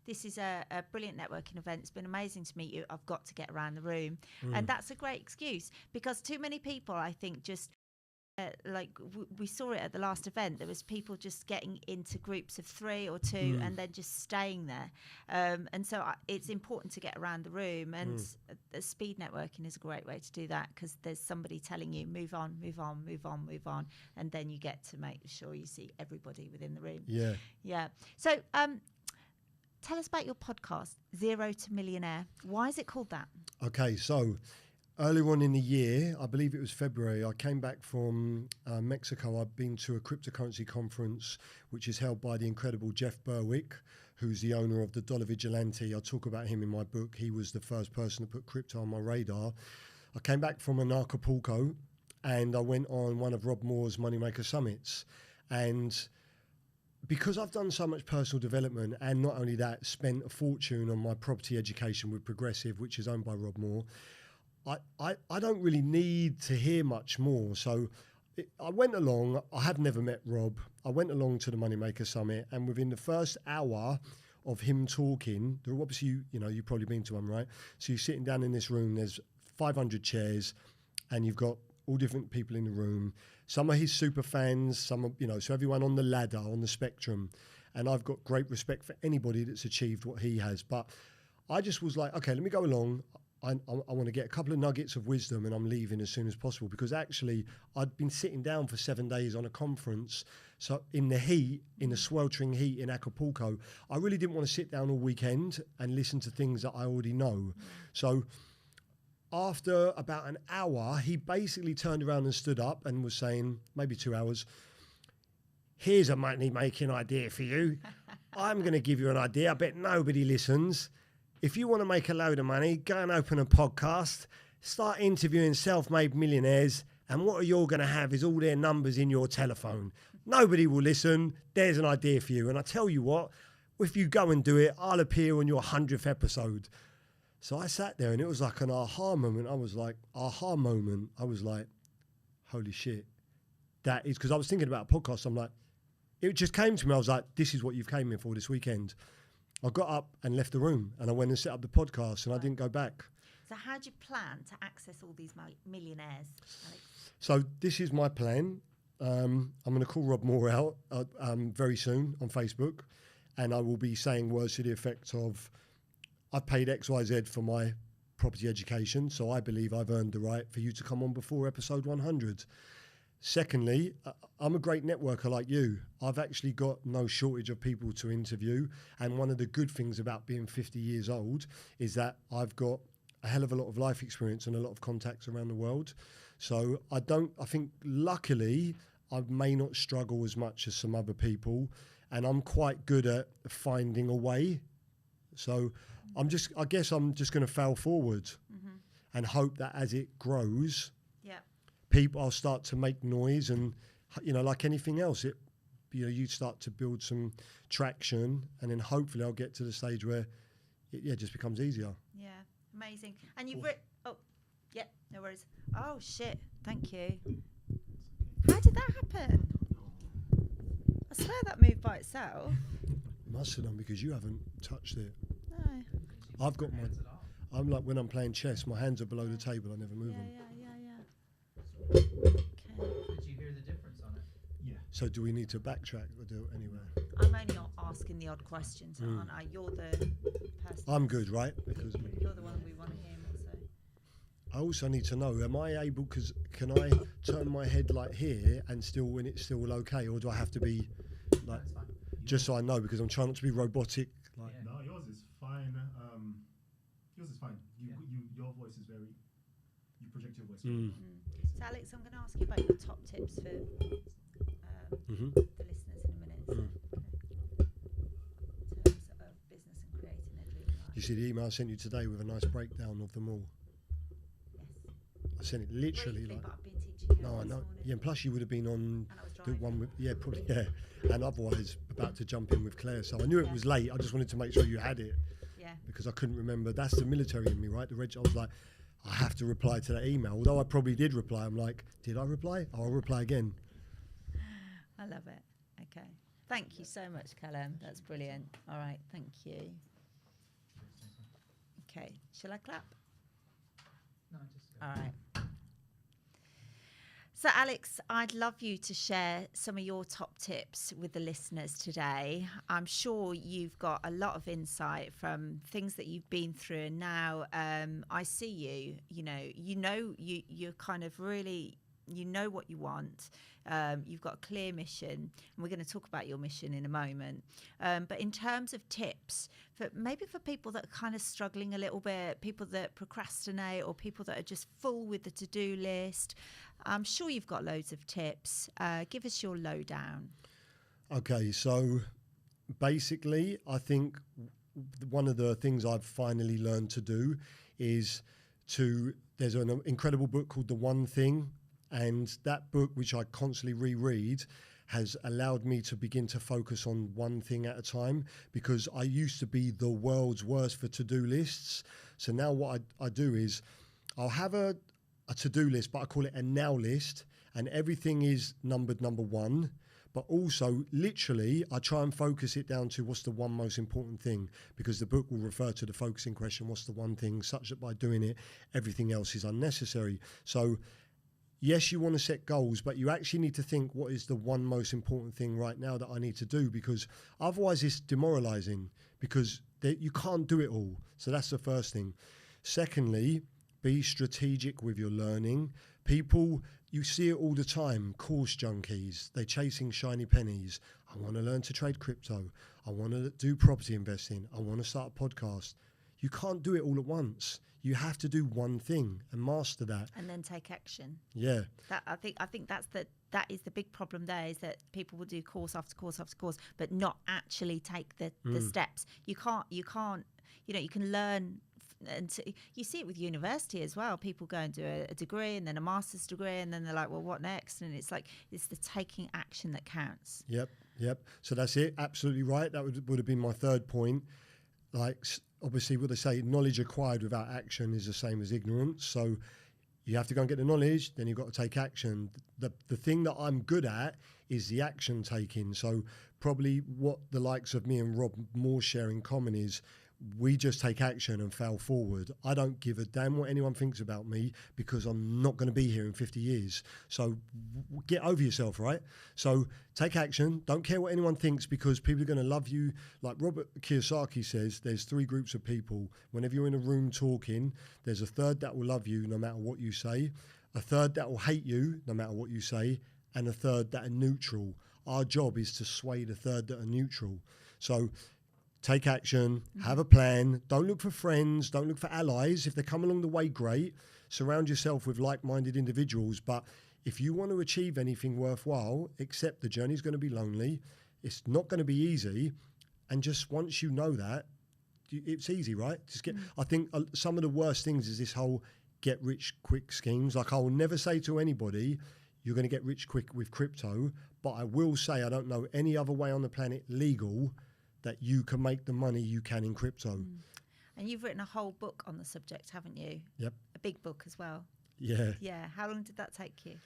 this is a brilliant networking event. It's been amazing to meet you. I've got to get around the room. And that's a great excuse, because too many people, I think, just we saw it at the last event. There was people just getting into groups of 3 or 2 and then just staying there. And so it's important to get around the room, and speed networking is a great way to do that, because there's somebody telling you move on, move on, move on, move on, and then you get to make sure you see everybody within the room. Yeah. So tell us about your podcast, Zero to Millionaire. Why is it called that? Okay, so earlier on in the year, I believe it was February, I came back from Mexico. I've been to a cryptocurrency conference, which is held by the incredible Jeff Berwick, who's the owner of the Dollar Vigilante. I talk about him in my book. He was the first person to put crypto on my radar. I came back from Acapulco, and I went on one of Rob Moore's Moneymaker Summits. And because I've done so much personal development, and not only that, spent a fortune on my property education with Progressive, which is owned by Rob Moore, I don't really need to hear much more. So I went along. I have never met Rob. I went along to the Moneymaker Summit, and within the first hour of him talking, there were obviously, you've probably been to one, right? So you're sitting down in this room, there's 500 chairs, and you've got all different people in the room. Some are his super fans, some are, so everyone on the ladder, on the spectrum. And I've got great respect for anybody that's achieved what he has. But I just was like, okay, let me go along. I want to get a couple of nuggets of wisdom, and I'm leaving as soon as possible, because actually I'd been sitting down for 7 days on a conference. So in the heat, in the sweltering heat in Acapulco, I really didn't want to sit down all weekend and listen to things that I already know. So after about an hour, he basically turned around and stood up and was saying, maybe 2 hours, here's a money-making idea for you. I'm going to give you an idea. I bet nobody listens. If you want to make a load of money, go and open a podcast, start interviewing self-made millionaires, and what you're going to have is all their numbers in your telephone. Nobody will listen. There's an idea for you. And I tell you what, if you go and do it, I'll appear on your 100th episode. So I sat there, and it was like an aha moment. I was like, holy shit. That is, because I was thinking about a podcast. I'm like, it just came to me. I was like, this is what you've came in for this weekend. I got up and left the room, and I went and set up the podcast, and I didn't go back. So how do you plan to access all these millionaires, Alex? So this is my plan. I'm going to call Rob Moore out very soon on Facebook, and I will be saying words to the effect of, I've paid XYZ for my property education, so I believe I've earned the right for you to come on before episode 100. Secondly, I'm a great networker like you. I've actually got no shortage of people to interview. And one of the good things about being 50 years old is that I've got a hell of a lot of life experience and a lot of contacts around the world. So I think luckily I may not struggle as much as some other people. And I'm quite good at finding a way. So I guess I'm just going to fail forward and hope that as it grows, I'll start to make noise, and like anything else, you start to build some traction, and then hopefully I'll get to the stage where it just becomes easier. Yeah, amazing. And you've written. Oh, yeah, no worries. Oh shit, thank you. How did that happen? I swear that moved by itself. Must have done, because you haven't touched it. No. I've got I'm like when I'm playing chess, my hands are below the table. I never move them. Yeah. Did you hear the difference on it? Yeah. So do we need to backtrack or do it anyway? I'm only asking the odd questions, aren't I? You're the person. I'm good, right? Because You're the one we want to hear more. So. I also need to know, am I able, can I turn my head like here and still, when it's still okay, or do I have to be like, That's fine. just so I know, because I'm trying not to be robotic. Like, Yeah. No, yours is fine. Yours is fine. Your voice is very. You project your voice. So Alex, I'm going to ask you about your top tips for the listeners in a minute. So, in terms of business and creating their dream life. you see the email I sent you today with a nice breakdown of them all. Yes. I sent it literally Briefly, like. but I've been teaching you No, I this know. morning. Yeah, and plus you would have been on And I was the driving. one with, probably, and otherwise about to jump in with Claire. So I knew it was late. I just wanted to make sure you had it, Yeah. because I couldn't remember. That's the military in me, right? I was like, I have to reply to that email. Although I probably did reply. I'm like, did I reply? I'll reply again. I love it. Okay. Thank you so much, Callum. That's brilliant. All right. Thank you. Okay. Shall I clap? No, just. All right. So, Alex, I'd love you to share some of your top tips with the listeners today. I'm sure you've got a lot of insight from things that you've been through, and now I see you. You're kind of really, you know what you want. You've got a clear mission, and we're going to talk about your mission in a moment. But in terms of tips, for people that are kind of struggling a little bit, people that procrastinate, or people that are just full with the to-do list, I'm sure you've got loads of tips. Give us your lowdown. Okay, so basically, I think one of the things I've finally learned to do is there's an incredible book called The One Thing, and that book, which I constantly reread, has allowed me to begin to focus on one thing at a time, because I used to be the world's worst for to-do lists. So now what I do is I'll have a to-do list, but I call it a now list, and everything is numbered number 1. But also, literally, I try and focus it down to what's the one most important thing, because the book will refer to the focusing question, what's the one thing, such that by doing it, everything else is unnecessary. So, yes, you want to set goals, but you actually need to think, what is the one most important thing right now that I need to do? Because otherwise it's demoralizing, because you can't do it all. So that's the first thing. Secondly, be strategic with your learning. People, you see it all the time, course junkies, they're chasing shiny pennies. I want to learn to trade crypto. I want to do property investing. I want to start a podcast. You can't do it all at once. You have to do one thing and master that, And then take action. Yeah. I think that is the big problem there, is that people will do course after course after course, but not actually take the steps. You can't, you can learn. And you see it with university as well. People go and do a degree and then a master's degree, and then they're like, well, what next? And it's like, it's the taking action that counts. Yep. So that's it. Absolutely right. That would have been my third point. Like, obviously, what they say, knowledge acquired without action is the same as ignorance. So you have to go and get the knowledge, then you've got to take action. The thing that I'm good at is the action taking. So probably what the likes of me and Rob more share in common is we just take action and fail forward. I don't give a damn what anyone thinks about me, because I'm not going to be here in 50 years. So get over yourself, right? So take action. Don't care what anyone thinks, because people are going to love you. Like Robert Kiyosaki says, there's 3 groups of people. Whenever you're in a room talking, there's a third that will love you no matter what you say, a third that will hate you no matter what you say, and a third that are neutral. Our job is to sway the third that are neutral. So take action, have a plan, don't look for friends, don't look for allies. If they come along the way, great. Surround yourself with like-minded individuals. But if you want to achieve anything worthwhile, accept the journey's going to be lonely. It's not going to be easy. And just once you know that, it's easy, right? I think some of the worst things is this whole get rich quick schemes. Like, I will never say to anybody, you're going to get rich quick with crypto. But I will say, I don't know any other way on the planet legal that you can make the money you can in crypto. And you've written a whole book on the subject, haven't you? Yep. A big book as well. Yeah. Yeah. How long did that take you?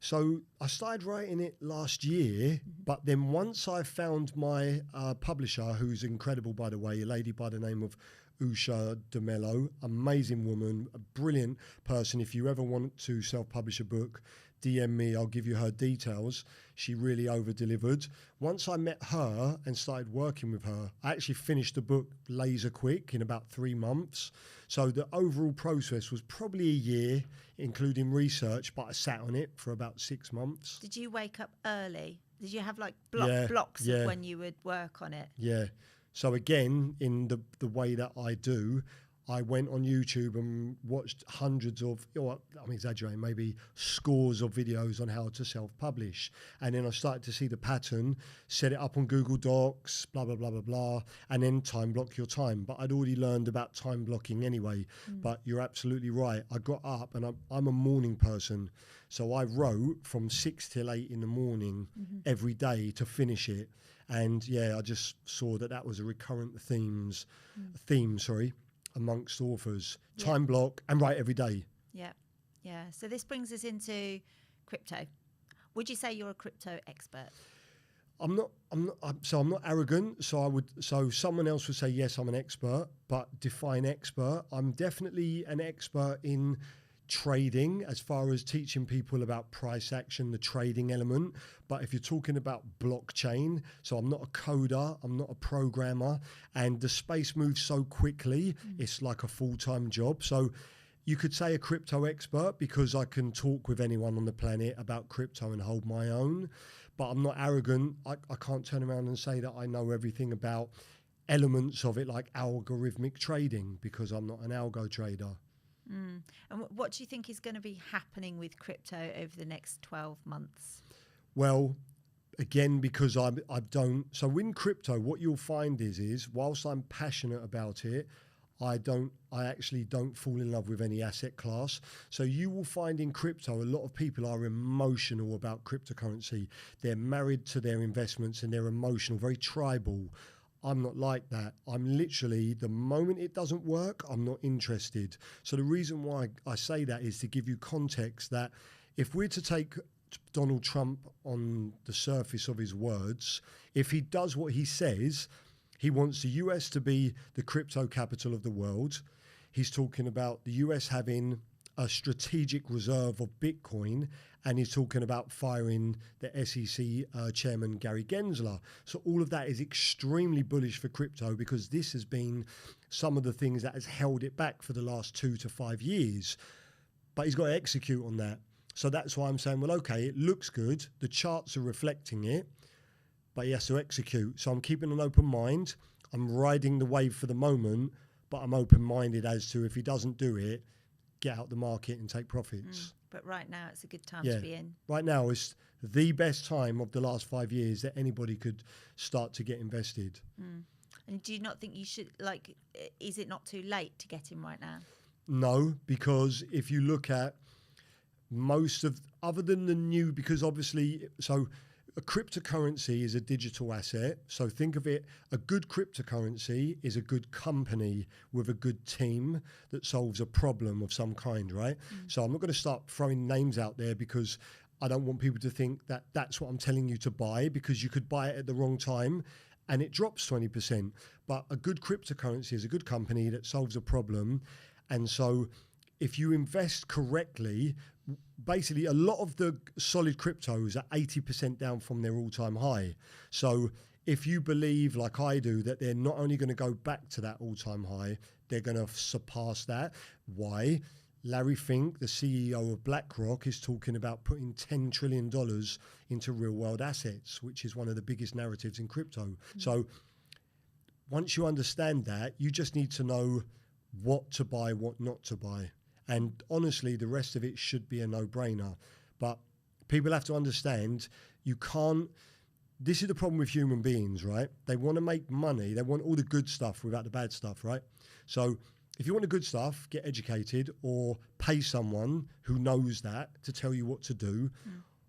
So I started writing it last year, but then once I found my publisher, who's incredible, by the way, a lady by the name of Usha DeMello, amazing woman, a brilliant person. If you ever want to self-publish a book, DM me, I'll give you her details. She really over-delivered. Once I met her and started working with her, I actually finished the book laser quick in about 3 months. So the overall process was probably a year, including research, but I sat on it for about 6 months. Did you wake up early? Did you have like blocks of when you would work on it? Yeah. So again, in the way that I do, I went on YouTube and watched hundreds of, I'm exaggerating, maybe scores of videos on how to self-publish. And then I started to see the pattern, set it up on Google Docs, blah, blah, blah, blah, blah, and then time block your time. But I'd already learned about time blocking anyway. But you're absolutely right. I got up, and I'm a morning person. So I wrote from 6 till 8 in the morning every day to finish it. And yeah, I just saw that was a recurrent theme, amongst authors. Time block and write every day. Yeah. So this brings us into crypto. Would you say you're a crypto expert? I'm not arrogant. So someone else would say, yes, I'm an expert, but define expert. I'm definitely an expert in trading as far as teaching people about price action, the trading element. But if you're talking about blockchain, so I'm not a coder, I'm not a programmer, and the space moves so quickly, it's like a full-time job. So you could say a crypto expert because I can talk with anyone on the planet about crypto and hold my own, but I'm not arrogant. I can't turn around and say that I know everything about elements of it like algorithmic trading because I'm not an algo trader. And what do you think is going to be happening with crypto over the next 12 months? Well, again, because I don't. So in crypto, what you'll find is whilst I'm passionate about it, I actually don't fall in love with any asset class. So you will find in crypto, a lot of people are emotional about cryptocurrency. They're married to their investments and they're emotional, very tribal. I'm not like that. I'm literally, the moment it doesn't work, I'm not interested. So the reason why I say that is to give you context that if we're to take Donald Trump on the surface of his words, if he does what he says, he wants the US to be the crypto capital of the world. He's talking about the US having a strategic reserve of Bitcoin, and he's talking about firing the SEC chairman Gary Gensler. So all of that is extremely bullish for crypto because this has been some of the things that has held it back for the last 2 to 5 years. But he's got to execute on that. So that's why I'm saying, well, okay, it looks good. The charts are reflecting it, but he has to execute. So I'm keeping an open mind. I'm riding the wave for the moment, but I'm open-minded as to if he doesn't do it, get out the market and take profits. But right now it's a good time to be in. Right now it's the best time of the last 5 years that anybody could start to get invested. And do you not think you should, like, is it not too late to get in right now? No, because if you look at most of, other than the new, because obviously, so a cryptocurrency is a digital asset. So think of it, a good cryptocurrency is a good company with a good team that solves a problem of some kind, right? So I'm not going to start throwing names out there because I don't want people to think that that's what I'm telling you to buy, because you could buy it at the wrong time and it drops 20%. But a good cryptocurrency is a good company that solves a problem. And so if you invest correctly, basically a lot of the solid cryptos are 80% down from their all-time high. So if you believe, like I do, that they're not only going to go back to that all-time high, they're going to surpass that. Why? Larry Fink, the CEO of BlackRock, is talking about putting $10 trillion into real-world assets, which is one of the biggest narratives in crypto. So once you understand that, you just need to know what to buy, what not to buy. And honestly, the rest of it should be a no-brainer. But people have to understand, you can't, this is the problem with human beings, right? They want to make money. They want all the good stuff without the bad stuff, right? So if you want the good stuff, get educated or pay someone who knows that to tell you what to do,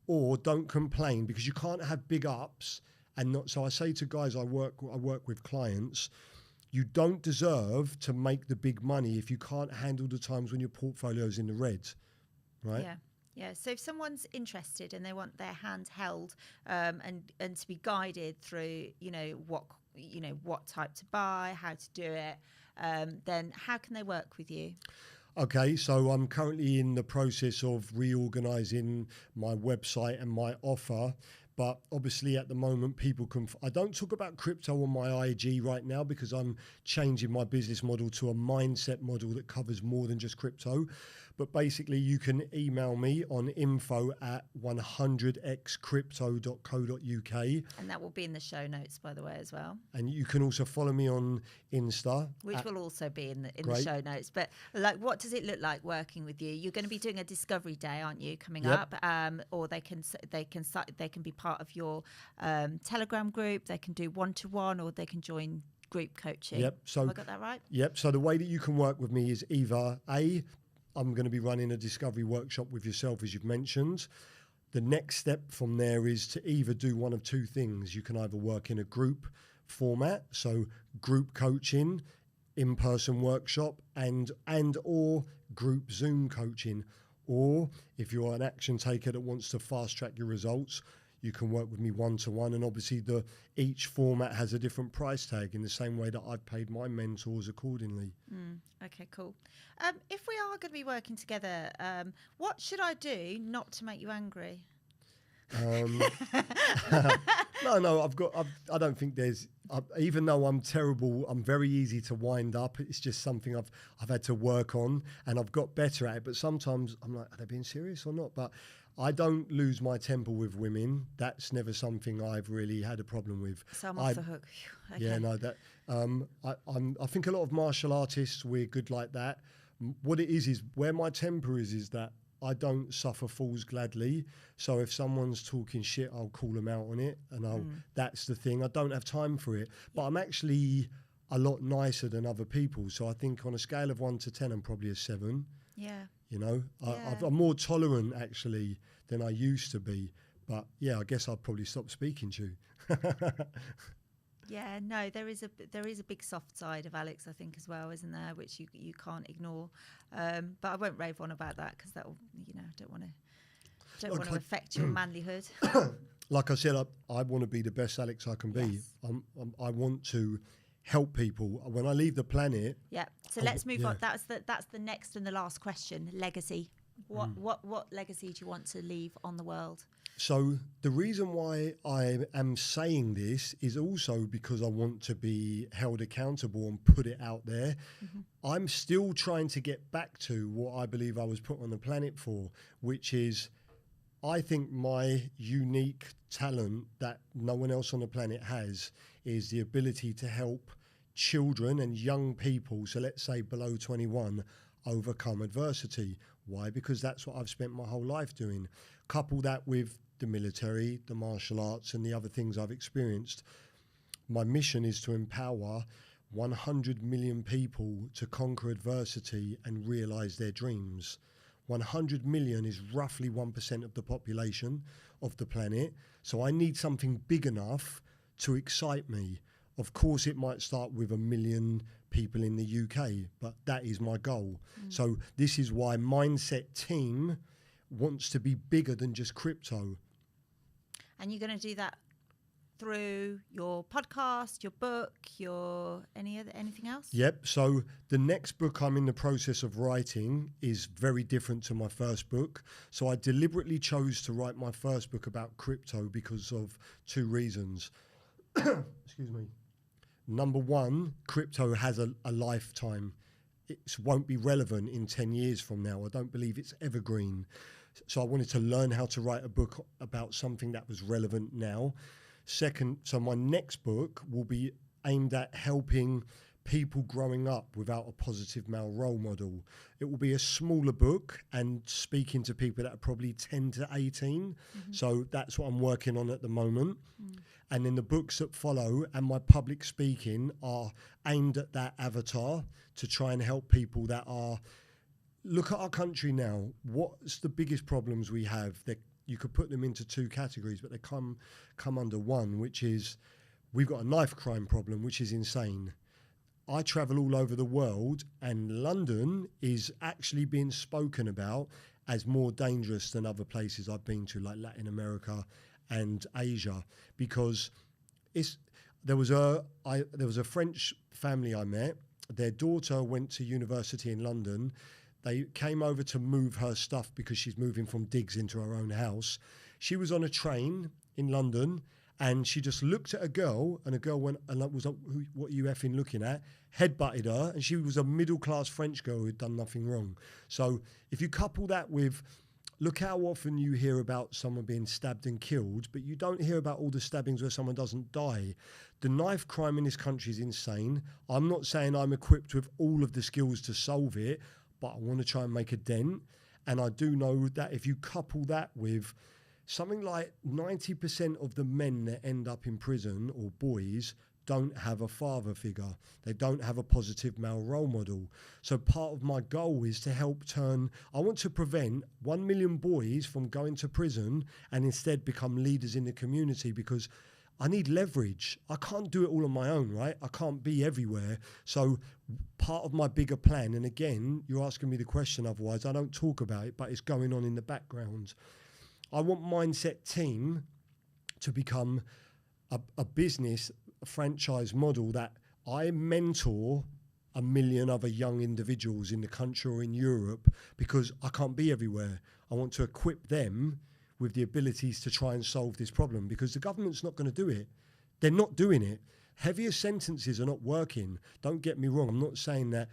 or don't complain, because you can't have big ups and not. So I say to guys I work with clients, you don't deserve to make the big money if you can't handle the times when your portfolio's in the red, right? Yeah. So if someone's interested and they want their hand held and to be guided through, what type to buy, how to do it, then how can they work with you? Okay, so I'm currently in the process of reorganizing my website and my offer. But obviously at the moment, people can, I don't talk about crypto on my IG right now because I'm changing my business model to a mindset model that covers more than just crypto. But basically you can email me on info@100xcrypto.co.uk. And that will be in the show notes, by the way, as well. And you can also follow me on Insta. Which will also be in the show notes. But like, what does it look like working with you? You're going to be doing a discovery day, aren't you, coming up? Or they can be part of your Telegram group. They can do one-to-one, or they can join group coaching. Yep. So have I got that right? Yep. So the way that you can work with me is either I'm going to be running a discovery workshop with yourself, as you've mentioned. The next step from there is to either do one of two things. You can either work in a group format, so group coaching, in-person workshop, and or group Zoom coaching. Or if you're an action taker that wants to fast track your results, you can work with me one-to-one, and obviously each format has a different price tag in the same way that I've paid my mentors accordingly. Okay, cool. If we are going to be working together, what should I do not to make you angry? No, I don't think there's, even though I'm terrible, I'm very easy to wind up. It's just something I've had to work on, and I've got better at it. But sometimes I'm like, are they being serious or not? But I don't lose my temper with women. That's never something I've really had a problem with. So I'm off the hook. Phew, okay. Yeah, no, that I think a lot of martial artists, we're good like that. What it is where my temper is that I don't suffer fools gladly. So if someone's talking shit, I'll call them out on it, and that's the thing. I don't have time for it. But I'm actually a lot nicer than other people. So I think on a scale of 1 to 10, I'm probably a 7. Yeah. You know, Yeah. I'm more tolerant actually than I used to be. But yeah, I guess I'd probably stop speaking to you. Yeah, no, there is a big soft side of Alex, I think, as well, isn't there, which you can't ignore. But I won't rave on about that because that will, I don't want to affect your manlyhood. Like I said, I want to be the best Alex I can be. Yes. I want to help people. When I leave the planet. Yeah. So let's move on. That's the next and the last question. Legacy. What legacy do you want to leave on the world? So the reason why I am saying this is also because I want to be held accountable and put it out there. I'm still trying to get back to what I believe I was put on the planet for, which is, I think my unique talent that no one else on the planet has is the ability to help children and young people, so let's say below 21, overcome adversity. Why? Because that's what I've spent my whole life doing. Couple that with the military, the martial arts, and the other things I've experienced. My mission is to empower 100 million people to conquer adversity and realize their dreams. 100 million is roughly 1% of the population of the planet. So I need something big enough to excite me. Of course, it might start with 1 million people in the UK, but that is my goal. So this is why Mindset Team wants to be bigger than just crypto. And you're going to do that through your podcast, your book, anything else? Yep. So the next book I'm in the process of writing is very different to my first book. So I deliberately chose to write my first book about crypto because of 2 reasons. Excuse me. Number one, crypto has a lifetime. It won't be relevant in 10 years from now. I don't believe it's evergreen. So I wanted to learn how to write a book about something that was relevant now. Second, so my next book will be aimed at helping people growing up without a positive male role model. It will be a smaller book and speaking to people that are probably 10 to 18. So that's what I'm working on at the moment. And then the books that follow and my public speaking are aimed at that avatar to try and help people that are, look at our country now. What's the biggest problems we have? You could put them into 2 categories, but they come under one, which is we've got a knife crime problem, which is insane. I travel all over the world, and London is actually being spoken about as more dangerous than other places I've been to, like Latin America and Asia, because there was a French family I met. Their daughter went to university in London. They came over to move her stuff because she's moving from digs into her own house. She was on a train in London, and she just looked at a girl, and a girl went, and that was, what are you effing looking at? Headbutted her, and she was a middle-class French girl who'd done nothing wrong. So if you couple that with, look how often you hear about someone being stabbed and killed, but you don't hear about all the stabbings where someone doesn't die. The knife crime in this country is insane. I'm not saying I'm equipped with all of the skills to solve it, but I want to try and make a dent. And I do know that if you couple that with something like 90% of the men that end up in prison, or boys, don't have a father figure. They don't have a positive male role model. So part of my goal is to help I want to prevent 1 million boys from going to prison and instead become leaders in the community, because I need leverage. I can't do it all on my own, right? I can't be everywhere. So part of my bigger plan, and again, you're asking me the question, otherwise I don't talk about it, but it's going on in the background. I want Mindset Team to become a business, a franchise model that I mentor 1 million other young individuals in the country or in Europe, because I can't be everywhere. I want to equip them with the abilities to try and solve this problem, because the government's not going to do it. They're not doing it. Heavier sentences are not working. Don't get me wrong. I'm not saying that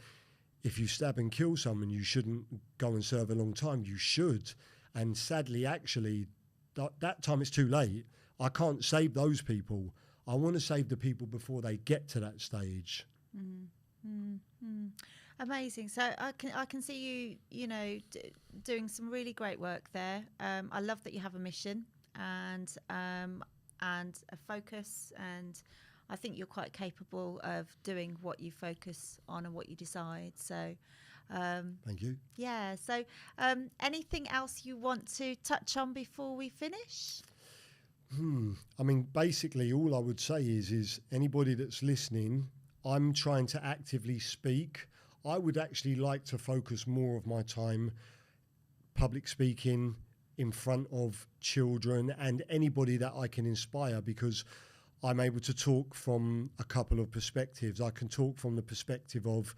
if you stab and kill someone, you shouldn't go and serve a long time. You should. And sadly, actually, that time it's too late. I can't save those people. I want to save the people before they get to that stage. Amazing. So I can see you doing some really great work there. I love that you have a mission and a focus, and I think you're quite capable of doing what you focus on and what you decide. So Thank you. yeah. So anything else you want to touch on before we finish? I mean, basically, all I would say is anybody that's listening, I'm trying to actively speak. I would actually like to focus more of my time public speaking in front of children and anybody that I can inspire, because I'm able to talk from a couple of perspectives. I can talk from the perspective of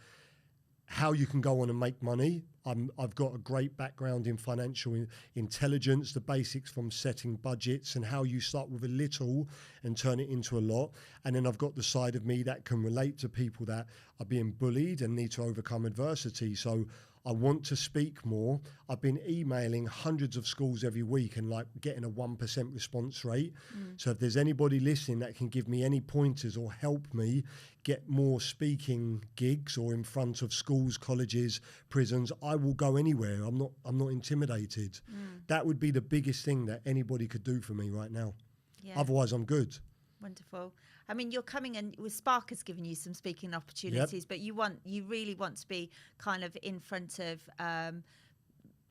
how you can go on and make money. I've got a great background in financial intelligence, the basics from setting budgets and how you start with a little and turn it into a lot. And then I've got the side of me that can relate to people that are being bullied and need to overcome adversity. So I want to speak more. I've been emailing hundreds of schools every week and like getting a 1% response rate. So if there's anybody listening that can give me any pointers or help me get more speaking gigs or in front of schools, colleges, prisons, I will go anywhere. I'm not intimidated. That would be the biggest thing that anybody could do for me right now. Yeah. Otherwise, I'm good. Wonderful. I mean, you're coming and with Spark has given you some speaking opportunities, but you really want to be kind of in front of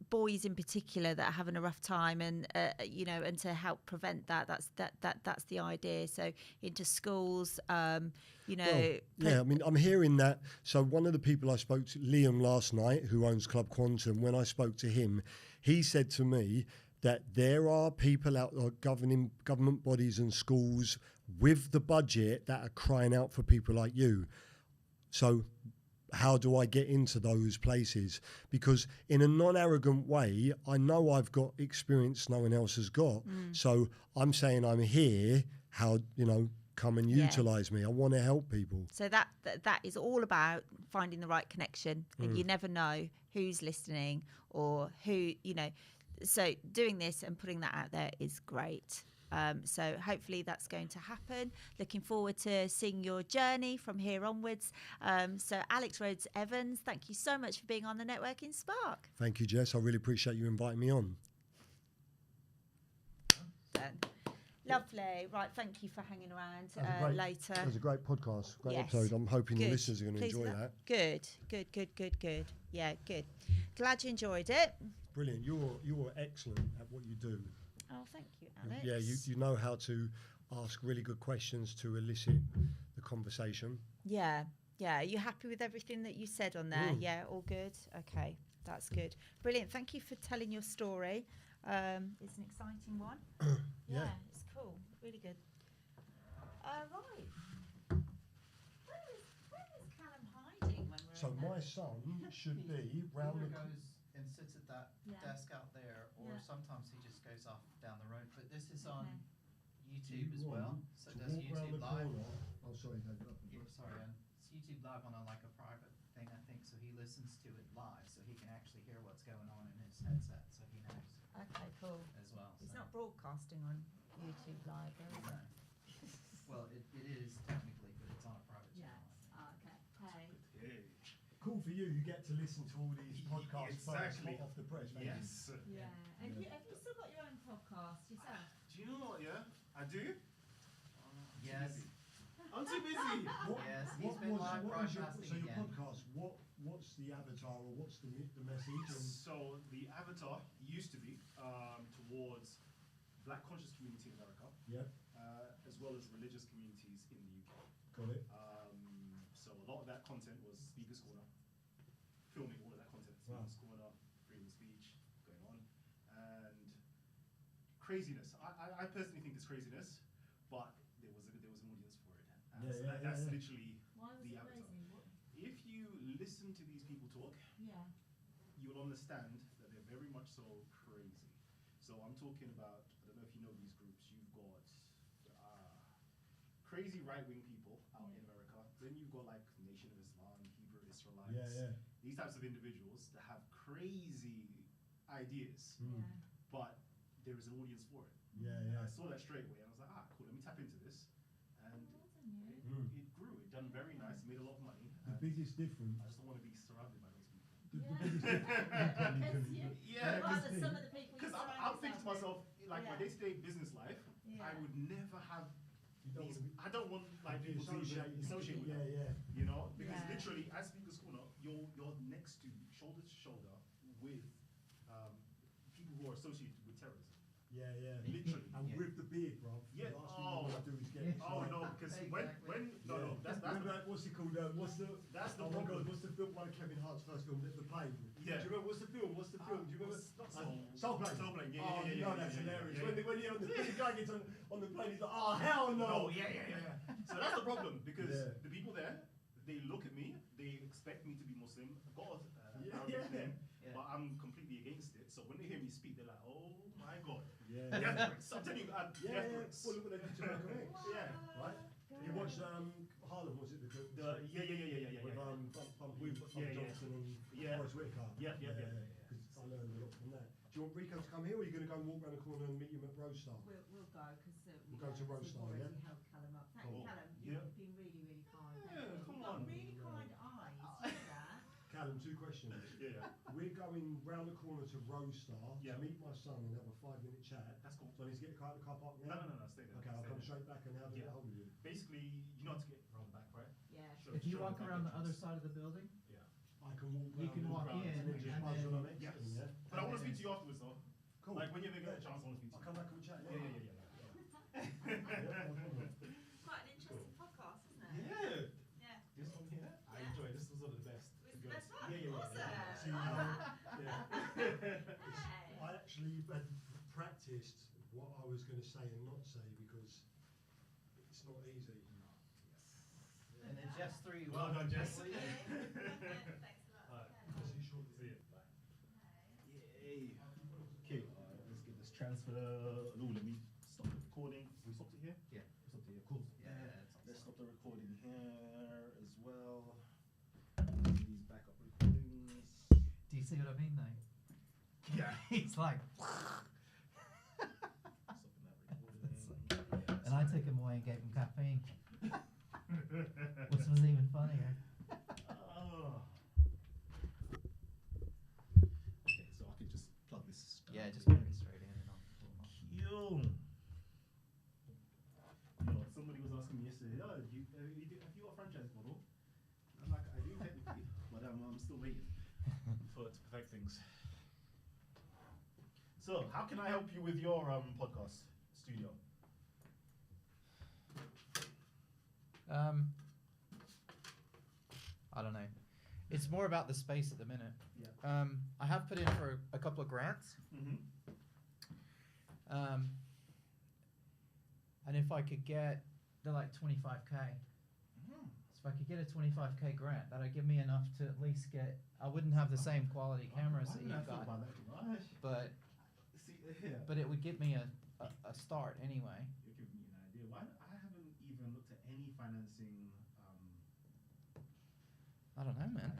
boys in particular that are having a rough time, and and to help prevent that. That's the idea. So into schools, Well, yeah, I mean, I'm hearing that. So one of the people I spoke to, Liam, last night, who owns Club Quantum, when I spoke to him, he said to me that there are people out there, government bodies and schools with the budget that are crying out for people like you. So how do I get into those places? Because in a non-arrogant way, I know I've got experience no one else has got. So I'm saying I'm here, come and utilize me. I want to help people. So that is all about finding the right connection, and you never know who's listening or who, so doing this and putting that out there is great. So hopefully that's going to happen. Looking forward to seeing your journey from here onwards. So Alex Rhodes Evans, thank you so much for being on the Networking Spark. Thank you, Jess. I really appreciate you inviting me on. Lovely. Right, thank you for hanging around later. It was a great podcast, great Yes. episode. I'm hoping the Good. listeners are going to Please enjoy no- that. Good. Yeah, good. Glad you enjoyed it. Brilliant. You're excellent at what you do. Oh, thank you, Alex. Yeah, you know how to ask really good questions to elicit the conversation. Yeah. Are you happy with everything that you said on there? Yeah, all good? Okay, that's good. Brilliant. Thank you for telling your story. It's an exciting one. Yeah. It's cool. Really good. Right. Where is Callum hiding when we're So in my there? son should be round Either the goes and sits at that desk out there, or Yeah. sometimes he just goes off down the road. But this is on Do YouTube as you well, want so to it does walk round YouTube the live. corner. Oh, sorry, no, Yeah, sorry, it's YouTube live on like a private thing, I think. So he listens to it live, so he can actually hear what's going on in his headset, so he knows Okay, cool. as well. It's so. not broadcasting on YouTube Live, though, is No. it? Well, it is technically, but it's on a private channel. Okay. Hey. Cool for you. You get to listen to all these podcasts Exactly. first, hot off the press. don't you? Yes. Yeah. And have you still got your own podcast yourself? Do you know what? Yeah, I do. Yes. I'm too busy. Yes, he's been live broadcasting so your again. podcast, what's the avatar or what's the message? And So the avatar used to be towards Black conscious community in America, yeah, as well as religious communities in the UK. got it. So a lot of that content was Speaker's Corner, filming all of that content. Wow. Speaker's Corner, freedom of speech, going on, and craziness. I personally think it's craziness, but there was an audience for it. And Yeah, so yeah, that's yeah. literally Why was the it avatar. crazy? What? If you listen to these people talk, Yeah. you'll understand that they're very much so crazy. So I'm talking about, I don't know if you know these groups, you've got crazy right-wing people out in America. Then you've got like Nation of Islam, Hebrew Israelites. Yeah. These types of individuals that have crazy ideas, Mm. Yeah. but there is an audience for it. Yeah, And yeah. I saw that straight away, and I was like, cool, let me tap into this. And Well done, you. it grew, it done very nice, it made a lot of money. The and biggest difference. I just don't want to be surrounded by those people. The Yeah. biggest difference. Because you, Yeah, rather because some of the people you Because surround I'm thinking to yourself myself, like my Yeah. day-to-day business life, I Yeah. would never have You don't these. wanna be- I don't want like be people to even associate with them. Yeah. You know, because Yeah. literally at Speaker's Corner, you're next to shoulder to shoulder with people who are associated with terrorism. Yeah. Literally. And Yeah. with the beard, bro. Yeah, The last thing you want to do is get. Yeah. Oh no, because when no, that's What's it called? What's the? That's the oh my problem. God! What's the film? One of Kevin Hart's first film, The Plane. Yeah. Do you remember what's the film? What's the film? Do you remember? Not Soul Plane. Soul Plane. Yeah, Oh, yeah, you yeah, know yeah, that's yeah, hilarious. yeah, When yeah. when the guy gets on the plane, he's like, oh hell no. No, yeah. So that's the problem because Yeah. the people there, they look at me, they expect me to be Muslim. I've got Yeah, Arabic yeah. name, Yeah. but I'm completely against it. So when they hear me speak, they're like, "Oh my God!" Yeah. Deference. I'm telling you, Yeah. deference. Well, look what they did to Malcolm X. Yeah. Right. You watched Harlem, was it Yeah. with Bumpy Johnson and Yeah. Forrest Whitaker? Yeah. 'Cause I learned a lot from that. Do you want Rico to come here, or are you going to go and walk around the corner and meet him at Rose Star? We'll go because We'll go to Rose Star, we've yeah? already held Callum up. Thank Cool. you, Callum. Yeah. You've been really, really kind. Yeah, Thank you. come You've got on. really kind eyes. You know that? Callum, 2 questions. Yeah. We're going round the corner to Rose Star Yeah. to meet my son and have a 5-minute chat. That's cool. So I need to get the car out of the car park No, now? stay there. Okay, stay I'll come there. straight back and how do I Yeah. get hold of you? Basically, you know how to get around the back, right? Yeah. Sure, If you sure, walk back around the other entrance. side of the building, Yeah. I can walk You round can and walk round in and then just and buzz then- when I'm Yes. exiting, yeah? But I want to speak to you afterwards, though. Cool. Like when you ever get a chance, I want to speak to I'll you. come back and we'll chat, Yeah. yeah? Yeah, no problem. Quite an interesting podcast, isn't it? Yeah. Yeah. This one here, I Yeah. enjoy. This was one of the best. It was the best one. Yeah. Awesome. See, Love that. I actually had practiced what I was going to say and not say because it's not easy. and then Jess 3. Well done, Jess. Thanks a lot. Alright. I'll see you shortly. See you. Bye. Yay. Okay, let's get this transfer. Oh, let me stop the recording. We stopped it here? Yeah. We stopped it here. Cool. Yeah, it's Let's stop the recording here as well. These backup recordings. Do you see what I mean, though? Yeah, he's like, Stopping that recording. and I took him away and gave him caffeine, which was even funnier. Oh. Okay, so I can just plug this. Yeah, just put it straight in and on. Cool. You know, somebody was asking me yesterday, oh, have you got a franchise model? I'm like, I do technically, but I'm still waiting for it to perfect things. So, how can I help you with your podcast studio? I don't know. It's more about the space at the minute. Yeah. I have put in for a couple of grants. Mm-hmm. And if I could get, they're like 25k. So if I could get a 25k grant, that'd give me enough to at least get. I wouldn't have the same quality cameras that you've got, but it would give me a start anyway. You're giving me an idea. Why I haven't even looked at any financing. I don't know, man.